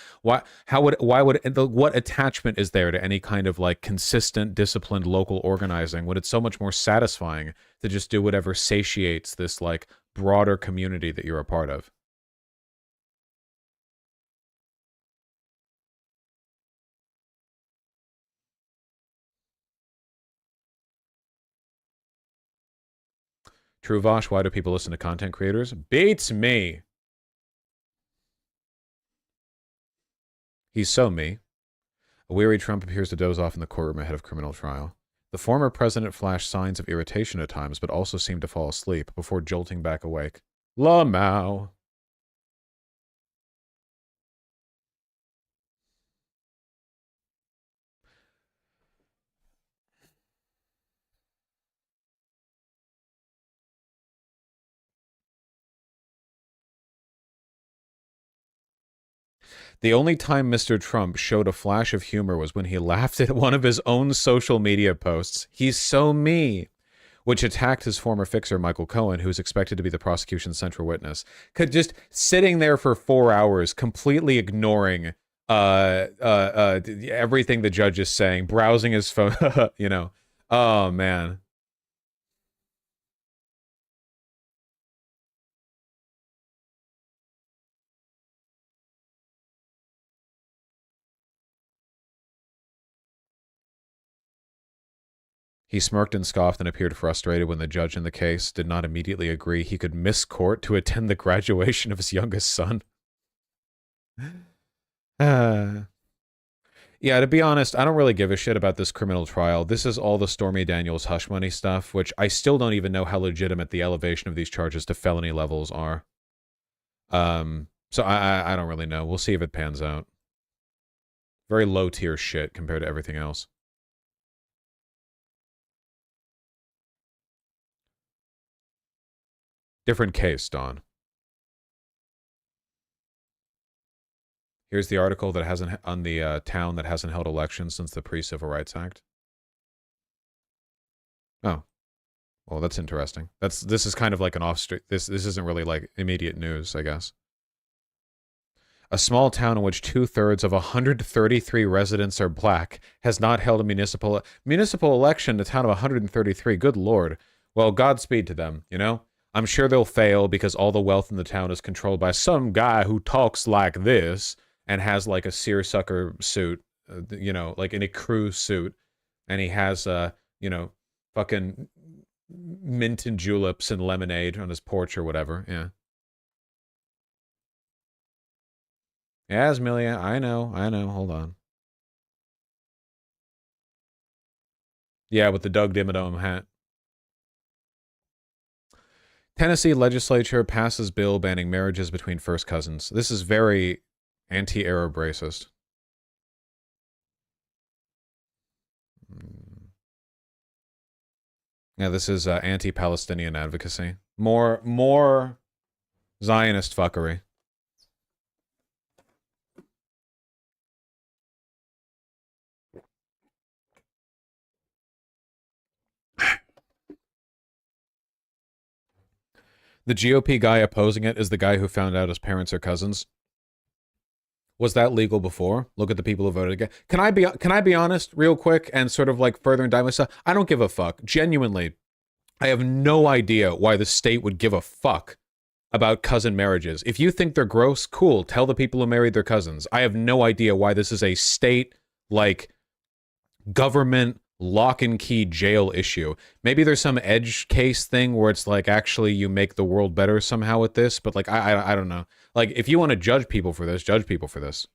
attachment is there to any kind of, like, consistent, disciplined local organizing when it's so much more satisfying to just do whatever satiates this, like, broader community that you're a part of? True Vosh, why do people listen to content creators? Beats me. He's so me. A weary Trump appears to doze off in the courtroom ahead of criminal trial. The former president flashed signs of irritation at times, but also seemed to fall asleep before jolting back awake. Lamau. The only time Mr. Trump showed a flash of humor was when he laughed at one of his own social media posts. He's so me. Which attacked his former fixer, Michael Cohen, who is expected to be the prosecution's central witness. Just sitting there for 4 hours, completely ignoring everything the judge is saying, browsing his phone, you know. Oh, man. He smirked and scoffed and appeared frustrated when the judge in the case did not immediately agree he could miss court to attend the graduation of his youngest son. Yeah, to be honest, I don't really give a shit about this criminal trial. This is all the Stormy Daniels hush money stuff, which I still don't even know how legitimate the elevation of these charges to felony levels are. So I don't really know. We'll see if it pans out. Very low tier shit compared to everything else. Different case, Don. Here's the article that hasn't on the town that hasn't held elections since the Pre-Civil Rights Act. Oh, well, that's interesting. This is kind of like an off-street. This isn't really like immediate news, I guess. A small town in which 2/3 of 133 residents are black has not held a municipal election. A town of 133. Good Lord. Well, Godspeed to them. You know. I'm sure they'll fail because all the wealth in the town is controlled by some guy who talks like this and has like a seersucker suit, you know, like in a crew suit. And he has, you know, fucking mint and juleps and lemonade on his porch or whatever. Yeah. Yeah, Asmilia, I know. Hold on. Yeah, with the Doug Dimmadome hat. Tennessee legislature passes bill banning marriages between first cousins. This is very anti-Arab racist. Yeah, this is anti-Palestinian advocacy. More Zionist fuckery. The GOP guy opposing it is the guy who found out his parents are cousins. Was that legal before? Look at the people who voted again. Can I be honest real quick and sort of like further indict myself? I don't give a fuck. Genuinely, I have no idea why the state would give a fuck about cousin marriages. If you think they're gross, cool. Tell the people who married their cousins. I have no idea why this is a state, like, government lock and key jail issue. Maybe there's some edge case thing where it's like actually you make the world better somehow with this, but like I don't know. Like if you want to judge people for this, judge people for this.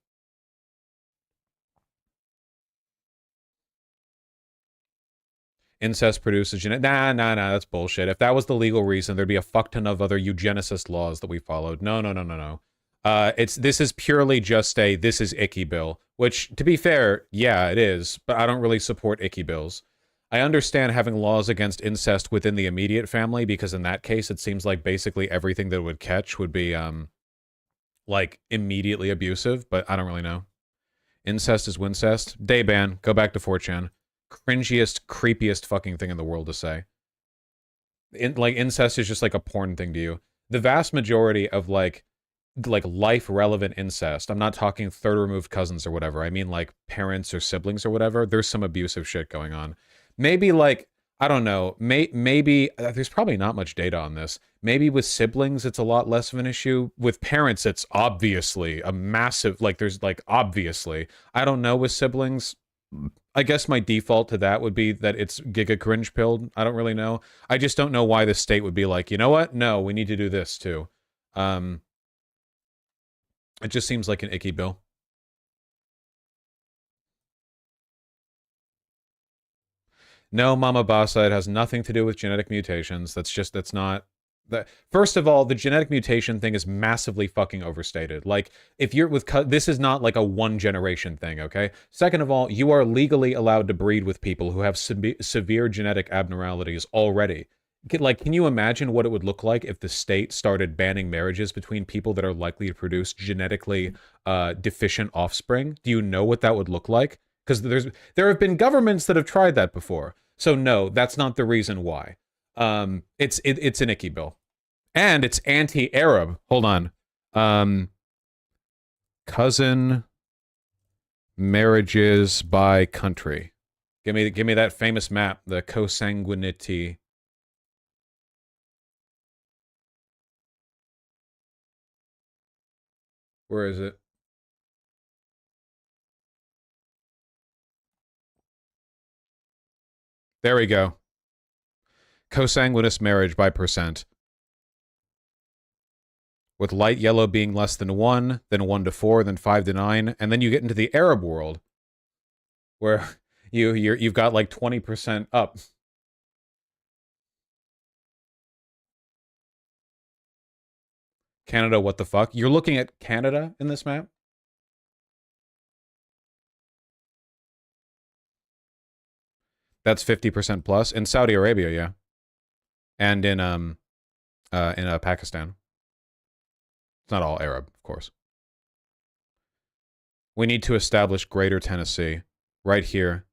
Incest produces nah, that's bullshit. If that was the legal reason, there'd be a fuck ton of other eugenicist laws that we followed. No. This is purely just this is icky bill, which to be fair, yeah, it is, but I don't really support icky bills. I understand having laws against incest within the immediate family, because in that case, it seems like basically everything that it would catch would be, like, immediately abusive, but I don't really know. Incest is wincest. Day ban. Go back to 4chan. Cringiest, creepiest fucking thing in the world to say. Like, incest is just like a porn thing to you. The vast majority of, like life-relevant incest, I'm not talking third removed cousins or whatever, I mean like parents or siblings or whatever, there's some abusive shit going on. Maybe like, I don't know, maybe, there's probably not much data on this. Maybe with siblings, it's a lot less of an issue. With parents, it's obviously a massive, like there's like, obviously. I don't know with siblings, I guess my default to that would be that it's giga cringe pilled. I don't really know. I just don't know why the state would be like, you know what? No, we need to do this too. It just seems like an icky bill. No, Mama Basa, it has nothing to do with genetic mutations. That's not... First of all, the genetic mutation thing is massively fucking overstated. Like, if you're with... This is not like a one-generation thing, okay? Second of all, you are legally allowed to breed with people who have severe genetic abnormalities already. Like, can you imagine what it would look like if the state started banning marriages between people that are likely to produce genetically deficient offspring? Do you know what that would look like? Because there have been governments that have tried that before. So no, that's not the reason why. It's an icky bill. And it's anti-Arab. Hold on. Cousin marriages by country. Give me that famous map, the consanguinity. Where is it? There we go. Cosanguineous marriage by percent. With light yellow being less than 1, then 1 to 4, then 5 to 9, and then you get into the Arab world, where you've got like 20% up. Canada, what the fuck? You're looking at Canada in this map? That's 50% plus. In Saudi Arabia, yeah. And in Pakistan. It's not all Arab, of course. We need to establish Greater Tennessee right here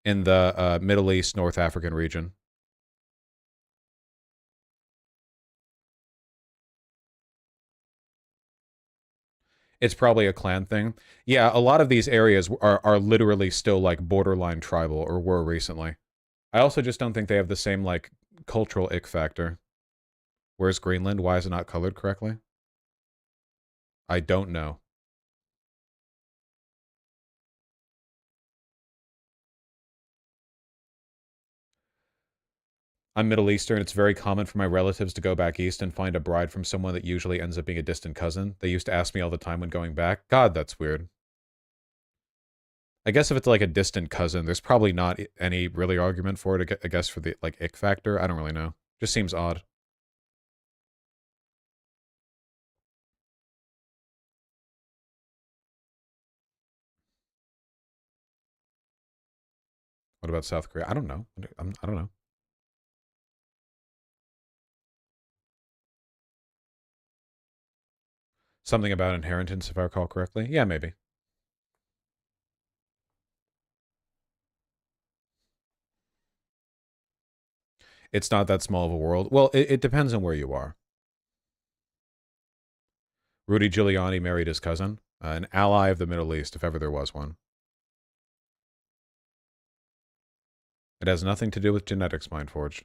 in the Middle East, North African region. It's probably a clan thing. Yeah, a lot of these areas are literally still like borderline tribal, or were recently. I also just don't think they have the same like cultural ick factor. Where's Greenland? Why is it not colored correctly? I don't know. I'm Middle Eastern. It's very common for my relatives to go back east and find a bride from someone that usually ends up being a distant cousin. They used to ask me all the time when going back. God, that's weird. I guess if it's like a distant cousin, there's probably not any really argument for it, I guess, for the like ick factor. I don't really know. Just seems odd. What about South Korea? I don't know. I don't know. Something about inheritance, if I recall correctly. Yeah, maybe. It's not that small of a world. Well, it depends on where you are. Rudy Giuliani married his cousin, an ally of the Middle East, if ever there was one. It has nothing to do with genetics, Mindforged.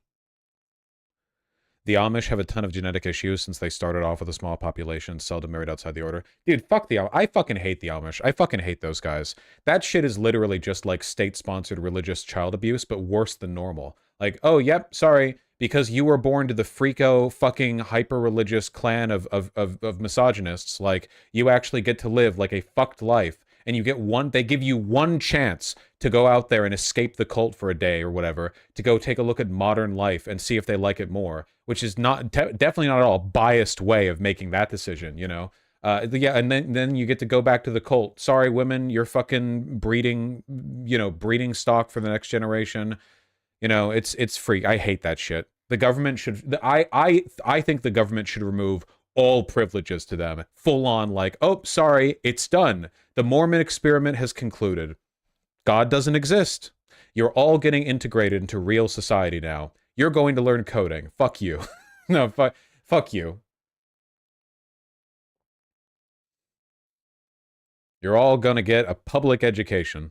The Amish have a ton of genetic issues since they started off with a small population, seldom married outside the order. Dude, fuck the Amish. I fucking hate the Amish. I fucking hate those guys. That shit is literally just like state-sponsored religious child abuse, but worse than normal. Like, oh, yep, sorry, because you were born to the freako fucking hyper-religious clan of misogynists, like, you actually get to live like a fucked life. And you get they give you one chance to go out there and escape the cult for a day or whatever, to go take a look at modern life and see if they like it more, which is not definitely not at all a biased way of making that decision, you know? Yeah, and then you get to go back to the cult. Sorry, women, you're fucking breeding, you know, breeding stock for the next generation. You know, it's free. I hate that shit. The government should, I think the government should remove all privileges to them. Full on like, oh, sorry, it's done. The Mormon experiment has concluded. God doesn't exist. You're all getting integrated into real society now. You're going to learn coding. Fuck you. No, fuck you. You're all gonna get a public education.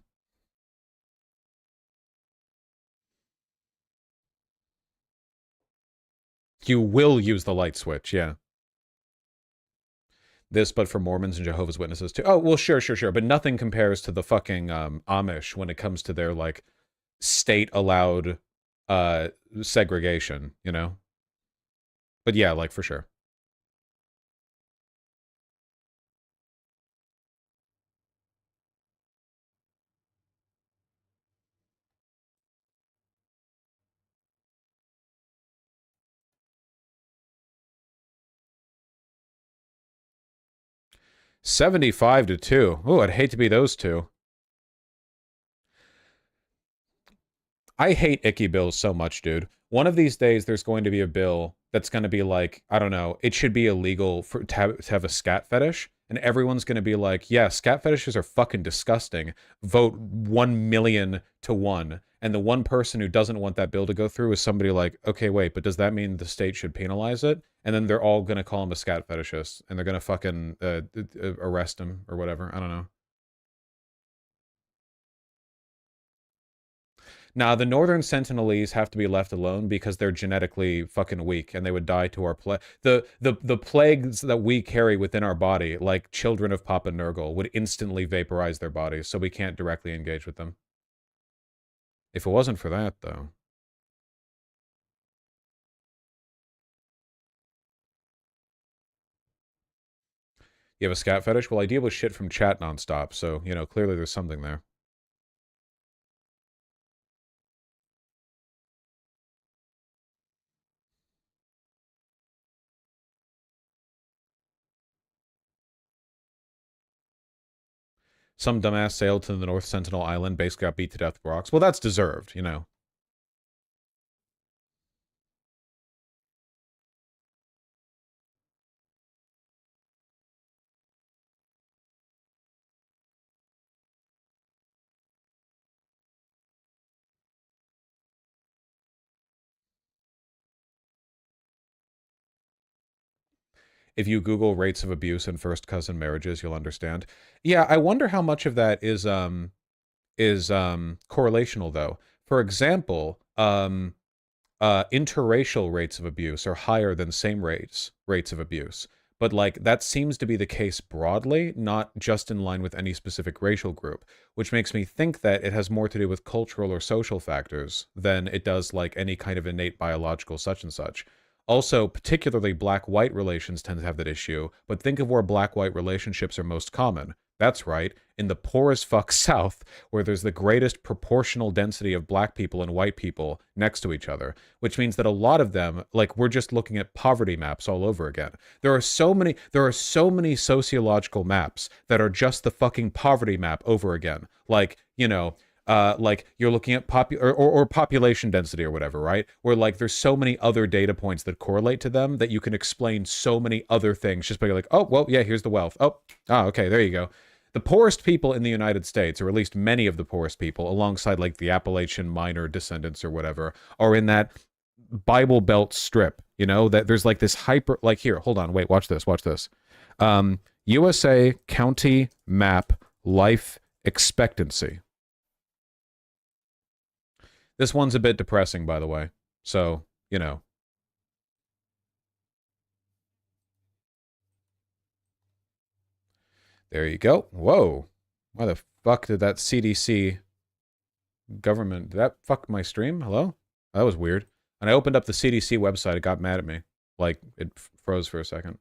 You will use the light switch, yeah. This, but for Mormons and Jehovah's Witnesses too. Oh, well, sure. But nothing compares to the fucking Amish when it comes to their, like, state-allowed segregation, you know? But yeah, like, for sure. 75-2. Oh, I'd hate to be those two. I hate icky bills so much, dude. One of these days, there's going to be a bill that's going to be like, I don't know, it should be illegal to have a scat fetish. And everyone's going to be like, yeah, scat fetishes are fucking disgusting. Vote 1,000,000 to 1. And the one person who doesn't want that bill to go through is somebody like, okay, wait, but does that mean the state should penalize it? And then they're all going to call him a scat fetishist. And they're going to fucking arrest him or whatever. I don't know. Now, the Northern Sentinelese have to be left alone because they're genetically fucking weak and they would die to our plague. The plagues that we carry within our body, like children of Papa Nurgle, would instantly vaporize their bodies, so we can't directly engage with them. If it wasn't for that, though. You have a scat fetish? Well, I deal with shit from chat nonstop, so, you know, clearly there's something there. Some dumbass sailed to the North Sentinel Island, basically got beat to death with rocks. Well, that's deserved, you know. If you Google rates of abuse in first cousin marriages, you'll understand. Yeah, I wonder how much of that is correlational, though. For example, interracial rates of abuse are higher than same rates of abuse. But, like, that seems to be the case broadly, not just in line with any specific racial group, which makes me think that it has more to do with cultural or social factors than it does, like, any kind of innate biological such and such. Also, particularly black-white relations tend to have that issue, but think of where black-white relationships are most common. That's right, in the poor as fuck South, where there's the greatest proportional density of black people and white people next to each other, which means that a lot of them, like, we're just looking at poverty maps all over again. There are so many sociological maps that are just the fucking poverty map over again. Like, you know, like you're looking at or population density or whatever, right? Where, like, there's so many other data points that correlate to them that you can explain so many other things just by like, oh, well, yeah, here's the wealth. Oh, okay, there you go. The poorest people in the United States, or at least many of the poorest people, alongside like the Appalachian minor descendants or whatever, are in that Bible Belt strip, you know, that there's like this hyper, like here, hold on, wait, watch this. USA county map life expectancy. This one's a bit depressing, by the way. So, you know. There you go. Whoa. Why the fuck did that CDC government... Did that fuck my stream? Hello? That was weird. And I opened up the CDC website. It got mad at me. Like, it froze for a second.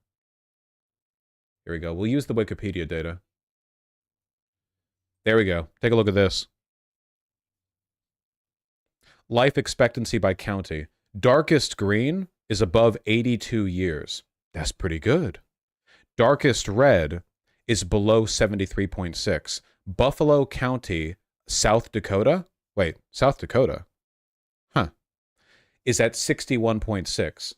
Here we go. We'll use the Wikipedia data. There we go. Take a look at this. Life expectancy by county. Darkest green is above 82 years. That's pretty good. Darkest red is below 73.6. Buffalo County, South Dakota? Wait, South Dakota? Huh. Is at 61.6.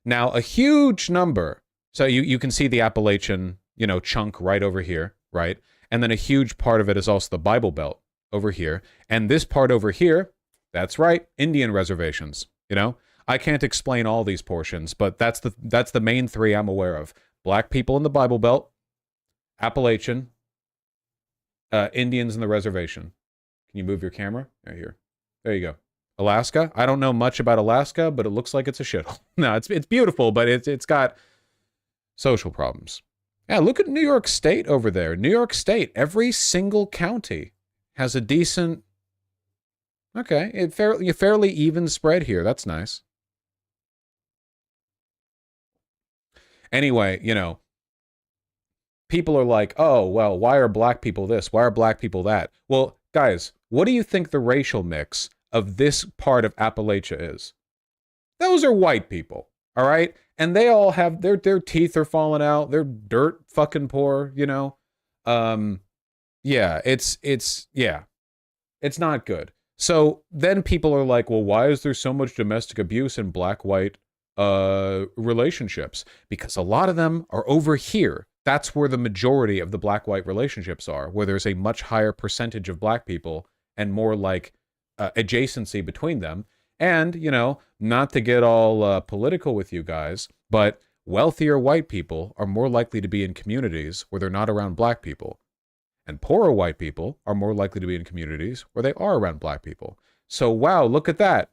Now, a huge number. So you can see the Appalachian, you know, chunk right over here, right? And then a huge part of it is also the Bible Belt over here. And this part over here, that's right, Indian reservations, you know? I can't explain all these portions, but that's the main three I'm aware of. Black people in the Bible Belt, Appalachian, Indians in the reservation. Can you move your camera? Right here. There you go. Alaska. I don't know much about Alaska, but it looks like it's a shithole. No, it's beautiful, but it's got social problems. Yeah, look at New York State over there. New York State, every single county has a decent... Okay, a fairly even spread here. That's nice. Anyway, you know, people are like, oh, well, why are black people this? Why are black people that? Well, guys, what do you think the racial mix of this part of Appalachia is? Those are white people. All right? And they all have their teeth are falling out. They're dirt fucking poor, you know? Yeah, it's not good. So then people are like, well, why is there so much domestic abuse in black-white relationships? Because a lot of them are over here. That's where the majority of the black-white relationships are, where there's a much higher percentage of black people and more like adjacency between them. And, you know, not to get all political with you guys, but wealthier white people are more likely to be in communities where they're not around black people. And poorer white people are more likely to be in communities where they are around black people. So, wow, look at that.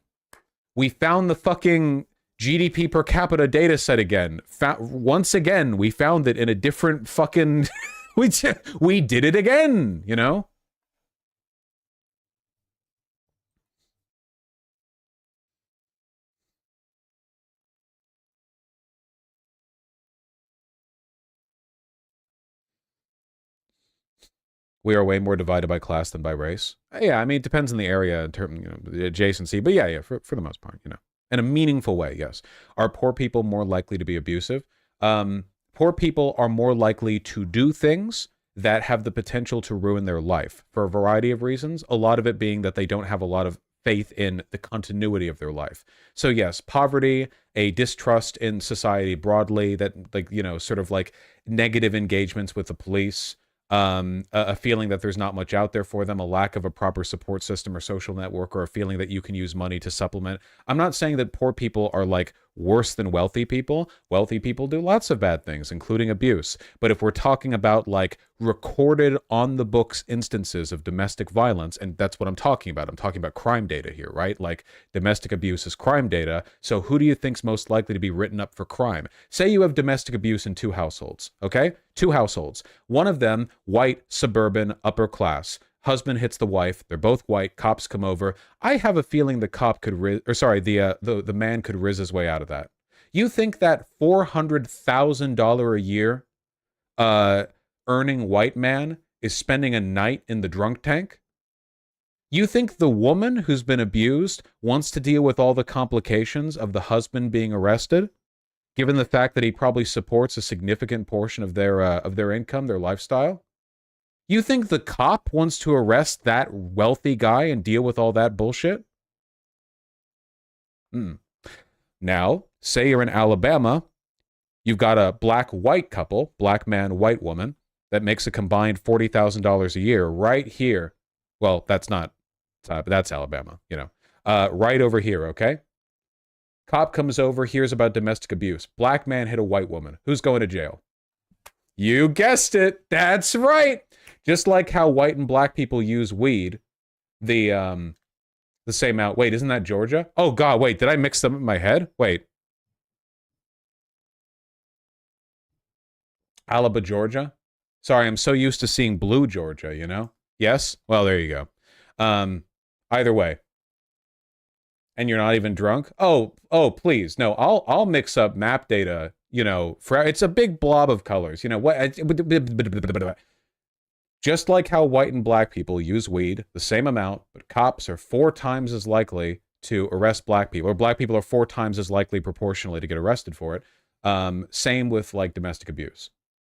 We found the fucking GDP per capita data set again. Once again, we found it in a different fucking... we did it again, you know? We are way more divided by class than by race. Yeah, I mean, it depends on the area in terms, you know, the adjacency. But yeah, for the most part, you know, in a meaningful way, yes. Are poor people more likely to be abusive? Poor people are more likely to do things that have the potential to ruin their life for a variety of reasons. A lot of it being that they don't have a lot of faith in the continuity of their life. So yes, poverty, a distrust in society broadly, that, like, you know, sort of like negative engagements with the police, a feeling that there's not much out there for them, a lack of a proper support system or social network, or a feeling that you can use money to supplement. I'm not saying that poor people are like worse than wealthy people. Wealthy people do lots of bad things, including abuse. But if we're talking about like recorded on the books instances of domestic violence, and that's what I'm talking about. I'm talking about crime data here, right? Like domestic abuse is crime data. So who do you think's most likely to be written up for crime? Say you have domestic abuse in 2 households, okay? 2 households. One of them, white, suburban, upper class. Husband hits the wife. They're both white. Cops come over. I have a feeling the cop could, the man could riz his way out of that. You think that $400,000 a year, earning white man is spending a night in the drunk tank? You think the woman who's been abused wants to deal with all the complications of the husband being arrested, given the fact that he probably supports a significant portion of their income, their lifestyle? You think the cop wants to arrest that wealthy guy and deal with all that bullshit? Now, say you're in Alabama, you've got a black-white couple, black man, white woman, that makes a combined $40,000 a year right here. Well, that's not, that's Alabama, you know. Right over here, okay? Cop comes over, hears about domestic abuse. Black man hit a white woman. Who's going to jail? You guessed it. That's right. Just like how white and black people use weed, the same out. Wait, isn't that Georgia? Oh God, wait, did I mix them in my head? Wait. Alabama, Georgia? Sorry, I'm so used to seeing blue Georgia, you know? Yes? Well, there you go. Either way. And you're not even drunk? Oh, please. No, I'll mix up map data, you know, it's a big blob of colors. You know what? Just like how white and black people use weed, the same amount, but cops are 4 times as likely to arrest black people, or black people are 4 times as likely proportionally to get arrested for it. Same with like domestic abuse.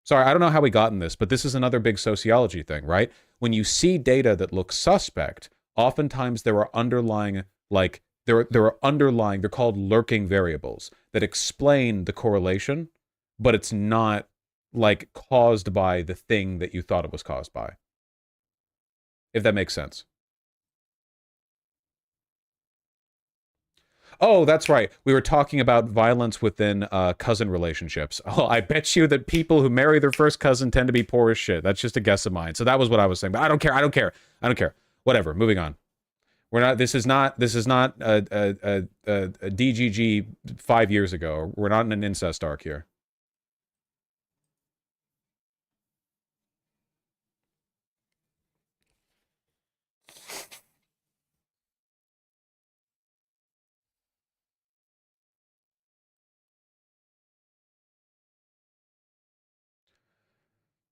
Sorry, I don't know how we got in this, but this is another big sociology thing, right? When you see data that looks suspect, oftentimes there are underlying, like, there are underlying, they're called lurking variables that explain the correlation, but it's not like caused by the thing that you thought it was caused by. If that makes sense. Oh, that's right. We were talking about violence within cousin relationships. Oh, I bet you that people who marry their first cousin tend to be poor as shit. That's just a guess of mine. So that was what I was saying. But I don't care. Whatever. Moving on. We're not. This is not a DGG 5 years ago. We're not in an incest arc here.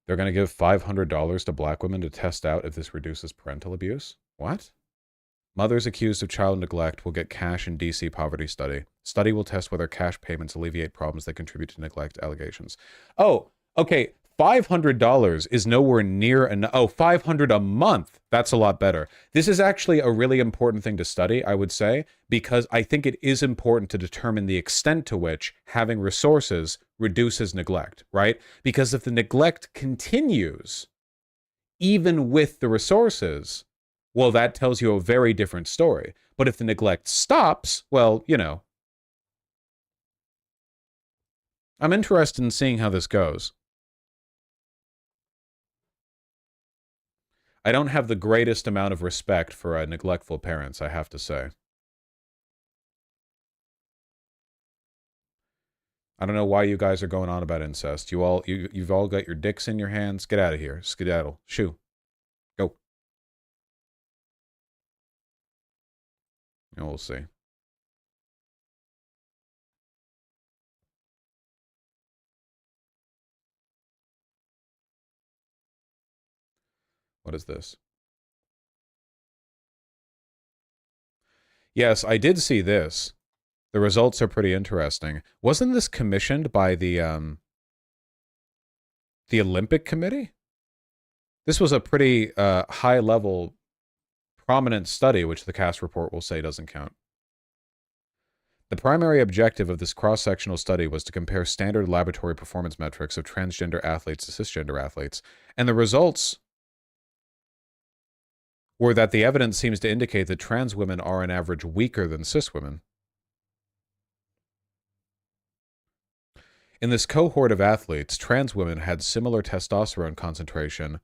They're going to give $500 to black women to test out if this reduces parental abuse? What? Mothers accused of child neglect will get cash in DC poverty study. Study will test whether cash payments alleviate problems that contribute to neglect allegations. Oh, okay. $500 is nowhere near enough. Oh, $500 a month. That's a lot better. This is actually a really important thing to study, I would say, because I think it is important to determine the extent to which having resources reduces neglect, right? Because if the neglect continues, even with the resources, well, that tells you a very different story. But if the neglect stops, well, you know. I'm interested in seeing how this goes. I don't have the greatest amount of respect for neglectful parents, I have to say. I don't know why you guys are going on about incest. You've all got your dicks in your hands. Get out of here. Skedaddle. Shoo. Go. And we'll see. What is this? Yes, I did see this. The results are pretty interesting. Wasn't this commissioned by the Olympic Committee? This was a pretty high-level, prominent study, which the CAS report will say doesn't count. The primary objective of this cross-sectional study was to compare standard laboratory performance metrics of transgender athletes to cisgender athletes, and the results were that the evidence seems to indicate that trans women are on average weaker than cis women. In this cohort of athletes, trans women had similar testosterone concentration,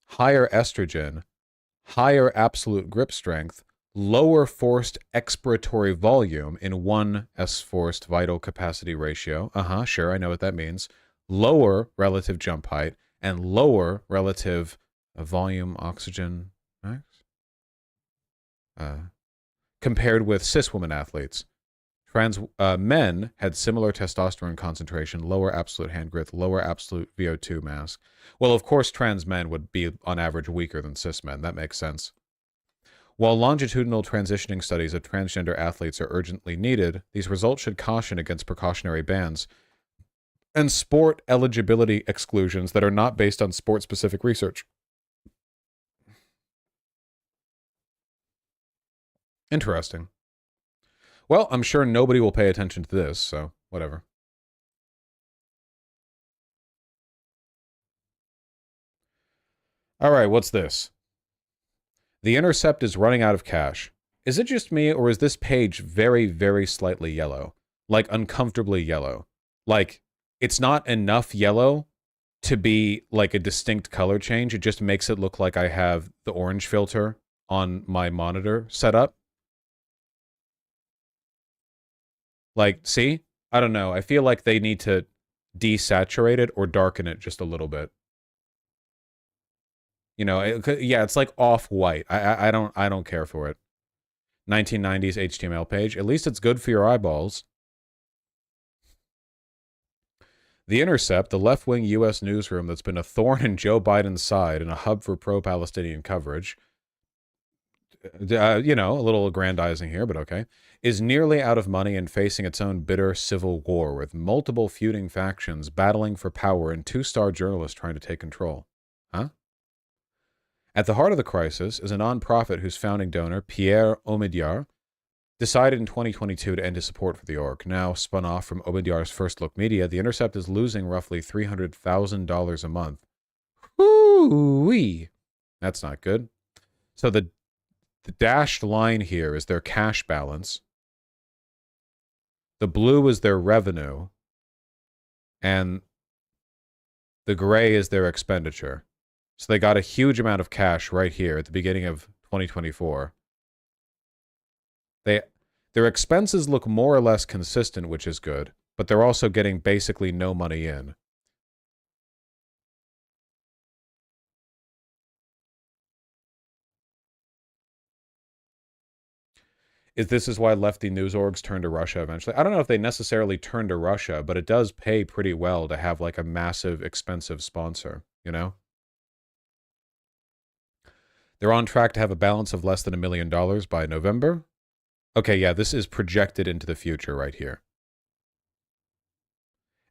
higher estrogen, higher absolute grip strength, lower forced expiratory volume in 1s forced vital capacity ratio. Sure, I know what that means. Lower relative jump height and lower relative volume oxygen max. Compared with cis women athletes. Trans men had similar testosterone concentration, lower absolute hand growth, lower absolute VO2 mass. Well, of course, trans men would be on average weaker than cis men. That makes sense. While longitudinal transitioning studies of transgender athletes are urgently needed, these results should caution against precautionary bans and sport eligibility exclusions that are not based on sport-specific research. Interesting. Well, I'm sure nobody will pay attention to this, so whatever. All right, what's this? The Intercept is running out of cash. Is it just me, or is this page very, very slightly yellow? Like, uncomfortably yellow. Like, it's not enough yellow to be, like, a distinct color change. It just makes it look like I have the orange filter on my monitor set up. Like, see? I don't know. I feel like they need to desaturate it or darken it just a little bit. You know, yeah, it's like off-white. I don't care for it. 1990s HTML page. At least it's good for your eyeballs. The Intercept, the left-wing U.S. newsroom that's been a thorn in Joe Biden's side and a hub for pro-Palestinian coverage, you know, a little aggrandizing here, but okay, is nearly out of money and facing its own bitter civil war with multiple feuding factions battling for power and two-star journalists trying to take control. Huh? At the heart of the crisis is a nonprofit whose founding donor, Pierre Omidyar, decided in 2022 to end his support for the org. Now spun off from Omidyar's First Look Media, The Intercept is losing roughly $300,000 a month. Woo-wee! That's not good. So the dashed line here is their cash balance. The blue is their revenue. And the gray is their expenditure. So they got a huge amount of cash right here at the beginning of 2024. Their expenses look more or less consistent, which is good, but they're also getting basically no money in. This is why lefty news orgs turn to Russia eventually. I don't know if they necessarily turn to Russia, but it does pay pretty well to have like a massive, expensive sponsor, you know? They're on track to have a balance of less than $1 million by November. Okay, yeah, this is projected into the future right here.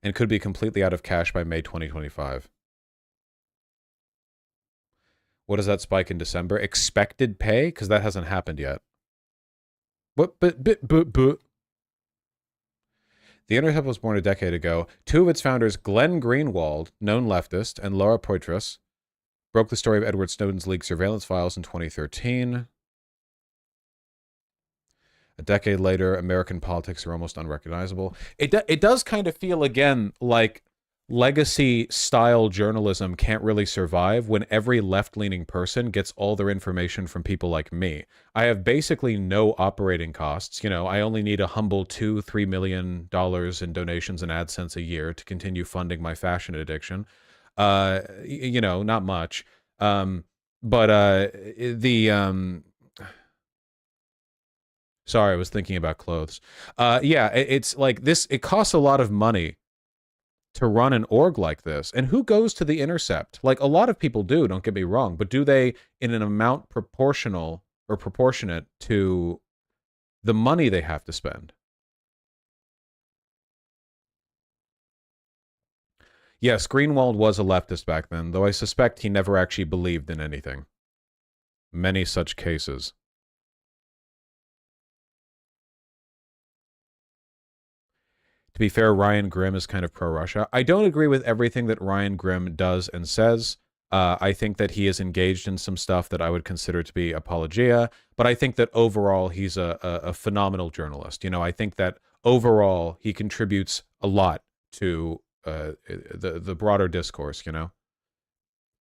And could be completely out of cash by May 2025. What does that spike in December? Expected pay? Because that hasn't happened yet. What? But. The Intercept was born a decade ago. Two of its founders, Glenn Greenwald, known leftist, and Laura Poitras, broke the story of Edward Snowden's leaked surveillance files in 2013. A decade later, American politics are almost unrecognizable. It does kind of feel, again, like legacy-style journalism can't really survive when every left-leaning person gets all their information from people like me. I have basically no operating costs. You know, I only need a humble $2-3 million in donations and AdSense a year to continue funding my fashion addiction. You know, not much. Sorry, I was thinking about clothes. Yeah, it's like this. It costs a lot of money to run an org like this. And who goes to The Intercept? Like, a lot of people do, don't get me wrong, but do they in an amount proportional or proportionate to the money they have to spend? Yes, Greenwald was a leftist back then, though I suspect he never actually believed in anything. Many such cases. To be fair, Ryan Grimm is kind of pro-Russia. I don't agree with everything that Ryan Grimm does and says. I think that he is engaged in some stuff that I would consider to be apologia, but I think that overall he's a phenomenal journalist. You know, I think that overall he contributes a lot to the broader discourse, you know?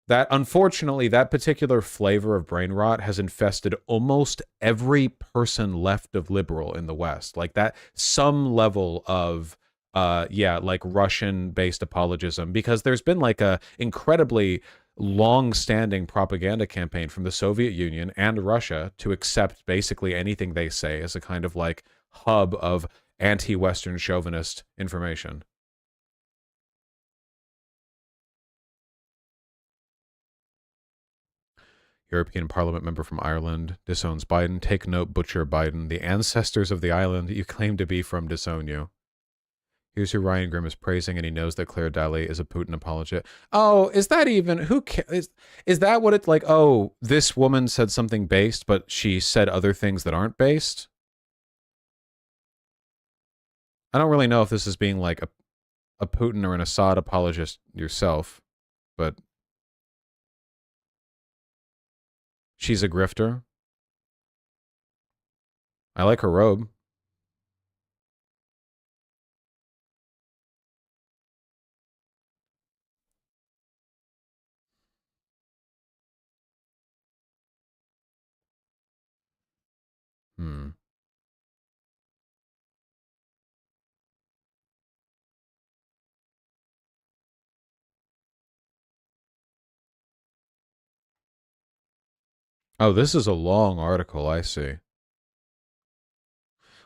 That, unfortunately, that particular flavor of brain rot has infested almost every person left of liberal in the West. Like that, some level of, like Russian-based apologism, because there's been like a incredibly long-standing propaganda campaign from the Soviet Union and Russia to accept basically anything they say as a kind of like hub of anti-Western chauvinist information. European Parliament member from Ireland disowns Biden. Take note, butcher Biden. The ancestors of the island you claim to be from disown you. Here's who Ryan Grimm is praising, and he knows that Claire Daly is a Putin apologist. Oh, is that even... Who cares? Is that what it's like? Oh, this woman said something based, but she said other things that aren't based? I don't really know if this is being like a Putin or an Assad apologist yourself, but... She's a grifter. I like her robe. Oh, this is a long article, I see.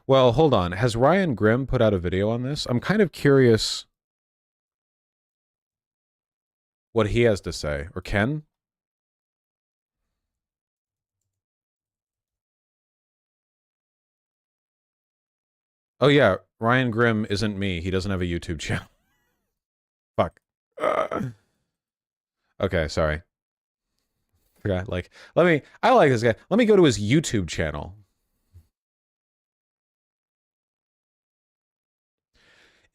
Well, hold on. Has Ryan Grimm put out a video on this? I'm kind of curious what he has to say. Or Ken? Oh yeah, Ryan Grimm isn't me. He doesn't have a YouTube channel. Fuck. Okay, sorry. Forgot. Like, I like this guy. Let me go to his YouTube channel.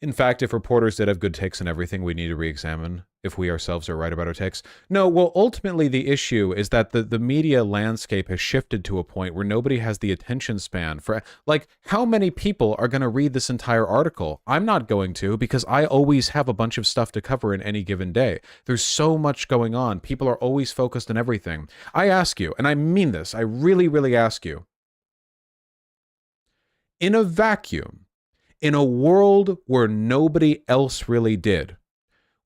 In fact, if reporters did have good takes on everything, we need to re-examine if we ourselves are right about our takes. No, well, ultimately the issue is that the media landscape has shifted to a point where nobody has the attention span for, like, how many people are going to read this entire article? I'm not going to, because I always have a bunch of stuff to cover in any given day. There's so much going on. People are always focused on everything. I ask you, and I mean this, I really, really ask you, in a vacuum, in a world where nobody else really did,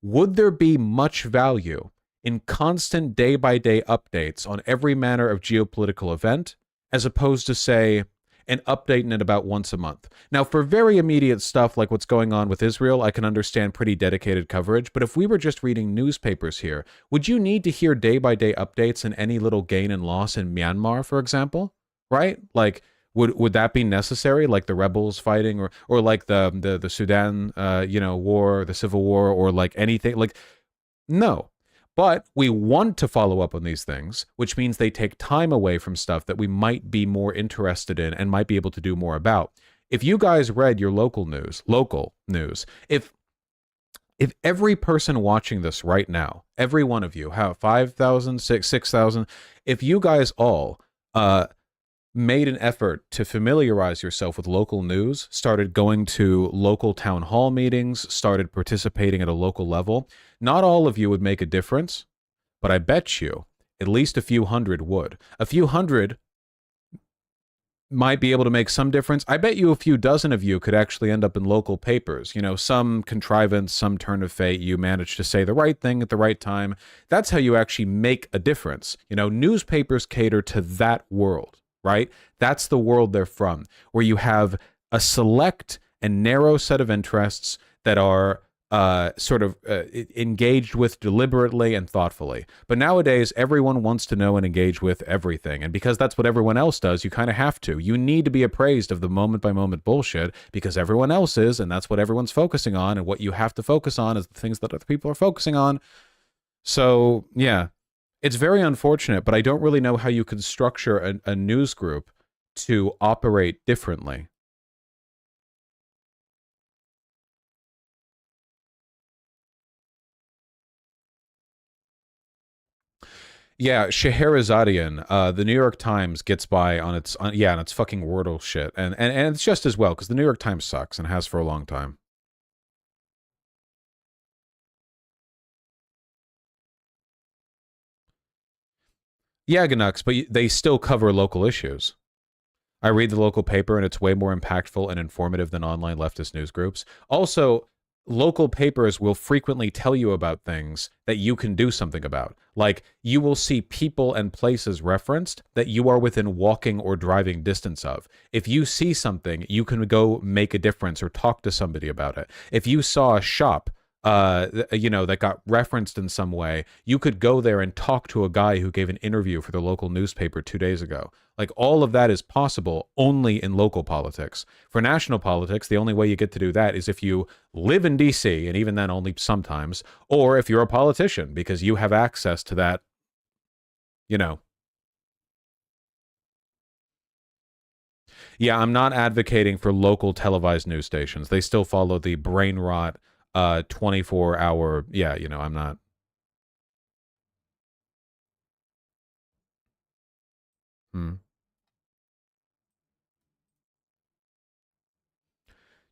would there be much value in constant day-by-day updates on every manner of geopolitical event, as opposed to, say, and updating it about once a month. Now, for very immediate stuff like what's going on with Israel, I can understand pretty dedicated coverage, but if we were just reading newspapers here, would you need to hear day-by-day updates in any little gain and loss in Myanmar, for example? Right? Like, would that be necessary? Like the rebels fighting, or like the Sudan, war, the civil war, or like anything? Like, no. But we want to follow up on these things, which means they take time away from stuff that we might be more interested in and might be able to do more about. If you guys read your local news, if every person watching this right now, every one of you, have 5,000, 6,000, if you guys all made an effort to familiarize yourself with local news, started going to local town hall meetings, started participating at a local level, not all of you would make a difference, but I bet you at least a few hundred would. A few hundred might be able to make some difference. I bet you a few dozen of you could actually end up in local papers. You know, some contrivance, some turn of fate, you managed to say the right thing at the right time. That's how you actually make a difference. You know, newspapers cater to that world, right? That's the world they're from, where you have a select and narrow set of interests that are engaged with deliberately and thoughtfully. But nowadays, everyone wants to know and engage with everything. And because that's what everyone else does, you kind of have to. You need to be appraised of the moment-by-moment bullshit because everyone else is, and that's what everyone's focusing on. And what you have to focus on is the things that other people are focusing on. So, yeah, it's very unfortunate, but I don't really know how you could structure a news group to operate differently. Yeah, Scheherazadian, the New York Times gets by on its fucking Wordle shit, and it's just as well because the New York Times sucks and has for a long time. Yeah, Ganux, but they still cover local issues. I read the local paper and it's way more impactful and informative than online leftist news groups. Also, local papers will frequently tell you about things that you can do something about. Like, you will see people and places referenced that you are within walking or driving distance of. If you see something, you can go make a difference or talk to somebody about it. If you saw a shop that got referenced in some way, you could go there and talk to a guy who gave an interview for the local newspaper 2 days ago. Like, all of that is possible only in local politics. For national politics, the only way you get to do that is if you live in DC, and even then only sometimes, or if you're a politician, because you have access to that, Yeah, I'm not advocating for local televised news stations. They still follow the brain rot 24-hour, I'm not.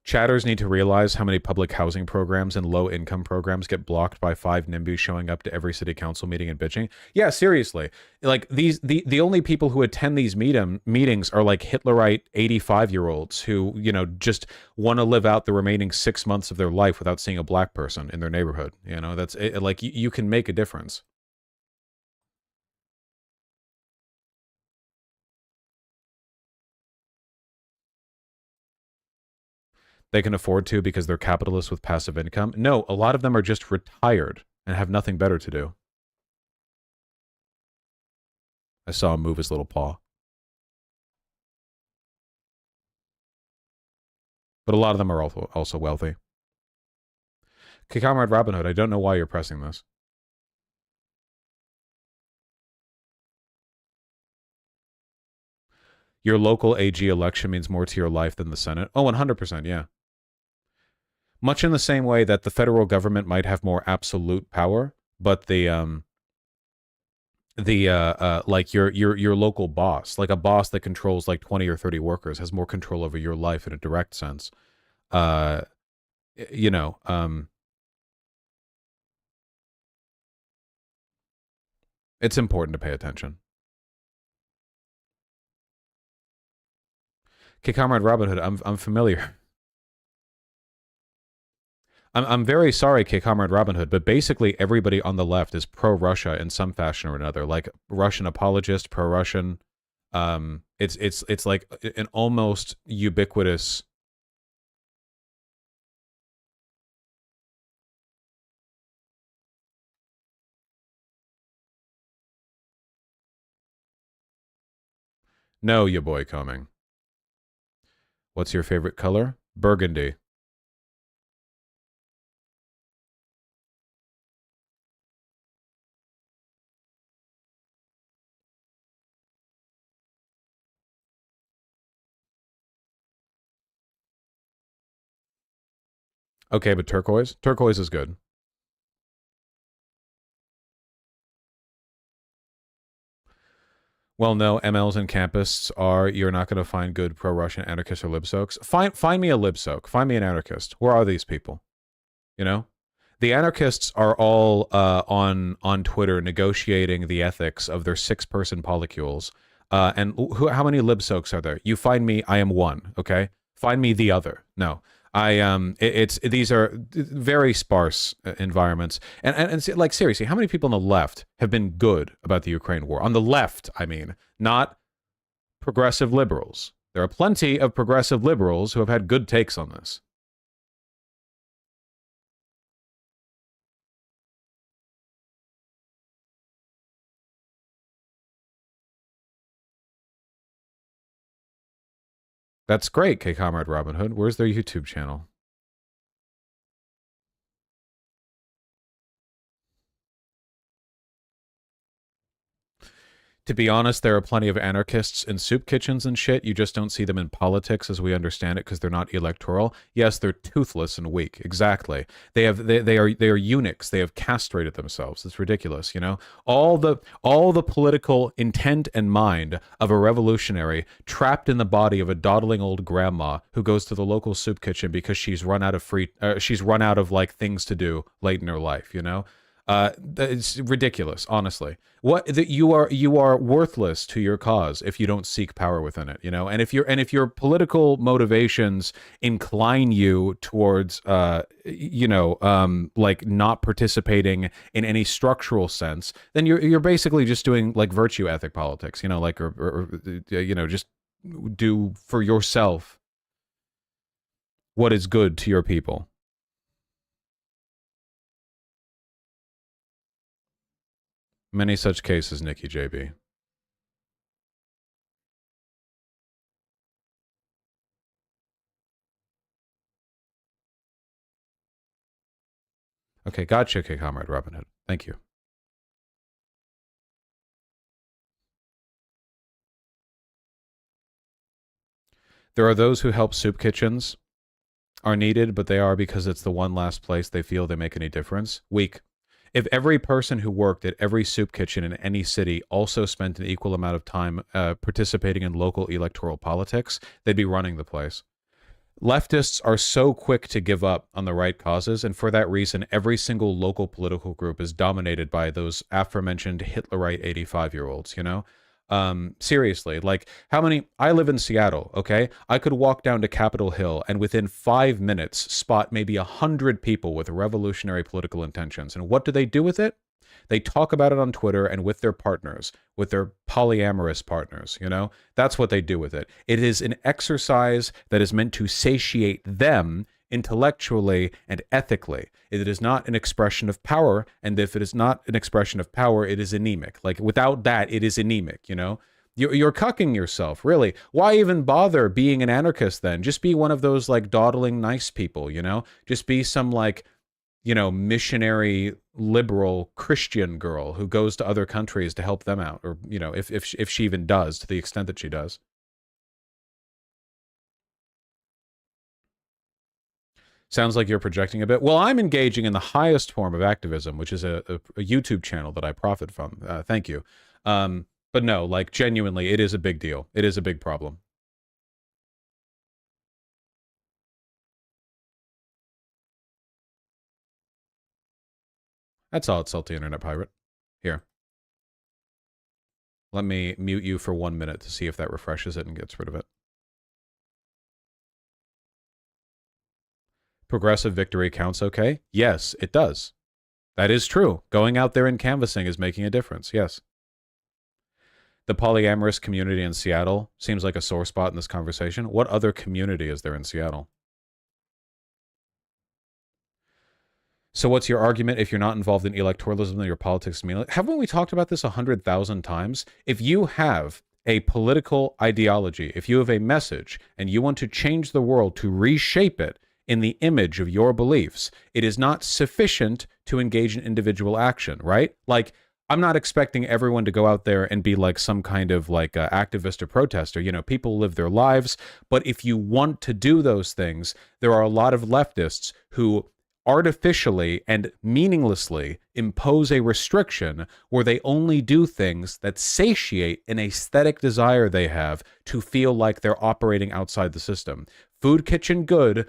Chatters need to realize how many public housing programs and low-income programs get blocked by 5 NIMBYs showing up to every city council meeting and bitching. Yeah, seriously. Like, the only people who attend these meetings are like Hitlerite 85-year-olds who, just want to live out the remaining 6 months of their life without seeing a black person in their neighborhood. That's it, like, you can make a difference. They can afford to because they're capitalists with passive income. No, a lot of them are just retired and have nothing better to do. I saw him move his little paw. But a lot of them are also wealthy. Okay, Comrade Robin Hood, I don't know why you're pressing this. Your local AG election means more to your life than the Senate. Oh, 100%, yeah. Much in the same way that the federal government might have more absolute power, but like your local boss, like a boss that controls like 20 or 30 workers, has more control over your life in a direct sense. It's important to pay attention. Okay, Comrade Robin Hood, I'm familiar. I'm very sorry, Comrade Robin Hood, but basically everybody on the left is pro-Russia in some fashion or another, like Russian apologist, pro-Russian. It's like an almost ubiquitous. No, ya boy coming. What's your favorite color? Burgundy. Okay, but turquoise? Turquoise is good. Well, no, MLs and campists are, you're not going to find good pro-Russian anarchists or libsoaks. Find me a libsoak. Find me an anarchist. Where are these people? You know? The anarchists are all on Twitter negotiating the ethics of their 6-person polycules. And how many libsoaks are there? You find me, I am one, okay? Find me the other. No. These are very sparse environments, and like seriously, how many people on the left have been good about the Ukraine war? On the left, I mean, not progressive liberals. There are plenty of progressive liberals who have had good takes on this. That's great, K Comrade Robin Hood. Where's their YouTube channel? To be honest, there are plenty of anarchists in soup kitchens and shit. You just don't see them in politics as we understand it because they're not electoral. Yes, they're toothless and weak. Exactly. They are eunuchs. They have castrated themselves. It's ridiculous, you know? All the political intent and mind of a revolutionary trapped in the body of a dawdling old grandma who goes to the local soup kitchen because she's run out of like things to do late in her life, you know? It's ridiculous, honestly. You are worthless to your cause if you don't seek power within it, you know. And if your political motivations incline you towards, like not participating in any structural sense, then you're basically just doing like virtue ethic politics, you know, like or just do for yourself what is good to your people. Many such cases, Nikki JB. Okay, gotcha, okay, Comrade Robin Hood. Thank you. There are those who help soup kitchens are needed, but they are because it's the one last place they feel they make any difference. Weak. If every person who worked at every soup kitchen in any city also spent an equal amount of time participating in local electoral politics, they'd be running the place. Leftists are so quick to give up on the right causes, and for that reason, every single local political group is dominated by those aforementioned Hitlerite 85-year-olds, you know? Seriously, like I live in Seattle, okay? I could walk down to Capitol Hill and within 5 minutes spot maybe 100 people with revolutionary political intentions. And what do they do with it? They talk about it on Twitter and with their partners, with their polyamorous partners, you know? That's what they do with it. It is an exercise that is meant to satiate them intellectually and ethically. It is not an expression of power, and if it is not an expression of power, it is anemic. Like, without that, it is anemic, you know? You're cucking yourself, really. Why even bother being an anarchist then? Just be one of those, like, dawdling nice people, you know? Just be some, like, you know, missionary, liberal, Christian girl who goes to other countries to help them out, or, you know, if she even does, to the extent that she does. Sounds like you're projecting a bit. Well, I'm engaging in the highest form of activism, which is a YouTube channel that I profit from. Thank you. But no, like, genuinely, it is a big deal. It is a big problem. That's all, salty internet pirate. Here. Let me mute you for 1 minute to see if that refreshes it and gets rid of it. Progressive victory counts okay? Yes, it does. That is true. Going out there and canvassing is making a difference, yes. The polyamorous community in Seattle seems like a sore spot in this conversation. What other community is there in Seattle? So what's your argument if you're not involved in electoralism, then your politics mean? Haven't we talked about this 100,000 times? If you have a political ideology, if you have a message and you want to change the world to reshape it in the image of your beliefs, it is not sufficient to engage in individual action, right? Like, I'm not expecting everyone to go out there and be like some kind of like activist or protester. You know, people live their lives. But if you want to do those things, there are a lot of leftists who artificially and meaninglessly impose a restriction where they only do things that satiate an aesthetic desire they have to feel like they're operating outside the system. Food kitchen good,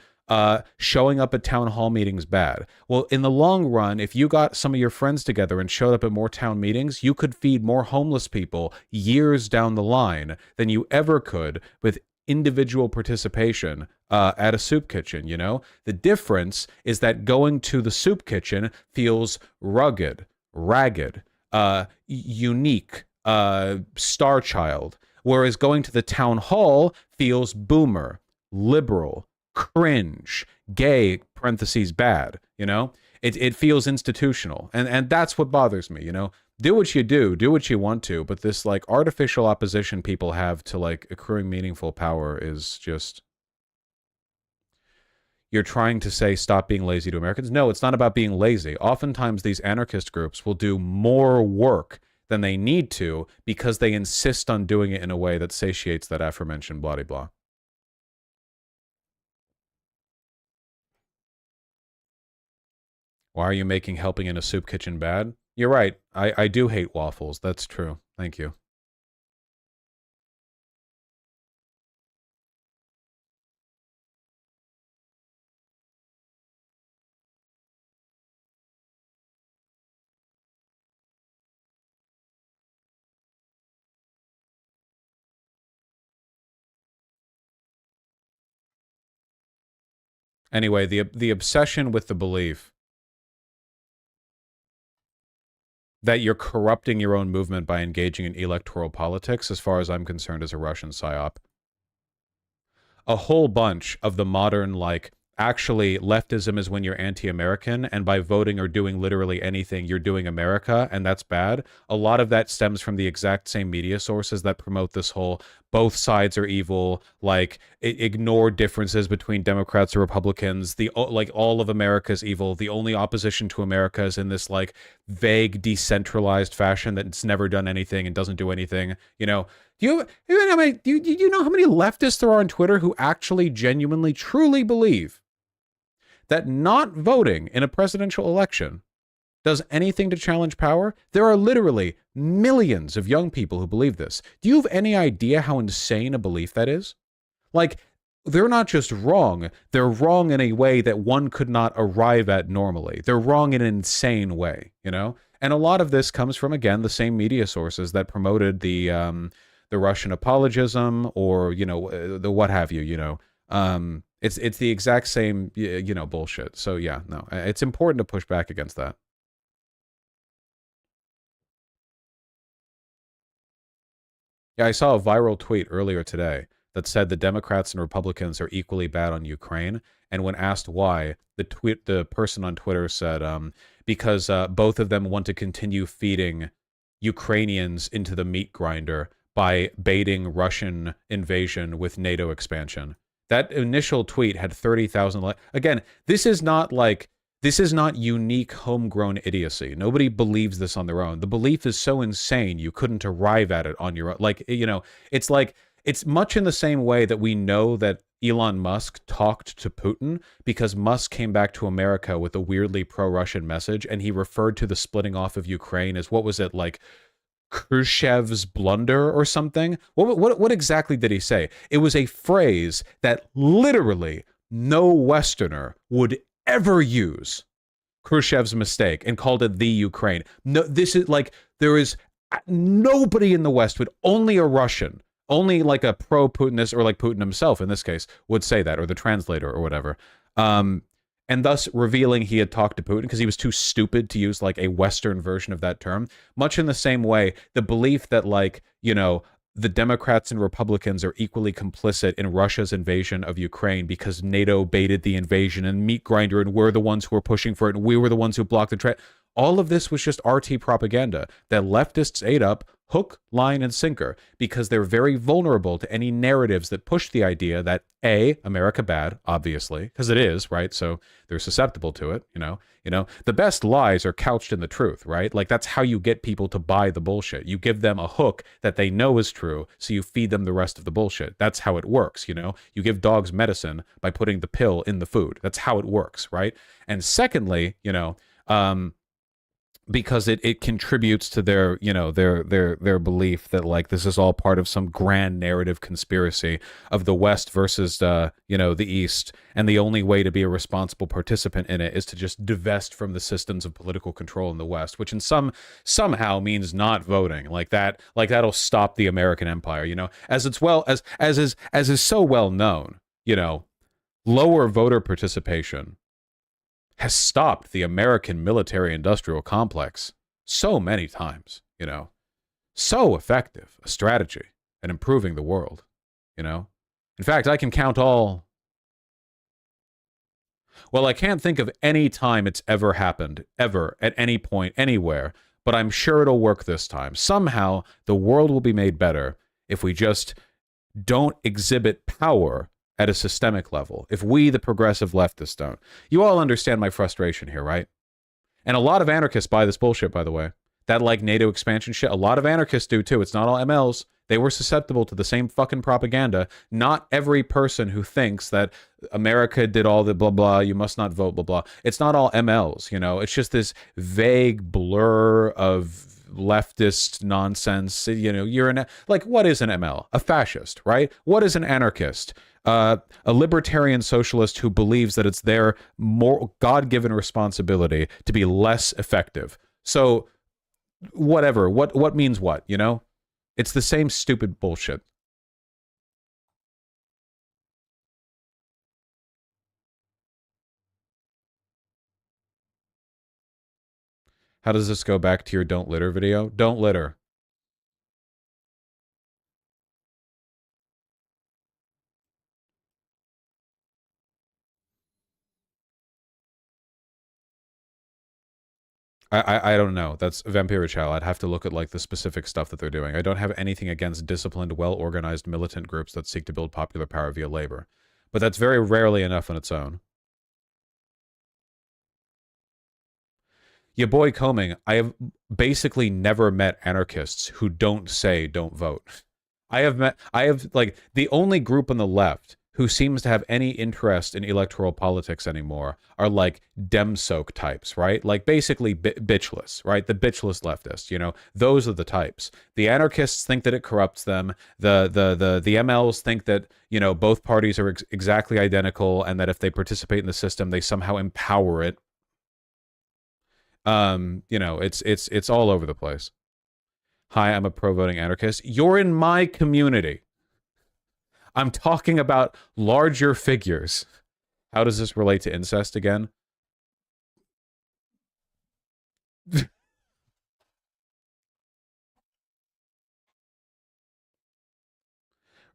showing up at town hall meetings bad. Well, in the long run, if you got some of your friends together and showed up at more town meetings, you could feed more homeless people years down the line than you ever could with individual participation at a soup kitchen. You know, the difference is that going to the soup kitchen feels rugged, ragged, unique, star child, whereas going to the town hall feels boomer, liberal, cringe, gay, parentheses bad. You know, it feels institutional, and that's what bothers me. You know, do what you do what you want to, but this like artificial opposition people have to like accruing meaningful power is just, you're trying to say stop being lazy to Americans. No, it's not about being lazy. Oftentimes these anarchist groups will do more work than they need to because they insist on doing it in a way that satiates that aforementioned blah de blah. Why are you making helping in a soup kitchen bad? You're right. I do hate waffles. That's true. Thank you. Anyway, the obsession with the belief that you're corrupting your own movement by engaging in electoral politics, as far as I'm concerned, is a Russian psyop. A whole bunch of the modern, like, actually leftism is when you're anti-American, and by voting or doing literally anything, you're doing America, and that's bad. A lot of that stems from the exact same media sources that promote this whole both sides are evil, like ignore differences between Democrats or Republicans, like all of America's evil, the only opposition to America is in this like vague decentralized fashion that's never done anything and doesn't do anything. You know, do you know how many leftists there are on Twitter who actually genuinely truly believe that not voting in a presidential election does anything to challenge power? There are literally millions of young people who believe this. Do you have any idea how insane a belief that is? Like, they're not just wrong, they're wrong in a way that one could not arrive at normally. They're wrong in an insane way, you know? And a lot of this comes from, again, the same media sources that promoted the Russian apologism or, you know, the what have you, you know. It's the exact same, you know, bullshit. So yeah, no, it's important to push back against that. Yeah, I saw a viral tweet earlier today that said the Democrats and Republicans are equally bad on Ukraine. And when asked why, the person on Twitter said, because both of them want to continue feeding Ukrainians into the meat grinder by baiting Russian invasion with NATO expansion. That initial tweet had 30,000 Again, this is not unique homegrown idiocy. Nobody believes this on their own. The belief is so insane you couldn't arrive at it on your own. Like, you know, it's much in the same way that we know that Elon Musk talked to Putin because Musk came back to America with a weirdly pro-Russian message, and he referred to the splitting off of Ukraine as, what was it, like Khrushchev's blunder or something? What exactly did he say? It was a phrase that literally no Westerner would ever use, Khrushchev's mistake, and called it the Ukraine. No, this is like, there is nobody in the West would, only a Russian, only like a pro-Putinist, or like Putin himself in this case, would say that, or the translator or whatever. And and thus revealing he had talked to Putin because he was too stupid to use like a Western version of that term. Much in the same way, the belief that like, you know, the Democrats and Republicans are equally complicit in Russia's invasion of Ukraine because NATO baited the invasion and meat grinder, and we're the ones who were pushing for it, and we were the ones who blocked the trade. All of this was just RT propaganda that leftists ate up hook, line, and sinker because they're very vulnerable to any narratives that push the idea that A, America bad, obviously, because it is, right? So they're susceptible to it, you know. The best lies are couched in the truth, right? Like that's how you get people to buy the bullshit. You give them a hook that they know is true, so you feed them the rest of the bullshit. That's how it works, you know. You give dogs medicine by putting the pill in the food. That's how it works, right? And secondly, you know, because it contributes to their, you know, their belief that like this is all part of some grand narrative conspiracy of the West versus you know, the East, and the only way to be a responsible participant in it is to just divest from the systems of political control in the West, which in somehow means not voting. Like that'll stop the American empire, you know, as is so well known, you know, lower voter participation has stopped the American military-industrial complex so many times, you know. So effective a strategy at improving the world, you know. In fact, I can count all... Well, I can't think of any time it's ever happened, ever, at any point, anywhere, but I'm sure it'll work this time. Somehow, the world will be made better if we just don't exhibit power at a systemic level, if we, the progressive leftists, don't. You all understand my frustration here, right? And a lot of anarchists buy this bullshit, by the way. That, like, NATO expansion shit, a lot of anarchists do, too. It's not all MLs. They were susceptible to the same fucking propaganda. Not every person who thinks that America did all the blah, blah, you must not vote, blah, blah. It's not all MLs, you know? It's just this vague blur of leftist nonsense. You know, like, what is an ML? A fascist, right? What is an anarchist? A libertarian socialist who believes that it's their more God-given responsibility to be less effective. So, whatever. What means what, you know? It's the same stupid bullshit. How does this go back to your don't litter video? Don't litter. I don't know. That's Vampire Chow. I'd have to look at like the specific stuff that they're doing. I don't have anything against disciplined, well-organized militant groups that seek to build popular power via labor. But that's very rarely enough on its own. Your boy Coming, I have basically never met anarchists who don't say don't vote. I have like the only group on the left who seems to have any interest in electoral politics anymore are like Demsoak types, right? Like basically bitchless, right? The bitchless leftists, you know, those are the types. The anarchists think that it corrupts them. The MLs think that, you know, both parties are exactly identical and that if they participate in the system, they somehow empower it. You know, it's all over the place. Hi, I'm a pro-voting anarchist. You're in my community. I'm talking about larger figures. How does this relate to incest again?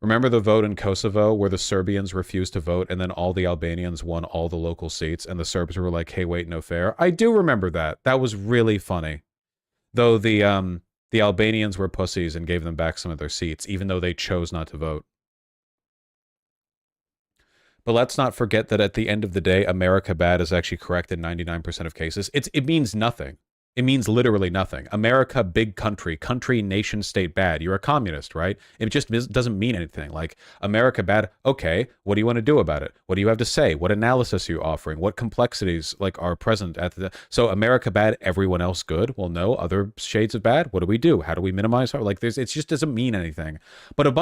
Remember the vote in Kosovo where the Serbians refused to vote and then all the Albanians won all the local seats and the Serbs were like, hey, wait, no fair? I do remember that. That was really funny. Though the Albanians were pussies and gave them back some of their seats, even though they chose not to vote. But let's not forget that at the end of the day, America bad is actually correct in 99% of cases. It means nothing. It means literally nothing. America, big country, nation, state bad. You're a communist, right? It just doesn't mean anything. Like, America bad, okay, what do you want to do about it? What do you have to say? What analysis are you offering? What complexities, like, are present at the... So, America bad, everyone else good? Well, no, other shades of bad? What do we do? How do we minimize... Like, it just doesn't mean anything. But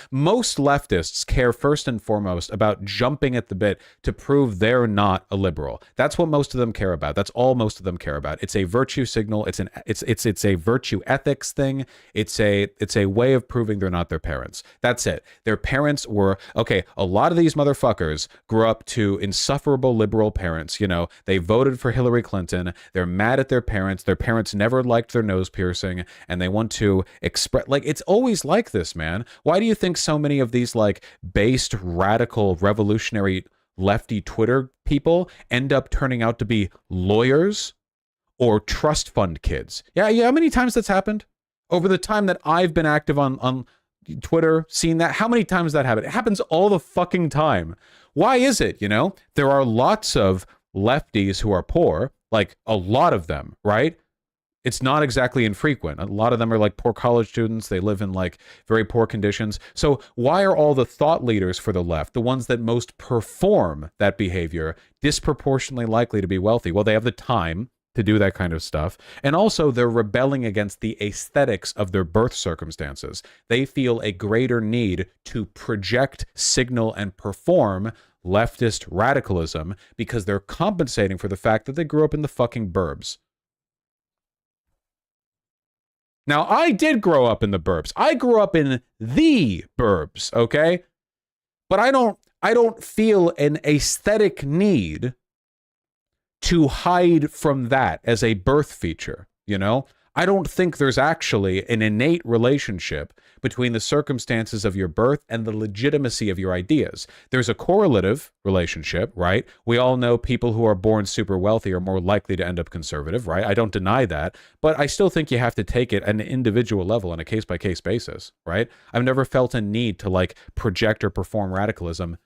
most leftists care first and foremost about jumping at the bit to prove they're not a liberal. That's what most of them care about. That's all most of them care about. It's a virtue signal. It's a virtue ethics thing. It's a way of proving they're not their parents. That's it. Their parents were, okay, a lot of these motherfuckers grew up to insufferable liberal parents. You know, they voted for Hillary Clinton. They're mad at their parents. Their parents never liked their nose piercing, and they want to express, like, it's always like this, man. Why do you think so many of these, like, based, radical, revolutionary lefty Twitter people end up turning out to be lawyers or trust fund kids? Yeah, how many times that's happened over the time that I've been active on Twitter, seen that? How many times that happened? It happens all the fucking time. Why is it, you know? There are lots of lefties who are poor, like a lot of them, right? It's not exactly infrequent. A lot of them are like poor college students. They live in like very poor conditions. So why are all the thought leaders for the left, the ones that most perform that behavior, disproportionately likely to be wealthy? Well, they have the time to do that kind of stuff. And also they're rebelling against the aesthetics of their birth circumstances. They feel a greater need to project, signal, and perform leftist radicalism because they're compensating for the fact that they grew up in the fucking burbs. Now, I did grow up in the burbs. I grew up in the burbs, okay? But I don't feel an aesthetic need to hide from that as a birth feature, you know? I don't think there's actually an innate relationship between the circumstances of your birth and the legitimacy of your ideas. There's a correlative relationship, right? We all know people who are born super wealthy are more likely to end up conservative, right? I don't deny that, but I still think you have to take it at an individual level on a case-by-case basis, right? I've never felt a need to like project or perform radicalism,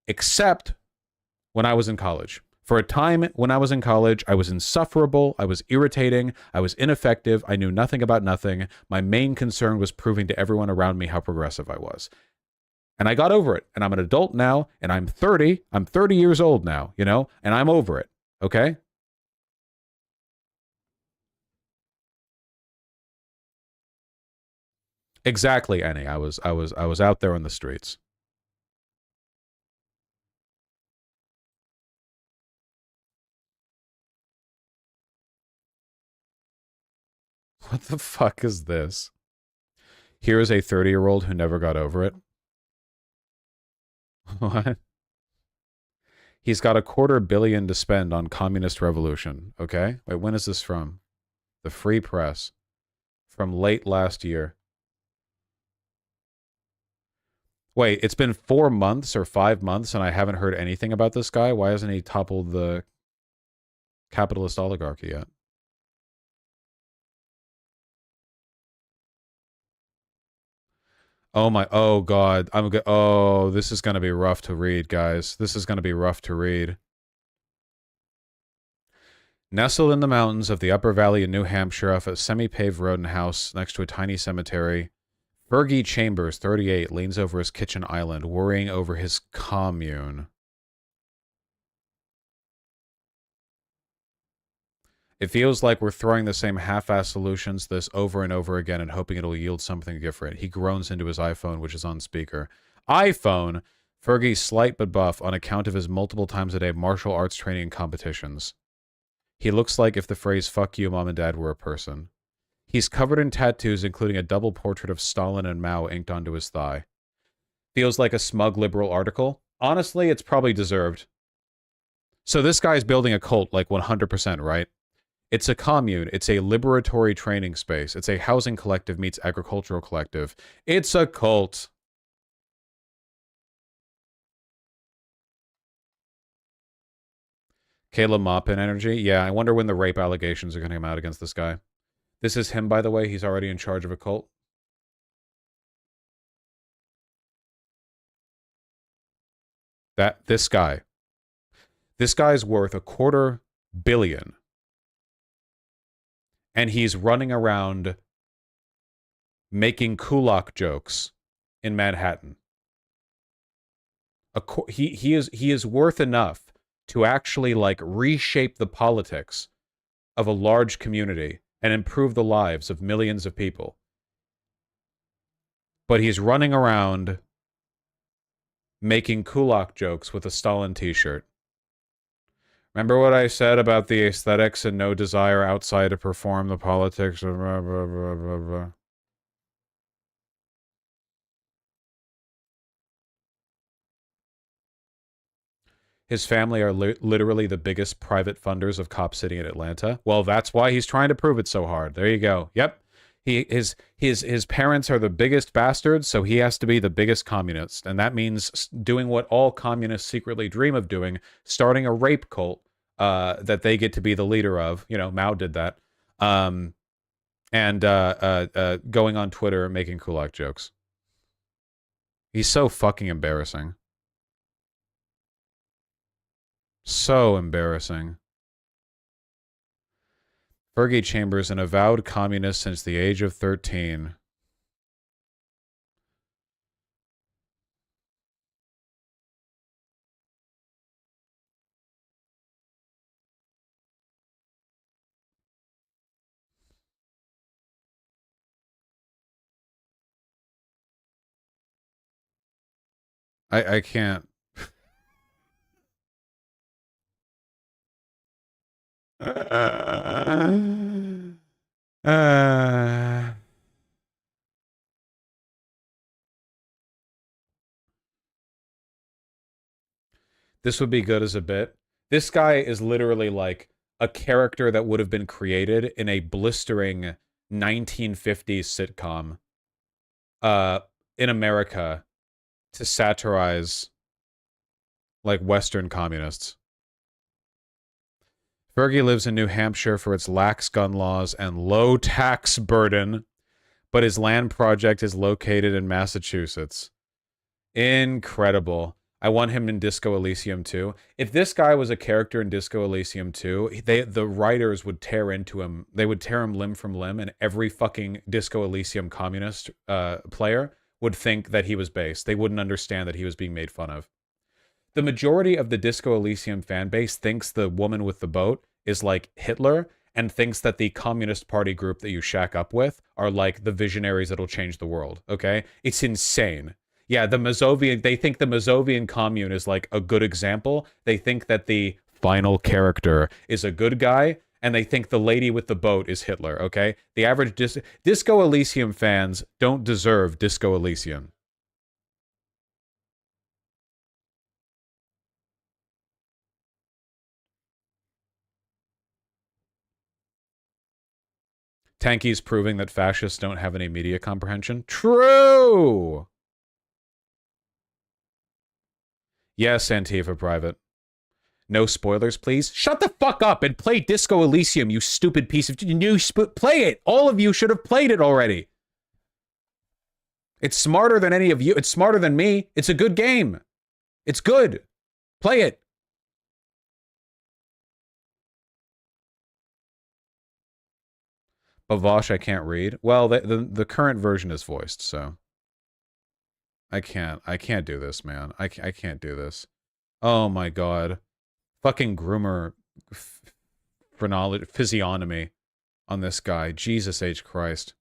except when I was in college. For a time when I was in college, I was insufferable, I was irritating, I was ineffective, I knew nothing about nothing. My main concern was proving to everyone around me how progressive I was. And I got over it, and I'm an adult now, and I'm 30 years old now, you know, and I'm over it, okay? Exactly, Annie. I was out there on the streets. What the fuck is this? Here is a 30-year-old who never got over it. What? He's got $250 million to spend on communist revolution, okay? Wait, when is this from? The Free Press. From late last year. Wait, it's been 4 months or 5 months and I haven't heard anything about this guy? Why hasn't he toppled the capitalist oligarchy yet? Oh God, oh, this is going to be rough to read, guys. This is going to be rough to read. Nestled in the mountains of the Upper Valley in New Hampshire off a semi-paved road and house next to a tiny cemetery, Fergie Chambers, 38, leans over his kitchen island, worrying over his commune. It feels like we're throwing the same half-assed solutions this over and over again and hoping it'll yield something different. He groans into his iPhone, which is on speaker. iPhone! Fergie's slight but buff on account of his multiple times a day martial arts training competitions. He looks like if the phrase "fuck you, mom and dad" were a person. He's covered in tattoos, including a double portrait of Stalin and Mao inked onto his thigh. Feels like a smug liberal article. Honestly, it's probably deserved. So this guy's building a cult, like 100%, right? It's a commune. It's a liberatory training space. It's a housing collective meets agricultural collective. It's a cult. Caleb Maupin energy? Yeah, I wonder when the rape allegations are going to come out against this guy. This is him, by the way. He's already in charge of a cult. This guy's worth $250 million. And he's running around making kulak jokes in Manhattan. He is worth enough to actually like reshape the politics of a large community and improve the lives of millions of people. But he's running around making kulak jokes with a Stalin t-shirt. Remember what I said about the aesthetics and no desire outside to perform the politics of blah, blah, blah, blah, blah. His family are literally the biggest private funders of Cop City in Atlanta. Well, that's why he's trying to prove it so hard. There you go. Yep. His parents are the biggest bastards, so he has to be the biggest communist. And that means doing what all communists secretly dream of doing, starting a rape cult that they get to be the leader of. You know, Mao did that. And going on Twitter and making Kulak jokes. He's so fucking embarrassing. So embarrassing. Fergie Chambers, an avowed communist since the age of 13. I can't. This would be good as a bit. This guy is literally like a character that would have been created in a blistering 1950s sitcom in America to satirize like Western communists. Fergie lives in New Hampshire for its lax gun laws and low tax burden, but his land project is located in Massachusetts. Incredible. I want him in Disco Elysium too. If this guy was a character in Disco Elysium too, the writers would tear into him. They would tear him limb from limb, and every fucking Disco Elysium communist player would think that he was base. They wouldn't understand that he was being made fun of. The majority of the Disco Elysium fan base thinks the woman with the boat is like Hitler and thinks that the Communist Party group that you shack up with are like the visionaries that'll change the world, okay? It's insane. Yeah, the Mazovian, they think the Mazovian commune is like a good example. They think that the final character is a good guy, and they think the lady with the boat is Hitler, okay? The average Disco Elysium fans don't deserve Disco Elysium. Tanky's proving that fascists don't have any media comprehension. True! Yes, Antifa Private. No spoilers, please. Shut the fuck up and play Disco Elysium, you stupid piece of... Play it! All of you should have played it already. It's smarter than any of you. It's smarter than me. It's a good game. It's good. Play it. Bavosh, I can't read. Well, the current version is voiced, so... I can't do this, man. I can't do this. Oh my god. Fucking groomer physiognomy on this guy. Jesus H. Christ.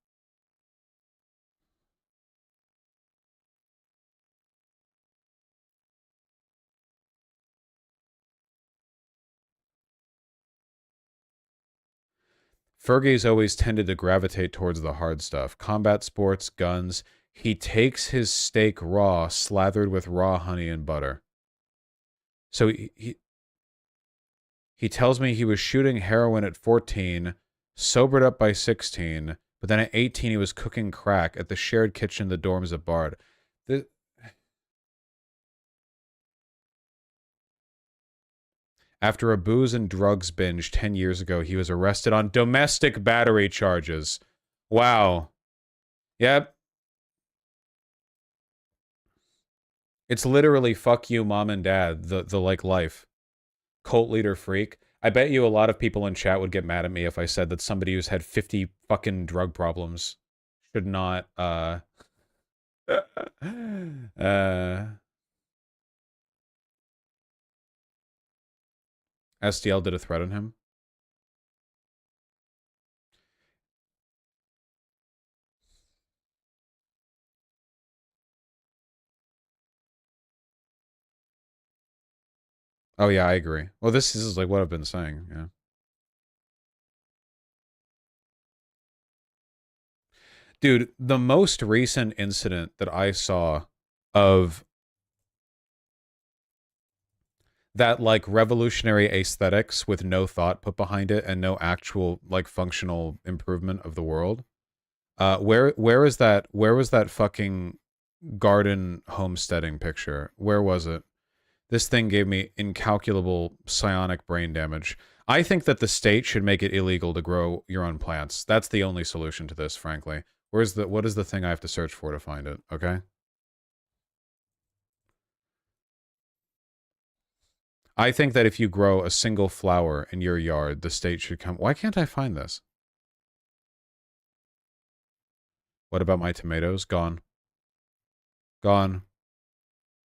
Fergie's always tended to gravitate towards the hard stuff. Combat sports, guns. He takes his steak raw, slathered with raw honey and butter. So he tells me he was shooting heroin at 14, sobered up by 16, but then at 18 he was cooking crack at the shared kitchen in the dorms at Bard. After a booze and drugs binge 10 years ago, he was arrested on domestic battery charges. Wow. Yep. It's literally fuck you, mom and dad, the like life. Cult leader freak. I bet you a lot of people in chat would get mad at me if I said that somebody who's had 50 fucking drug problems should not, SDL did a threat on him. Oh yeah, I agree. Well, this is like what I've been saying. Yeah. Dude, the most recent incident that I saw of that like revolutionary aesthetics with no thought put behind it and no actual like functional improvement of the world. Where is that? Where was that fucking garden homesteading picture? Where was it? This thing gave me incalculable psionic brain damage. I think that the state should make it illegal to grow your own plants. That's the only solution to this, frankly. What is the thing I have to search for to find it? Okay. I think that if you grow a single flower in your yard, the state should come. Why can't I find this? What about my tomatoes? Gone. Gone.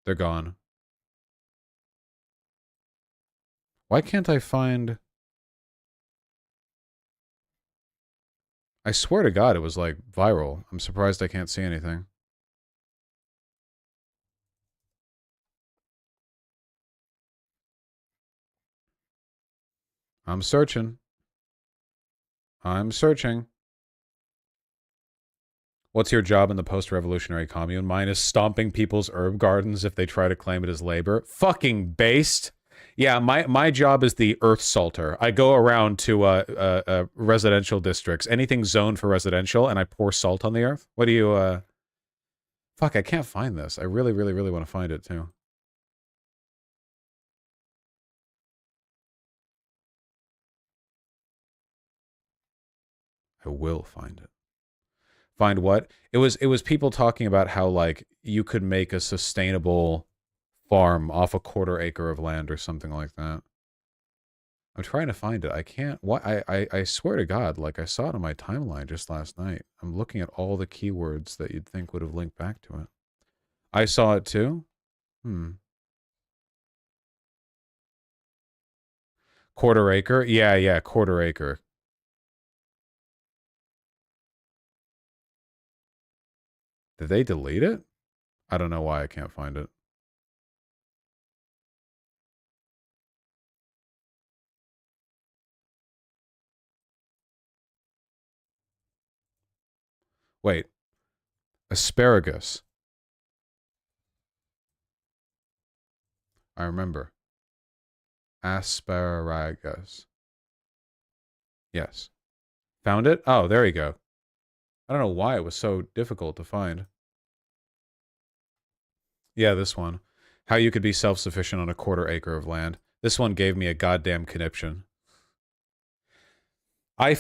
They're gone. Why can't I find... I swear to God it was like viral. I'm surprised I can't see anything. I'm searching. I'm searching. What's your job in the post-revolutionary commune? Mine is stomping people's herb gardens if they try to claim it as labor. Fucking based. Yeah, my job is the earth salter. I go around to residential districts, anything zoned for residential, and I pour salt on the earth. What do you, Fuck, I can't find this. I really, really, really want to find it, too. I will find it. Find what? It was people talking about how, like, you could make a sustainable farm off a quarter acre of land or something like that. I'm trying to find it. I can't. What? I swear to God, like I saw it on my timeline just last night. I'm looking at all the keywords that you'd think would have linked back to it. I saw it too. Quarter acre? Yeah, yeah, quarter acre. Did they delete it? I don't know why I can't find it. Wait. Asparagus. I remember. Asparagus. Yes. Found it? Oh, there you go. I don't know why it was so difficult to find. Yeah, this one. How you could be self-sufficient on a quarter acre of land. This one gave me a goddamn conniption. I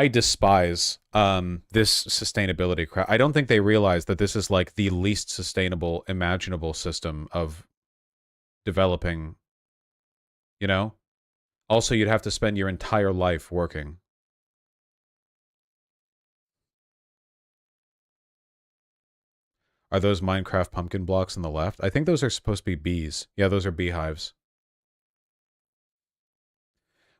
despise this sustainability crap. I don't think they realize that this is like the least sustainable imaginable system of developing, you know? Also, you'd have to spend your entire life working. Are those Minecraft pumpkin blocks on the left? I think those are supposed to be bees. Yeah, those are beehives.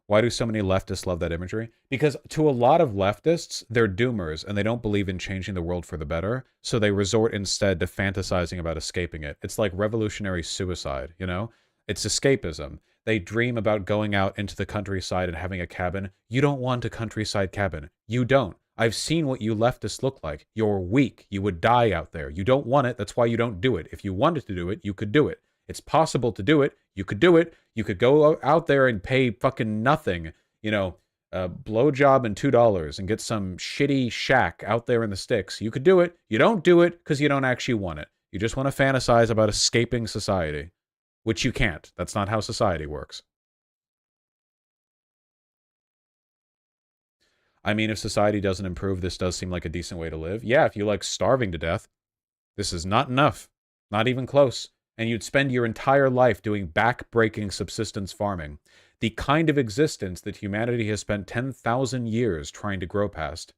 Why do so many leftists love that imagery? Because to a lot of leftists, they're doomers and they don't believe in changing the world for the better. So they resort instead to fantasizing about escaping it. It's like revolutionary suicide, you know? It's escapism. They dream about going out into the countryside and having a cabin. You don't want a countryside cabin. You don't. I've seen what you leftists look like. You're weak. You would die out there. You don't want it. That's why you don't do it. If you wanted to do it, you could do it. It's possible to do it. You could do it. You could go out there and pay fucking nothing, you know, a blowjob and $2 and get some shitty shack out there in the sticks. You could do it. You don't do it because you don't actually want it. You just want to fantasize about escaping society, which you can't. That's not how society works. I mean, if society doesn't improve, this does seem like a decent way to live. Yeah, if you like starving to death, this is not enough. Not even close. And you'd spend your entire life doing back-breaking subsistence farming. The kind of existence that humanity has spent 10,000 years trying to grow past.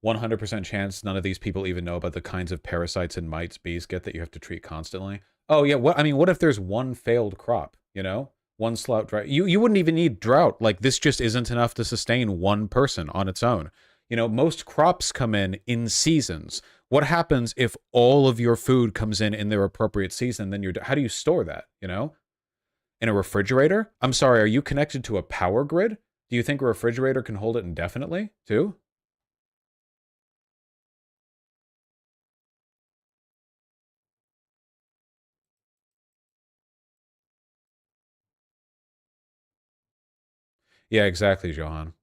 "100% chance none of these people even know about the kinds of parasites and mites bees get that you have to treat constantly." Oh yeah, what if there's one failed crop, you know? One slouch drought. You wouldn't even need drought. Like, this just isn't enough to sustain one person on its own. You know, most crops come in seasons. What happens if all of your food comes in their appropriate season? Then how do you store that, you know? In a refrigerator? I'm sorry, are you connected to a power grid? Do you think a refrigerator can hold it indefinitely, too? Yeah, exactly, Johan.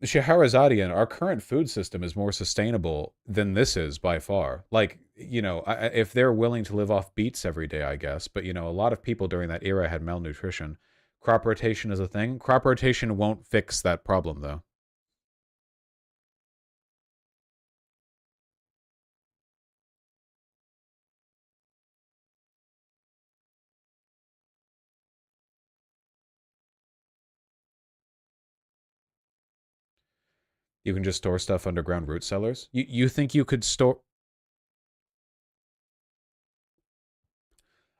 Scheherazadian, our current food system is more sustainable than this is by far. Like, you know, if they're willing to live off beets every day, I guess. But, you know, a lot of people during that era had malnutrition. Crop rotation is a thing. Crop rotation won't fix that problem, though. You can just store stuff underground root cellars? You think you could store...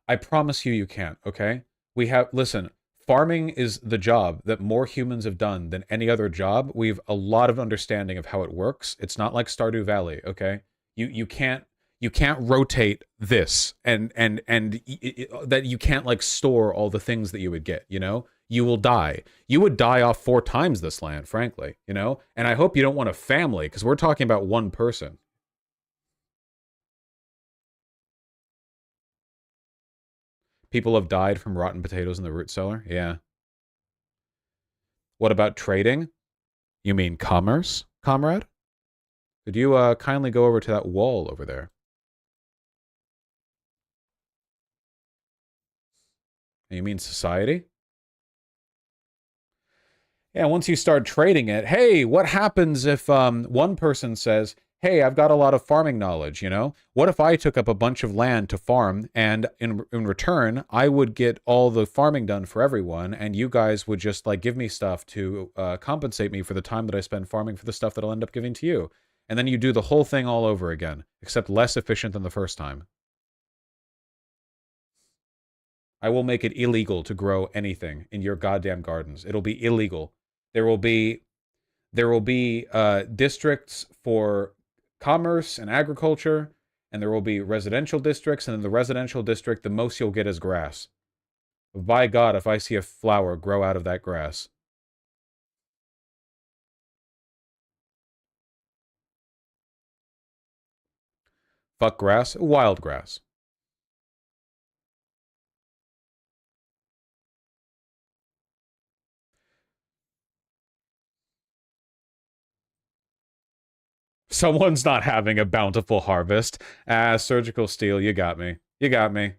I promise you can't, okay? Listen, farming is the job that more humans have done than any other job. We've a lot of understanding of how it works. It's not like Stardew Valley, okay? You can't rotate this and that you can't like store all the things that you would get, you know? You will die. You would die off 4 times this land, frankly, you know? And I hope you don't want a family, because we're talking about one person. People have died from rotten potatoes in the root cellar? Yeah. What about trading? You mean commerce, comrade? Could you kindly go over to that wall over there? You mean society? Yeah, once you start trading it, hey, what happens if one person says, hey, I've got a lot of farming knowledge, you know? What if I took up a bunch of land to farm, and in return, I would get all the farming done for everyone, and you guys would just, like, give me stuff to compensate me for the time that I spend farming for the stuff that I'll end up giving to you. And then you do the whole thing all over again, except less efficient than the first time. I will make it illegal to grow anything in your goddamn gardens. It'll be illegal. There will be districts for commerce and agriculture, and there will be residential districts, and in the residential district, the most you'll get is grass. By God, if I see a flower grow out of that grass. Fuck grass, wild grass. Someone's not having a bountiful harvest. Ah, surgical steel, you got me. You got me.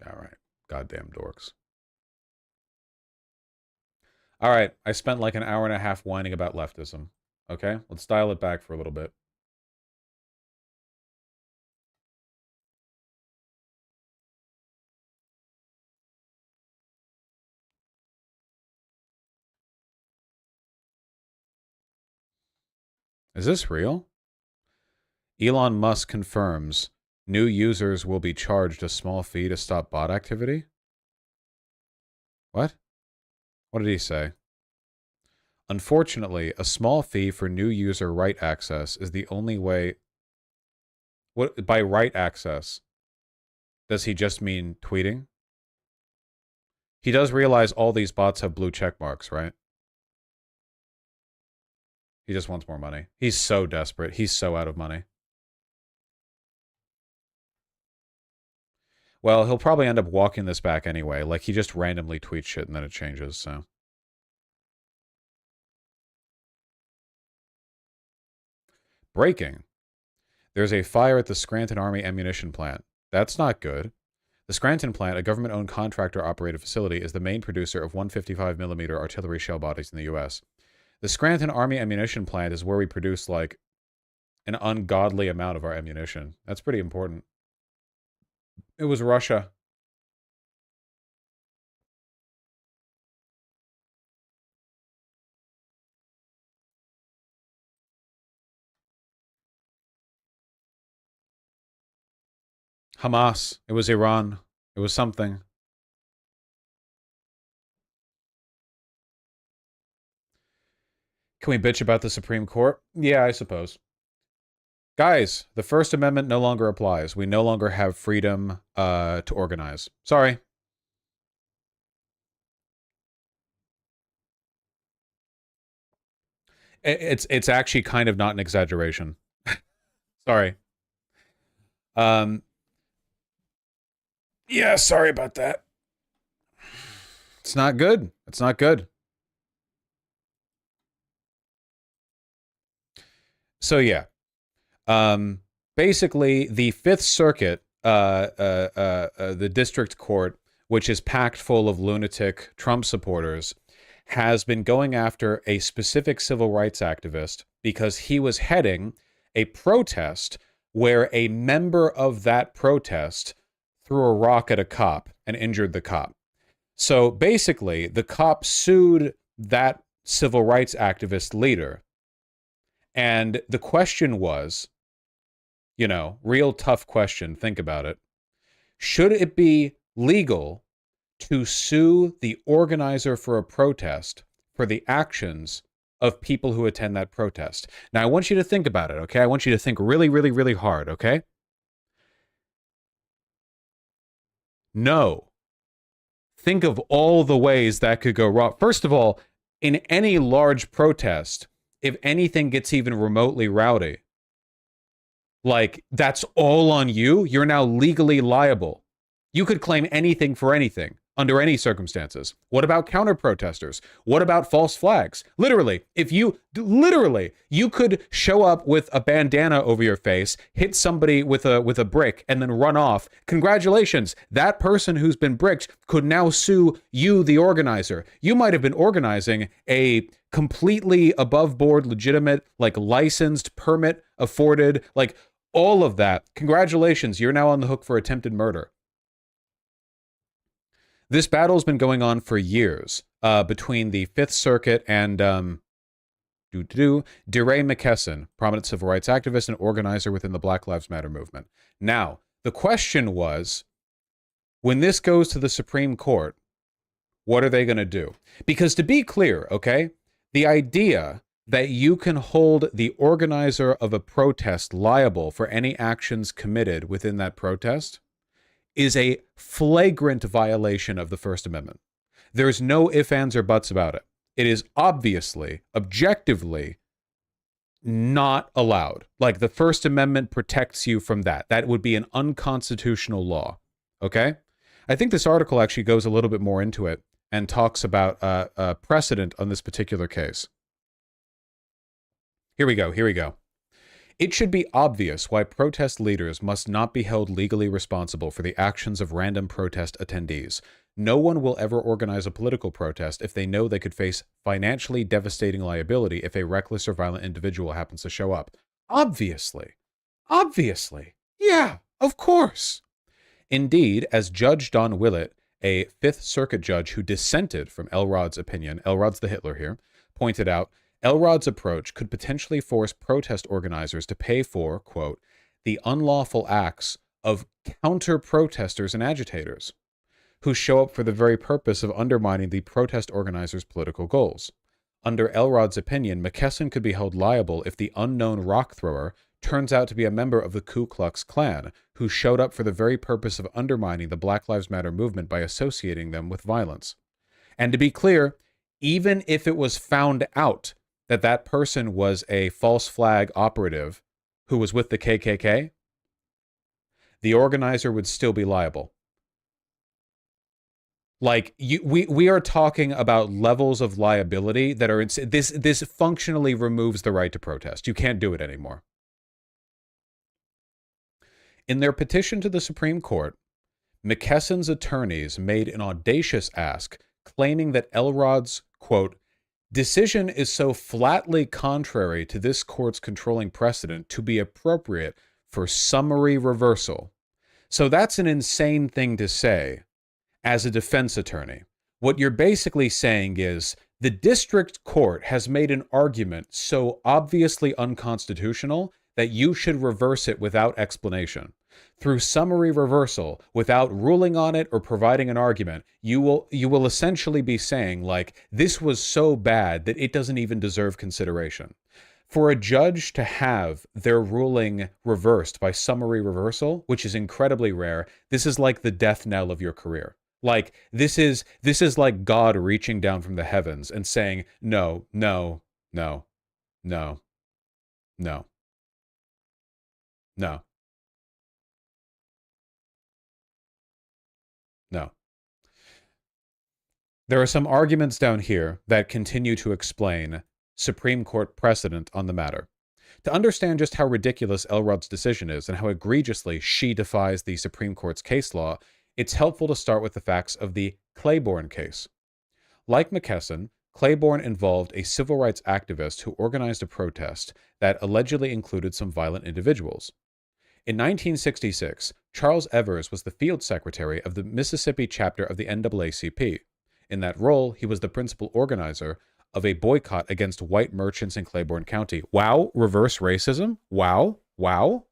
All right. Goddamn dorks. All right. I spent like an hour and a half whining about leftism. Okay? Let's dial it back for a little bit. Is this real? Elon Musk confirms new users will be charged a small fee to stop bot activity? What? What did he say? Unfortunately, a small fee for new user write access is the only way... What, by write access, does he just mean tweeting? He does realize all these bots have blue check marks, right? He just wants more money. He's so desperate. He's so out of money. Well, he'll probably end up walking this back anyway. Like, he just randomly tweets shit and then it changes, so... Breaking. There's a fire at the Scranton Army ammunition plant. That's not good. The Scranton plant, a government-owned contractor-operated facility, is the main producer of 155mm artillery shell bodies in the U.S. The Scranton Army Ammunition Plant is where we produce, like, an ungodly amount of our ammunition. That's pretty important. It was Russia. Hamas. It was Iran. It was something. Can we bitch about the Supreme Court? Yeah, I suppose. Guys, the First Amendment no longer applies. We no longer have freedom to organize. Sorry. It's actually kind of not an exaggeration. Sorry. Yeah, sorry about that. It's not good. It's not good. So yeah. Basically, the Fifth Circuit, the district court, which is packed full of lunatic Trump supporters, has been going after a specific civil rights activist because he was heading a protest where a member of that protest threw a rock at a cop and injured the cop. So basically, the cop sued that civil rights activist leader. And the question was, you know, real tough question, think about it. Should it be legal to sue the organizer for a protest for the actions of people who attend that protest? Now, I want you to think about it, okay? I want you to think really, really, really hard, okay? No. Think of all the ways that could go wrong. First of all, in any large protest, if anything gets even remotely rowdy, like, that's all on you. You're now legally liable. You could claim anything for anything under any circumstances. What about counter protesters? What about false flags? Literally, you could show up with a bandana over your face, hit somebody with a brick, and then run off. Congratulations. That person who's been bricked could now sue you, the organizer. You might have been organizing a completely above board, legitimate, like, licensed, permit afforded, like, all of that. Congratulations. You're now on the hook for attempted murder. This battle's been going on for years between the Fifth Circuit and DeRay McKesson, prominent civil rights activist and organizer within the Black Lives Matter movement. Now, the question was, when this goes to the Supreme Court, what are they going to do? Because to be clear, okay, the idea that you can hold the organizer of a protest liable for any actions committed within that protest is a flagrant violation of the First Amendment. There's no ifs, ands, or buts about it. It is obviously, objectively, not allowed. Like, the First Amendment protects you from that. That would be an unconstitutional law. Okay? I think this article actually goes a little bit more into it and talks about a precedent on this particular case. Here we go. It should be obvious why protest leaders must not be held legally responsible for the actions of random protest attendees. No one will ever organize a political protest if they know they could face financially devastating liability if a reckless or violent individual happens to show up. Obviously. Yeah, of course. Indeed, as Judge Don Willett, a Fifth Circuit judge who dissented from Elrod's opinion, Elrod's the Hitler here, pointed out, Elrod's approach could potentially force protest organizers to pay for, quote, the unlawful acts of counter-protesters and agitators who show up for the very purpose of undermining the protest organizers' political goals. Under Elrod's opinion, McKesson could be held liable if the unknown rock thrower turns out to be a member of the Ku Klux Klan who showed up for the very purpose of undermining the Black Lives Matter movement by associating them with violence. And to be clear, even if it was found out that that person was a false flag operative who was with the KKK, the organizer would still be liable. Like, we are talking about levels of liability that are this functionally removes the right to protest. You can't do it anymore. In their petition to the Supreme Court, McKesson's attorneys made an audacious ask, claiming that Elrod's, quote, Decision is so flatly contrary to this court's controlling precedent to be appropriate for summary reversal. So that's an insane thing to say as a defense attorney. What you're basically saying is the district court has made an argument so obviously unconstitutional that you should reverse it without explanation. Through summary reversal, without ruling on it or providing an argument, you will essentially be saying, like, this was so bad that it doesn't even deserve consideration. For a judge to have their ruling reversed by summary reversal, which is incredibly rare, this is like the death knell of your career. Like, this is like God reaching down from the heavens and saying, no, no, no, no, no, no, no. There are some arguments down here that continue to explain Supreme Court precedent on the matter. To understand just how ridiculous Elrod's decision is and how egregiously she defies the Supreme Court's case law, it's helpful to start with the facts of the Claiborne case. Like McKesson, Claiborne involved a civil rights activist who organized a protest that allegedly included some violent individuals. In 1966, Charles Evers was the field secretary of the Mississippi chapter of the NAACP. In that role, he was the principal organizer of a boycott against white merchants in Claiborne County. Wow, reverse racism? Wow, wow.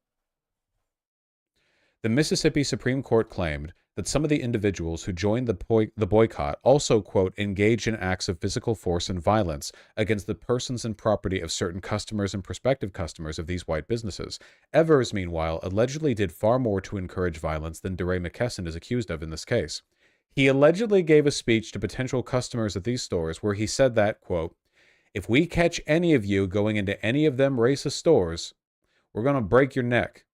The Mississippi Supreme Court claimed that some of the individuals who joined the boycott also, quote, engaged in acts of physical force and violence against the persons and property of certain customers and prospective customers of these white businesses. Evers, meanwhile, allegedly did far more to encourage violence than DeRay McKesson is accused of in this case. He allegedly gave a speech to potential customers of these stores where he said that, quote, if we catch any of you going into any of them racist stores, we're going to break your neck.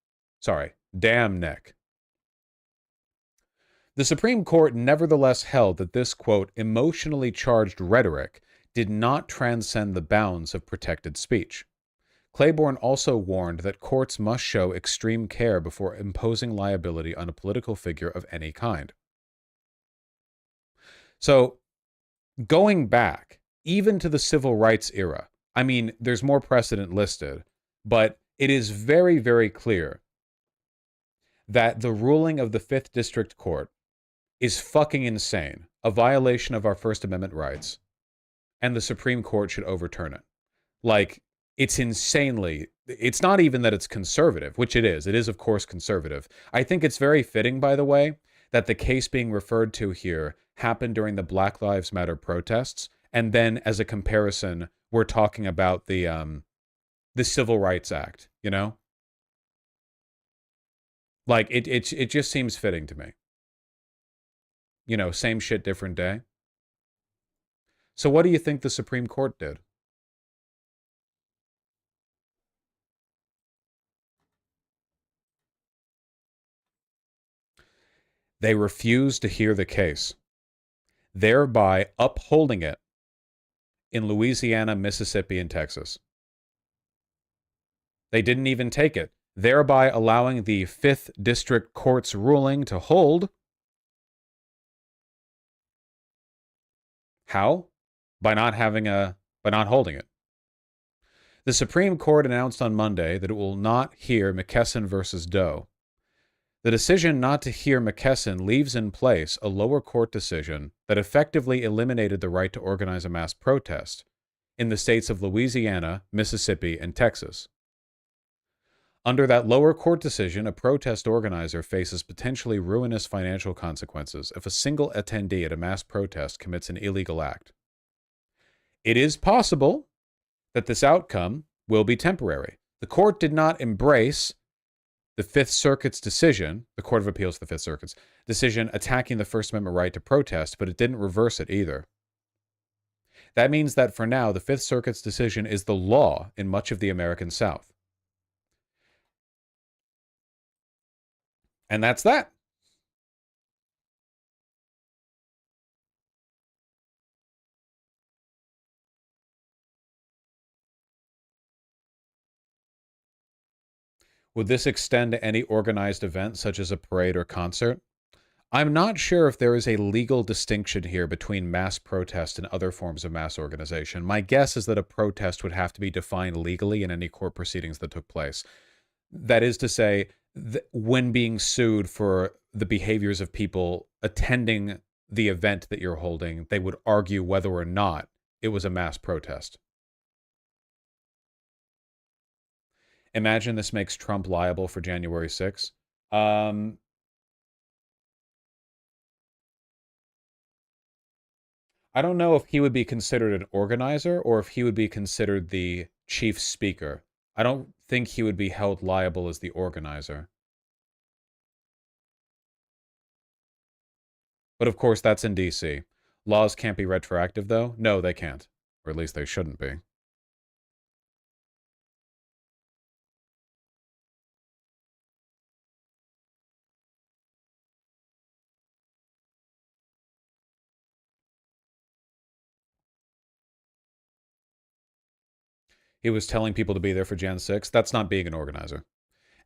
Sorry, damn neck. The Supreme Court nevertheless held that this, quote, emotionally charged rhetoric did not transcend the bounds of protected speech. Claiborne also warned that courts must show extreme care before imposing liability on a political figure of any kind. So, going back, even to the civil rights era, I mean, there's more precedent listed, but it is very, very clear that the ruling of the 5th District Court is fucking insane, a violation of our First Amendment rights, and the Supreme Court should overturn it. Like, it's insanely, it's not even that it's conservative, which it is of course conservative. I think it's very fitting, by the way, that the case being referred to here happened during the Black Lives Matter protests, and then as a comparison, we're talking about the Civil Rights Act, you know? Like, it just seems fitting to me. You know, same shit, different day. So what do you think the Supreme Court did? They refused to hear the case, thereby upholding it in Louisiana, Mississippi, and Texas. They didn't even take it, thereby allowing the 5th District Court's ruling to hold. How? By not holding it. The Supreme Court announced on Monday that it will not hear McKesson versus Doe. The decision not to hear McKesson leaves in place a lower court decision that effectively eliminated the right to organize a mass protest in the states of Louisiana, Mississippi, and Texas. Under that lower court decision, a protest organizer faces potentially ruinous financial consequences if a single attendee at a mass protest commits an illegal act. It is possible that this outcome will be temporary. The court did not embrace the Fifth Circuit's decision, the Court of Appeals for the Fifth Circuit's decision attacking the First Amendment right to protest, but it didn't reverse it either. That means that for now, the Fifth Circuit's decision is the law in much of the American South. And that's that. Would this extend to any organized event such as a parade or concert? I'm not sure if there is a legal distinction here between mass protest and other forms of mass organization. My guess is that a protest would have to be defined legally in any court proceedings that took place. That is to say, when being sued for the behaviors of people attending the event that you're holding, they would argue whether or not it was a mass protest. Imagine this makes Trump liable for January 6th. I don't know if he would be considered an organizer or if he would be considered the chief speaker. I don't think he would be held liable as the organizer. But of course, that's in DC. Laws can't be retroactive, though? No, they can't. Or at least they shouldn't be. He was telling people to be there for Jan 6. That's not being an organizer.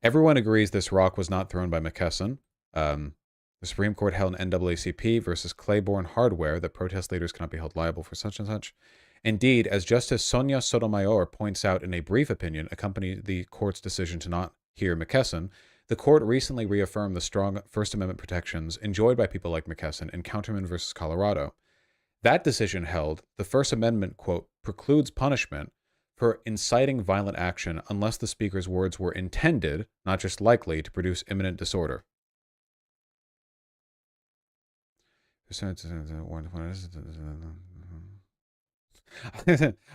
Everyone agrees this rock was not thrown by McKesson. The Supreme Court held in NAACP versus Claiborne Hardware that protest leaders cannot be held liable for such and such. Indeed, as Justice Sonia Sotomayor points out in a brief opinion accompanying the court's decision to not hear McKesson, the court recently reaffirmed the strong First Amendment protections enjoyed by people like McKesson in Counterman versus Colorado. That decision held the First Amendment, quote, precludes punishment for inciting violent action unless the speaker's words were intended, not just likely, to produce imminent disorder.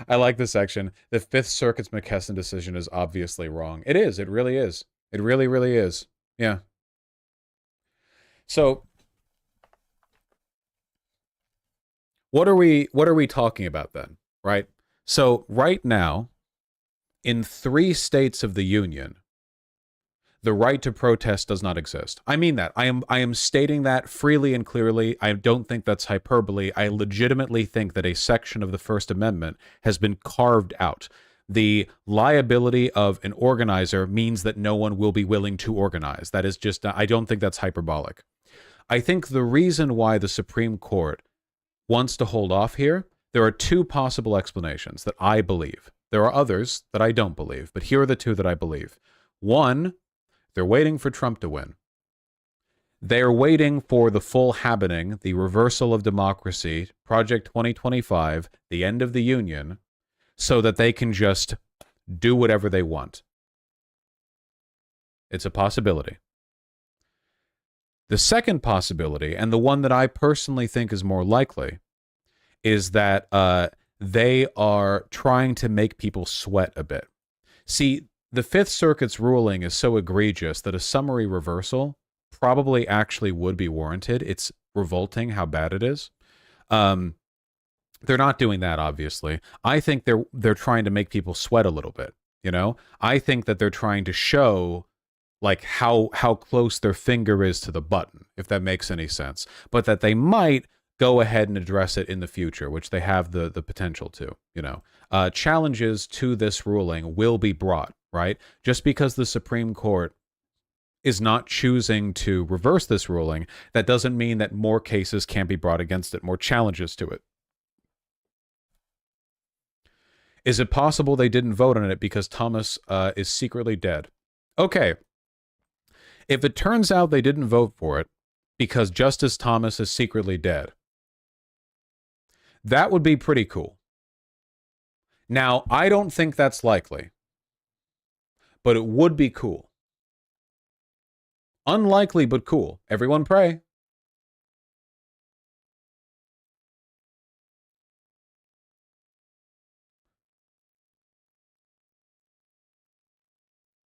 I like this section. The Fifth Circuit's McKesson decision is obviously wrong. It is. It really is. It really, really is. Yeah. So, what are we talking about then, right? So right now, in 3 states of the union, the right to protest does not exist. I mean that. I am stating that freely and clearly. I don't think that's hyperbole. I legitimately think that a section of the First Amendment has been carved out. The liability of an organizer means that no one will be willing to organize. That is just, I don't think that's hyperbolic. I think the reason why the Supreme Court wants to hold off here, there are 2 possible explanations that I believe. There are others that I don't believe, but here are the 2 that I believe. One, they're waiting for Trump to win. They're waiting for the full happening, the reversal of democracy, Project 2025, the end of the union, so that they can just do whatever they want. It's a possibility. The second possibility, and the one that I personally think is more likely, is that they are trying to make people sweat a bit. See, the Fifth Circuit's ruling is so egregious that a summary reversal probably actually would be warranted. It's revolting how bad it is. They're not doing that, obviously. I think they're trying to make people sweat a little bit, you know? I think that they're trying to show like how close their finger is to the button, if that makes any sense. But that they might go ahead and address it in the future, which they have the potential to, you know. Challenges to this ruling will be brought, right? Just because the Supreme Court is not choosing to reverse this ruling, that doesn't mean that more cases can't be brought against it, more challenges to it. Is it possible they didn't vote on it because Thomas is secretly dead? Okay. If it turns out they didn't vote for it because Justice Thomas is secretly dead, that would be pretty cool. Now, I don't think that's likely, but it would be cool. Unlikely, but cool. Everyone pray.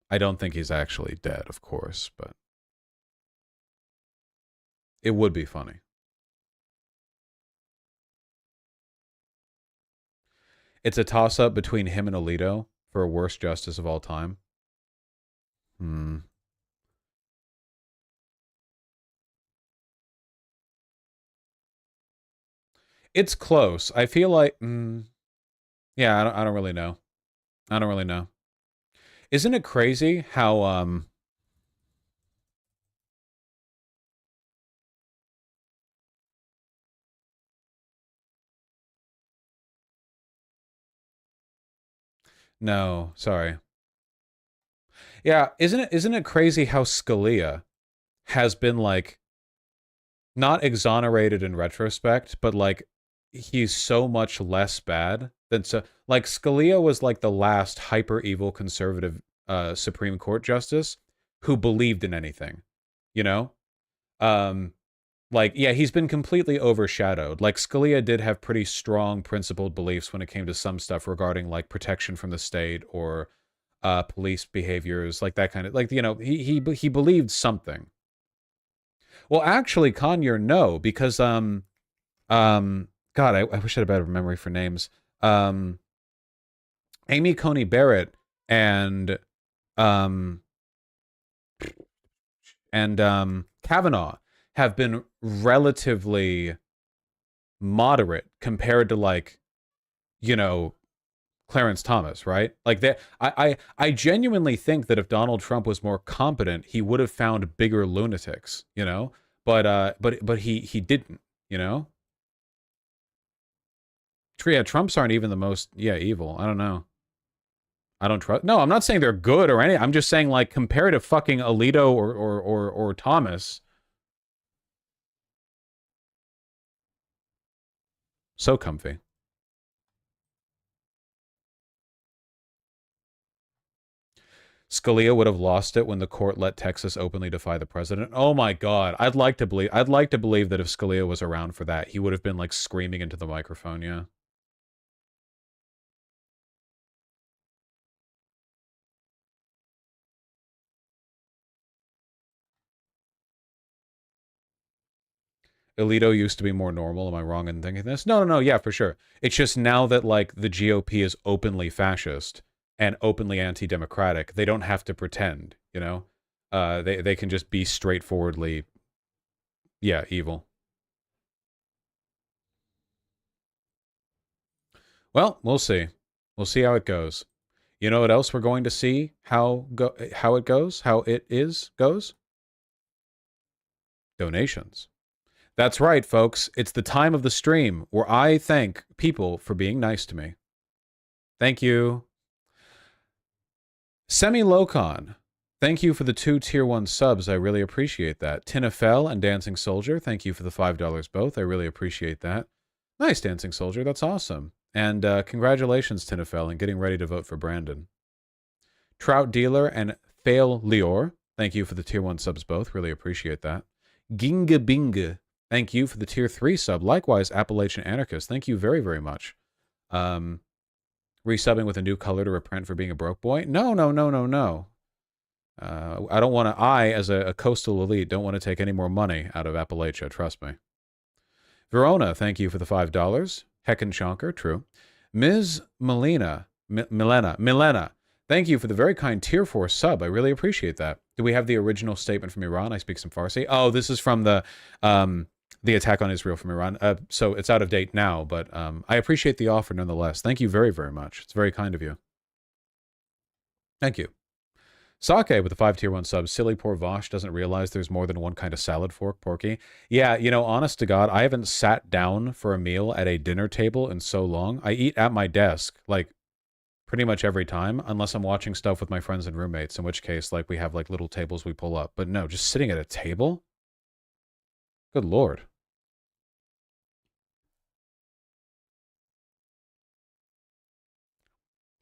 I don't think he's actually dead, of course, but it would be funny. It's a toss-up between him and Alito for a worst justice of all time. It's close. I feel like... yeah, I don't really know. I don't really know. Isn't it crazy how... No, sorry. Yeah, isn't it crazy how Scalia has been like not exonerated in retrospect, but like he's so much less bad than so like Scalia was like the last hyper evil conservative Supreme Court justice who believed in anything, you know? Like, yeah, he's been completely overshadowed. Like, Scalia did have pretty strong principled beliefs when it came to some stuff regarding, like, protection from the state or police behaviors, like that kind of, like, you know, he believed something. Well, actually, Conyer, no, because, God, I wish I had a better memory for names. Amy Coney Barrett and, Kavanaugh have been relatively moderate compared to, like, you know, Clarence Thomas, right? Like that, I genuinely think that if Donald Trump was more competent, he would have found bigger lunatics, you know. But he didn't, you know. Yeah, Trumps aren't even the most evil. I don't know. I don't trust. No, I'm not saying they're good or any. I'm just saying like compared to fucking Alito or Thomas. So comfy. Scalia would have lost it when the court let Texas openly defy the president. Oh my God. I'd like to believe that if Scalia was around for that, he would have been like screaming into the microphone, yeah. Alito used to be more normal. Am I wrong in thinking this? No, yeah, for sure. It's just now that like the GOP is openly fascist and openly anti-democratic, they don't have to pretend, you know? They can just be straightforwardly, yeah, evil. Well, we'll see. We'll see how it goes. You know what else we're going to see how it goes? Donations. That's right, folks. It's the time of the stream where I thank people for being nice to me. Thank you. Semi-Locon, thank you for the 2 Tier 1 subs. I really appreciate that. Tinafel and Dancing Soldier, thank you for the $5 both. I really appreciate that. Nice, Dancing Soldier. That's awesome. And congratulations, Tinafel, and getting ready to vote for Brandon. Trout Dealer and Fail Lior, thank you for the Tier 1 subs both. Really appreciate that. Ginga Binga, thank you for the Tier 3 sub. Likewise, Appalachian Anarchist, thank you very, very much. Resubbing with a new color to repent for being a broke boy? No. I don't want to, as a coastal elite, don't want to take any more money out of Appalachia, trust me. Verona, thank you for the $5. Heckenchonker, true. Ms. Milena, thank you for the very kind Tier 4 sub. I really appreciate that. Do we have the original statement from Iran? I speak some Farsi. Oh, this is from the attack on Israel from Iran. So it's out of date now, but I appreciate the offer nonetheless. Thank you very, very much. It's very kind of you. Thank you. Sake with the 5 Tier 1 subs. Silly poor Vosh doesn't realize there's more than one kind of salad fork, Porky. Yeah, you know, honest to God, I haven't sat down for a meal at a dinner table in so long. I eat at my desk, like, pretty much every time, unless I'm watching stuff with my friends and roommates, in which case, like, we have, like, little tables we pull up. But no, just sitting at a table? Good Lord.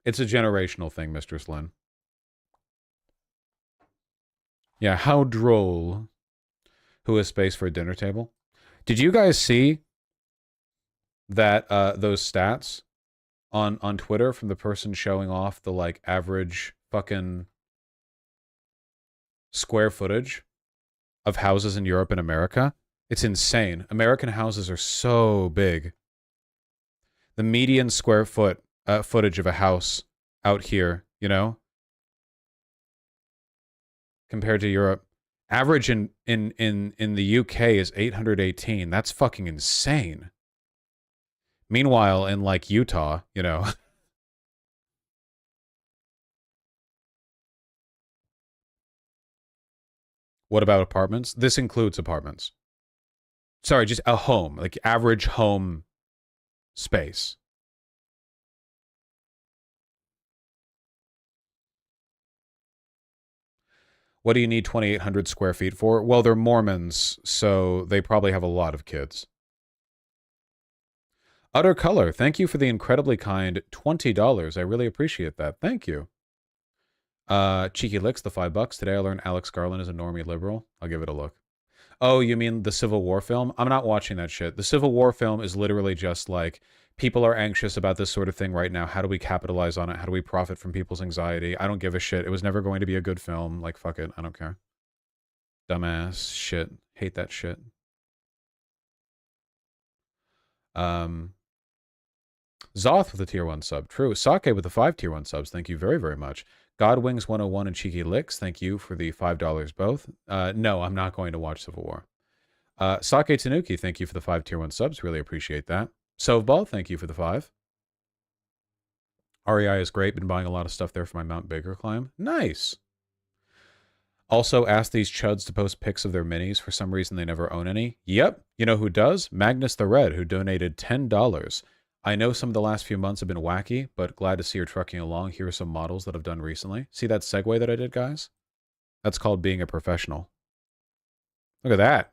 It's a generational thing, Mistress Lynn. Yeah, how droll. Who has space for a dinner table? Did you guys see that those stats on Twitter from the person showing off the like average fucking square footage of houses in Europe and America? It's insane. American houses are so big. The median square footage of a house out here, you know, compared to Europe, average in the UK is 818. That's fucking insane. Meanwhile, in like Utah, you know. What about apartments? This includes apartments. Sorry, just a home, like average home space. What do you need 2,800 square feet for? Well, they're Mormons, so they probably have a lot of kids. Utter Color, thank you for the incredibly kind $20. I really appreciate that. Thank you. Cheeky Licks, the $5. Today I learned Alex Garland is a normie liberal. I'll give it a look. Oh, you mean the Civil War film? I'm not watching that shit. The Civil War film is literally just like, people are anxious about this sort of thing right now. How do we capitalize on it? How do we profit from people's anxiety? I don't give a shit. It was never going to be a good film. Like, fuck it. I don't care. Dumbass shit. Hate that shit. Zoth with a tier 1 sub. True. Sake with the 5 tier 1 subs. Thank you very, very much. Godwings 101 and Cheeky Licks. Thank you for the $5 both. No, I'm not going to watch Civil War. Sake Tanuki, thank you for the 5 tier 1 subs. Really appreciate that. Sovball, thank you for the 5. REI is great. Been buying a lot of stuff there for my Mount Baker climb. Nice. Also, ask these chuds to post pics of their minis. For some reason, they never own any. Yep. You know who does? Magnus the Red, who donated $10. I know some of the last few months have been wacky, but glad to see you're trucking along. Here are some models that I've done recently. See that segue that I did, guys? That's called being a professional. Look at that.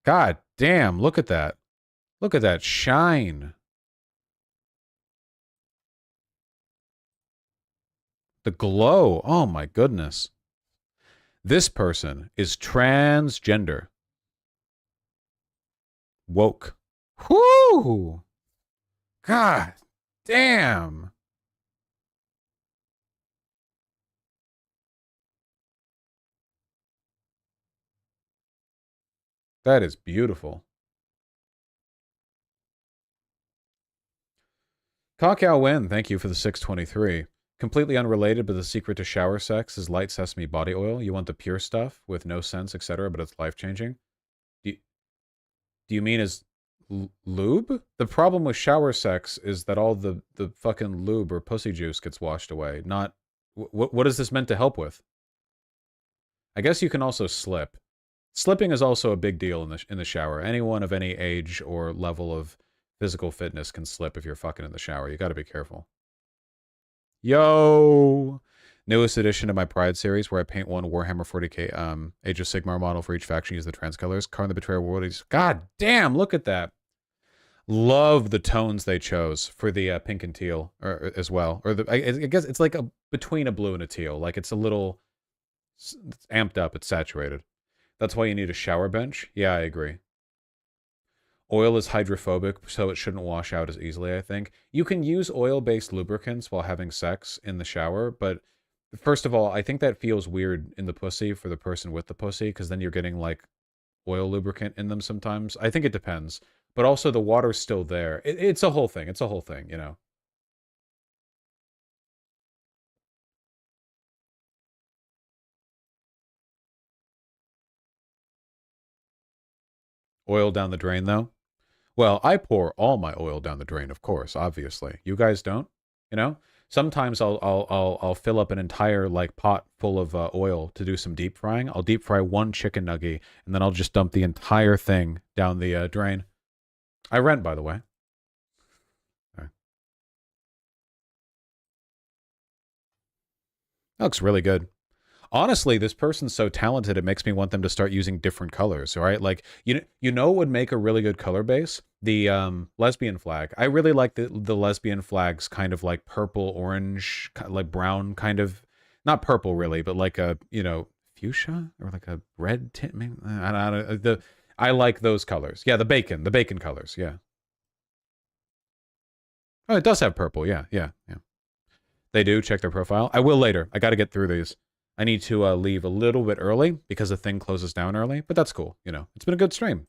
God damn, look at that. Look at that shine. The glow. Oh my goodness. This person is transgender. Woke. Whoo! God damn. That is beautiful. Kakao Wen, thank you for the 623. Completely unrelated, but the secret to shower sex is light sesame body oil. You want the pure stuff with no scents, etc., but it's life-changing. Do you mean as lube? The problem with shower sex is that all the fucking lube or pussy juice gets washed away. Not what is this meant to help with? I guess you can also slip. Slipping is also a big deal in the shower. Anyone of any age or level of physical fitness can slip if you're fucking in the shower. You got to be careful. Yo! Newest addition to my Pride series, where I paint one Warhammer 40k Age of Sigmar model for each faction. Use the trans colors. Karn the Betrayer World. God damn! Look at that. Love the tones they chose for the pink and teal as well. Or I guess it's like between a blue and a teal. Like it's a little it's amped up. It's saturated. That's why you need a shower bench. Yeah, I agree. Oil is hydrophobic, so it shouldn't wash out as easily, I think. You can use oil-based lubricants while having sex in the shower, but first of all, I think that feels weird in the pussy for the person with the pussy, because then you're getting, like, oil lubricant in them sometimes. I think it depends. But also, the water's still there. It's a whole thing. It's a whole thing, you know? Oil down the drain, though? Well, I pour all my oil down the drain, of course, obviously. You guys don't, you know? Sometimes I'll fill up an entire like pot full of oil to do some deep frying. I'll deep fry one chicken nugget, and then I'll just dump the entire thing down the drain. I rent, by the way. Right. That looks really good. Honestly, this person's so talented, it makes me want them to start using different colors, all right? Like, you know what would make a really good color base? The lesbian flag. I really like the lesbian flags kind of like purple, orange, like brown kind of, not purple really, but like a, you know, fuchsia or like a red tint. Maybe, I like those colors. Yeah, the bacon colors, yeah. Oh, it does have purple, yeah. They do, check their profile. I will later. I got to get through these. I need to leave a little bit early because the thing closes down early, but that's cool. You know, it's been a good stream.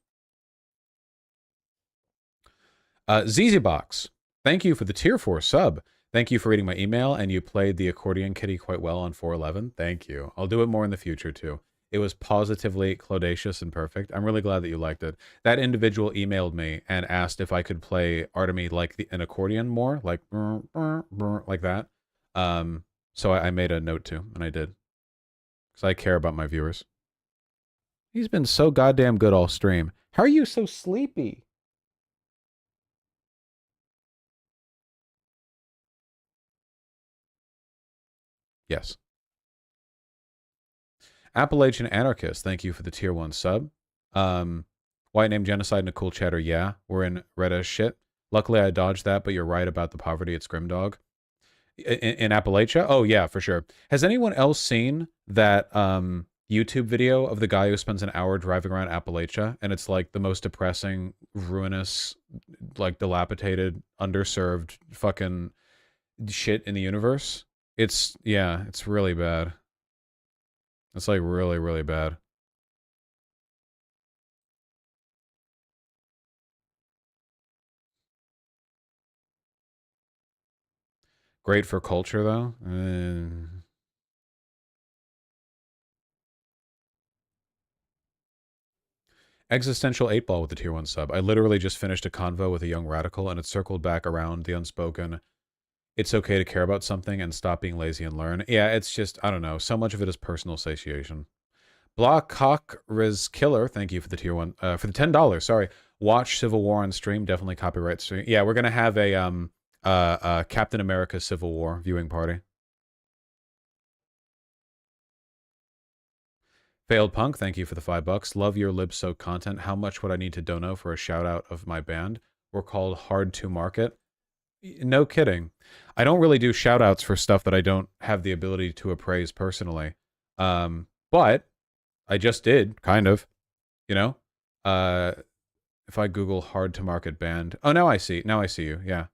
ZZBox, thank you for the tier 4 sub. Thank you for reading my email, and you played the accordion kitty quite well on 411. Thank you. I'll do it more in the future, too. It was positively clodacious and perfect. I'm really glad that you liked it. That individual emailed me and asked if I could play Artemy like an accordion more, like that. So I made a note to, and I did. Because I care about my viewers. He's been so goddamn good all stream. How are you so sleepy? Yes. Appalachian Anarchist, thank you for the tier 1 sub. White Name Genocide and a cool chatter, yeah. We're in Retta shit. Luckily I dodged that, but you're right about the poverty at Scrimdog. In Appalachia? Oh, yeah, for sure. Has anyone else seen that YouTube video of the guy who spends an hour driving around Appalachia? And it's like the most depressing, ruinous, like dilapidated, underserved fucking shit in the universe? It's, yeah, it's really bad. It's like really, really bad. Great for culture, though. Existential 8-ball with the tier 1 sub. I literally just finished a convo with a young radical, and it circled back around the unspoken. It's okay to care about something and stop being lazy and learn. Yeah, it's just, I don't know. So much of it is personal satiation. Blockcock Riz Killer, thank you for the tier 1, for the $10, sorry. Watch Civil War on stream, definitely copyright stream. Yeah, we're gonna have a Captain America Civil War viewing party. Failed Punk, thank you for the $5. Love your lib-soak content. How much would I need to dono for a shout-out of my band? We're called Hard to Market. No kidding. I don't really do shout-outs for stuff that I don't have the ability to appraise personally. But I just did, kind of. You know? If I Google Hard to Market band... Oh, now I see. Now I see you, yeah.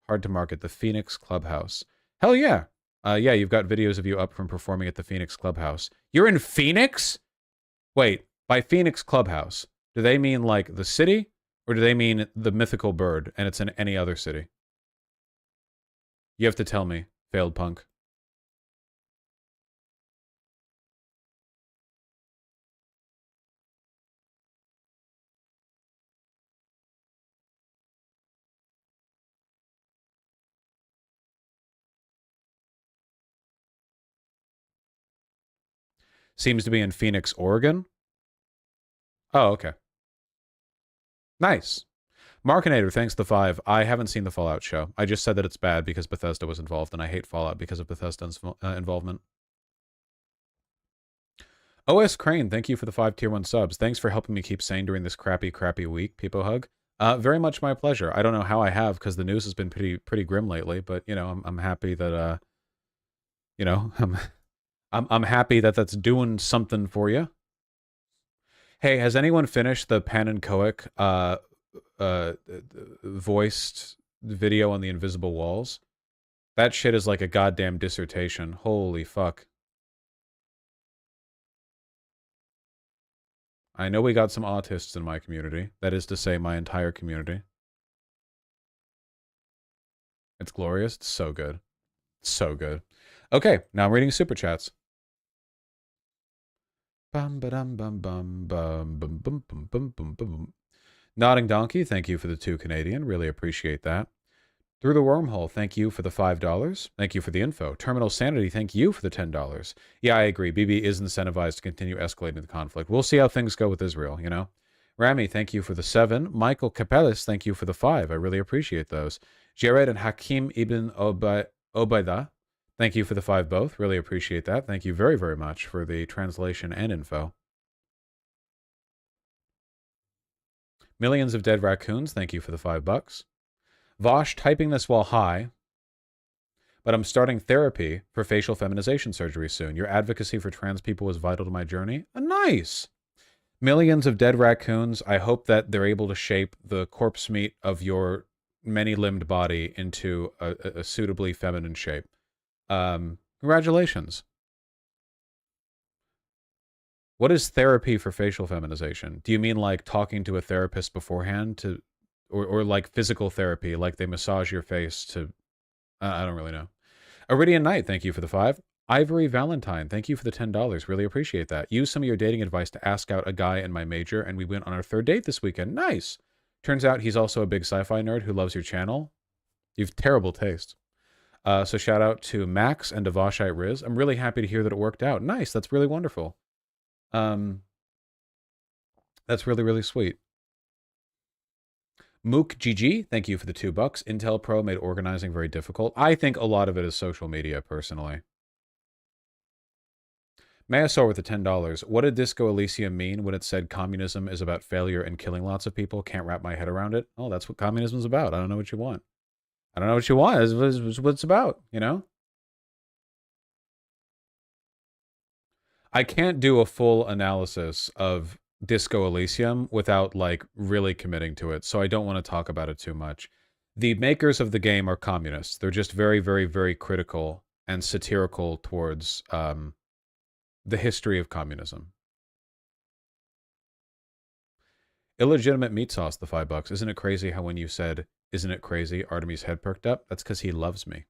Hard to Market, the Phoenix Clubhouse. Hell yeah. Yeah, you've got videos of you up from performing at the Phoenix Clubhouse. You're in Phoenix? Wait, by Phoenix Clubhouse, do they mean like the city? Or do they mean the mythical bird and it's in any other city? You have to tell me, Failed Punk. Seems to be in Phoenix, Oregon. Oh, okay. Nice. Markinator, thanks the 5. I haven't seen the Fallout show. I just said that it's bad because Bethesda was involved, and I hate Fallout because of Bethesda's involvement. OS Crane, thank you for the 5 tier 1 subs. Thanks for helping me keep sane during this crappy week, Peepo Hug. Very much my pleasure. I don't know how I have, because the news has been pretty grim lately, but, you know, I'm happy that, you know, I'm happy that that's doing something for you. Hey, has anyone finished the Pan and Coic voiced video on the invisible walls? That shit is like a goddamn dissertation. Holy fuck. I know we got some autists in my community. That is to say, my entire community. It's glorious. It's so good. So good. Okay, now I'm reading super chats. Bum ba dum bum bum bum bum bum bum bum bum bum. Nodding Donkey, thank you for the 2 Canadian. Really appreciate that. Through the Wormhole, thank you for the $5. Thank you for the info. Terminal Sanity, thank you for the $10. Yeah, I agree. BB is incentivized to continue escalating the conflict. We'll see how things go with Israel, you know? Rami, thank you for the 7. Michael Capellis, thank you for the 5. I really appreciate those. Jared and Hakim Ibn Obaydah, thank you for the 5 both. Really appreciate that. Thank you very, very much for the translation and info. Millions of Dead Raccoons, thank you for the $5. Vosh, typing this while high, but I'm starting therapy for facial feminization surgery soon. Your advocacy for trans people was vital to my journey. Nice! Millions of Dead Raccoons, I hope that they're able to shape the corpse meat of your many-limbed body into a suitably feminine shape. Congratulations. What is therapy for facial feminization? Do you mean like talking to a therapist beforehand to... Or like physical therapy, like they massage your face to... I don't really know. Iridian Knight, thank you for the 5. Ivory Valentine, thank you for the $10. Really appreciate that. Use some of your dating advice to ask out a guy in my major, and we went on our 3rd date this weekend. Nice! Turns out he's also a big sci-fi nerd who loves your channel. You've terrible taste. So shout out to Max and Devashite Riz. I'm really happy to hear that it worked out. Nice, that's really wonderful. That's really, really sweet. Mook GG, thank you for the $2. Intel Pro made organizing very difficult. I think a lot of it is social media, personally. Mayasaur with the $10. What did Disco Elysium mean when it said communism is about failure and killing lots of people? Can't wrap my head around it. Oh, that's what communism's about. I don't know what you want. I don't know what you want. It's what it's about, you know? I can't do a full analysis of Disco Elysium without, like, really committing to it, so I don't want to talk about it too much. The makers of the game are communists. They're just very, very, very critical and satirical towards the history of communism. Illegitimate meat sauce, the $5. Isn't it crazy how when you said, isn't it crazy, Artemy's head perked up? That's because he loves me.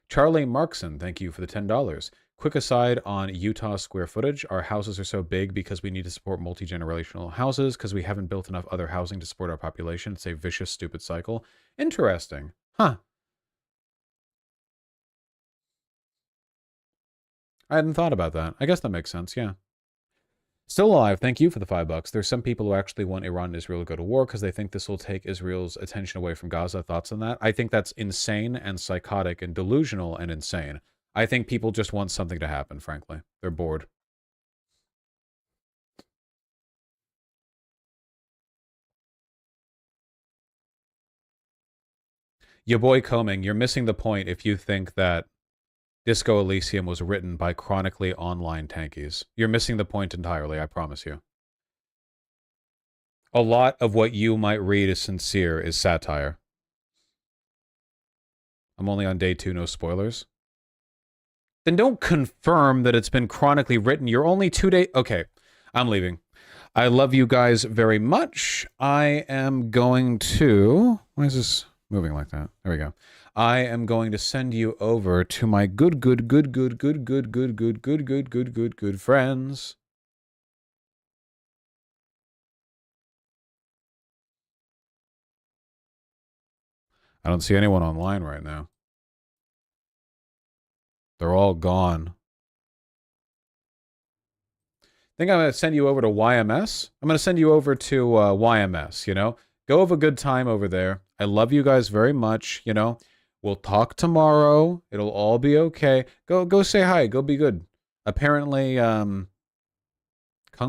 Charlie Markson, thank you for the $10. Quick aside on Utah square footage. Our houses are so big because we need to support multi-generational houses because we haven't built enough other housing to support our population. It's a vicious, stupid cycle. Interesting. Huh. I hadn't thought about that. I guess that makes sense, yeah. Still alive, thank you for the $5. There's some people who actually want Iran and Israel to go to war because they think this will take Israel's attention away from Gaza. Thoughts on that? I think that's insane and psychotic and delusional and insane. I think people just want something to happen, frankly. They're bored. Your boy Coming, you're missing the point if you think that Disco Elysium was written by chronically online tankies. You're missing the point entirely, I promise you. A lot of what you might read as sincere is satire. I'm only on day 2, no spoilers. Then don't confirm that it's been chronically written. You're only 2 days... Okay, I'm leaving. I love you guys very much. I am going to... Why is this moving like that? There we go. I am going to send you over to my good friends. I don't see anyone online right now. They're all gone. I think I'm going to send you over to YMS. I'm going to send you over to YMS, you know? Go have a good time over there. I love you guys very much, you know? We'll talk tomorrow. It'll all be okay. Go say hi. Go be good. Apparently, Kung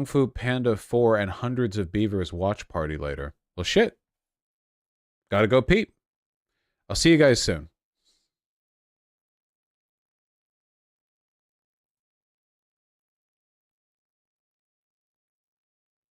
Fu Panda 4 and Hundreds of Beavers watch party later. Well, shit. Gotta go peep. I'll see you guys soon.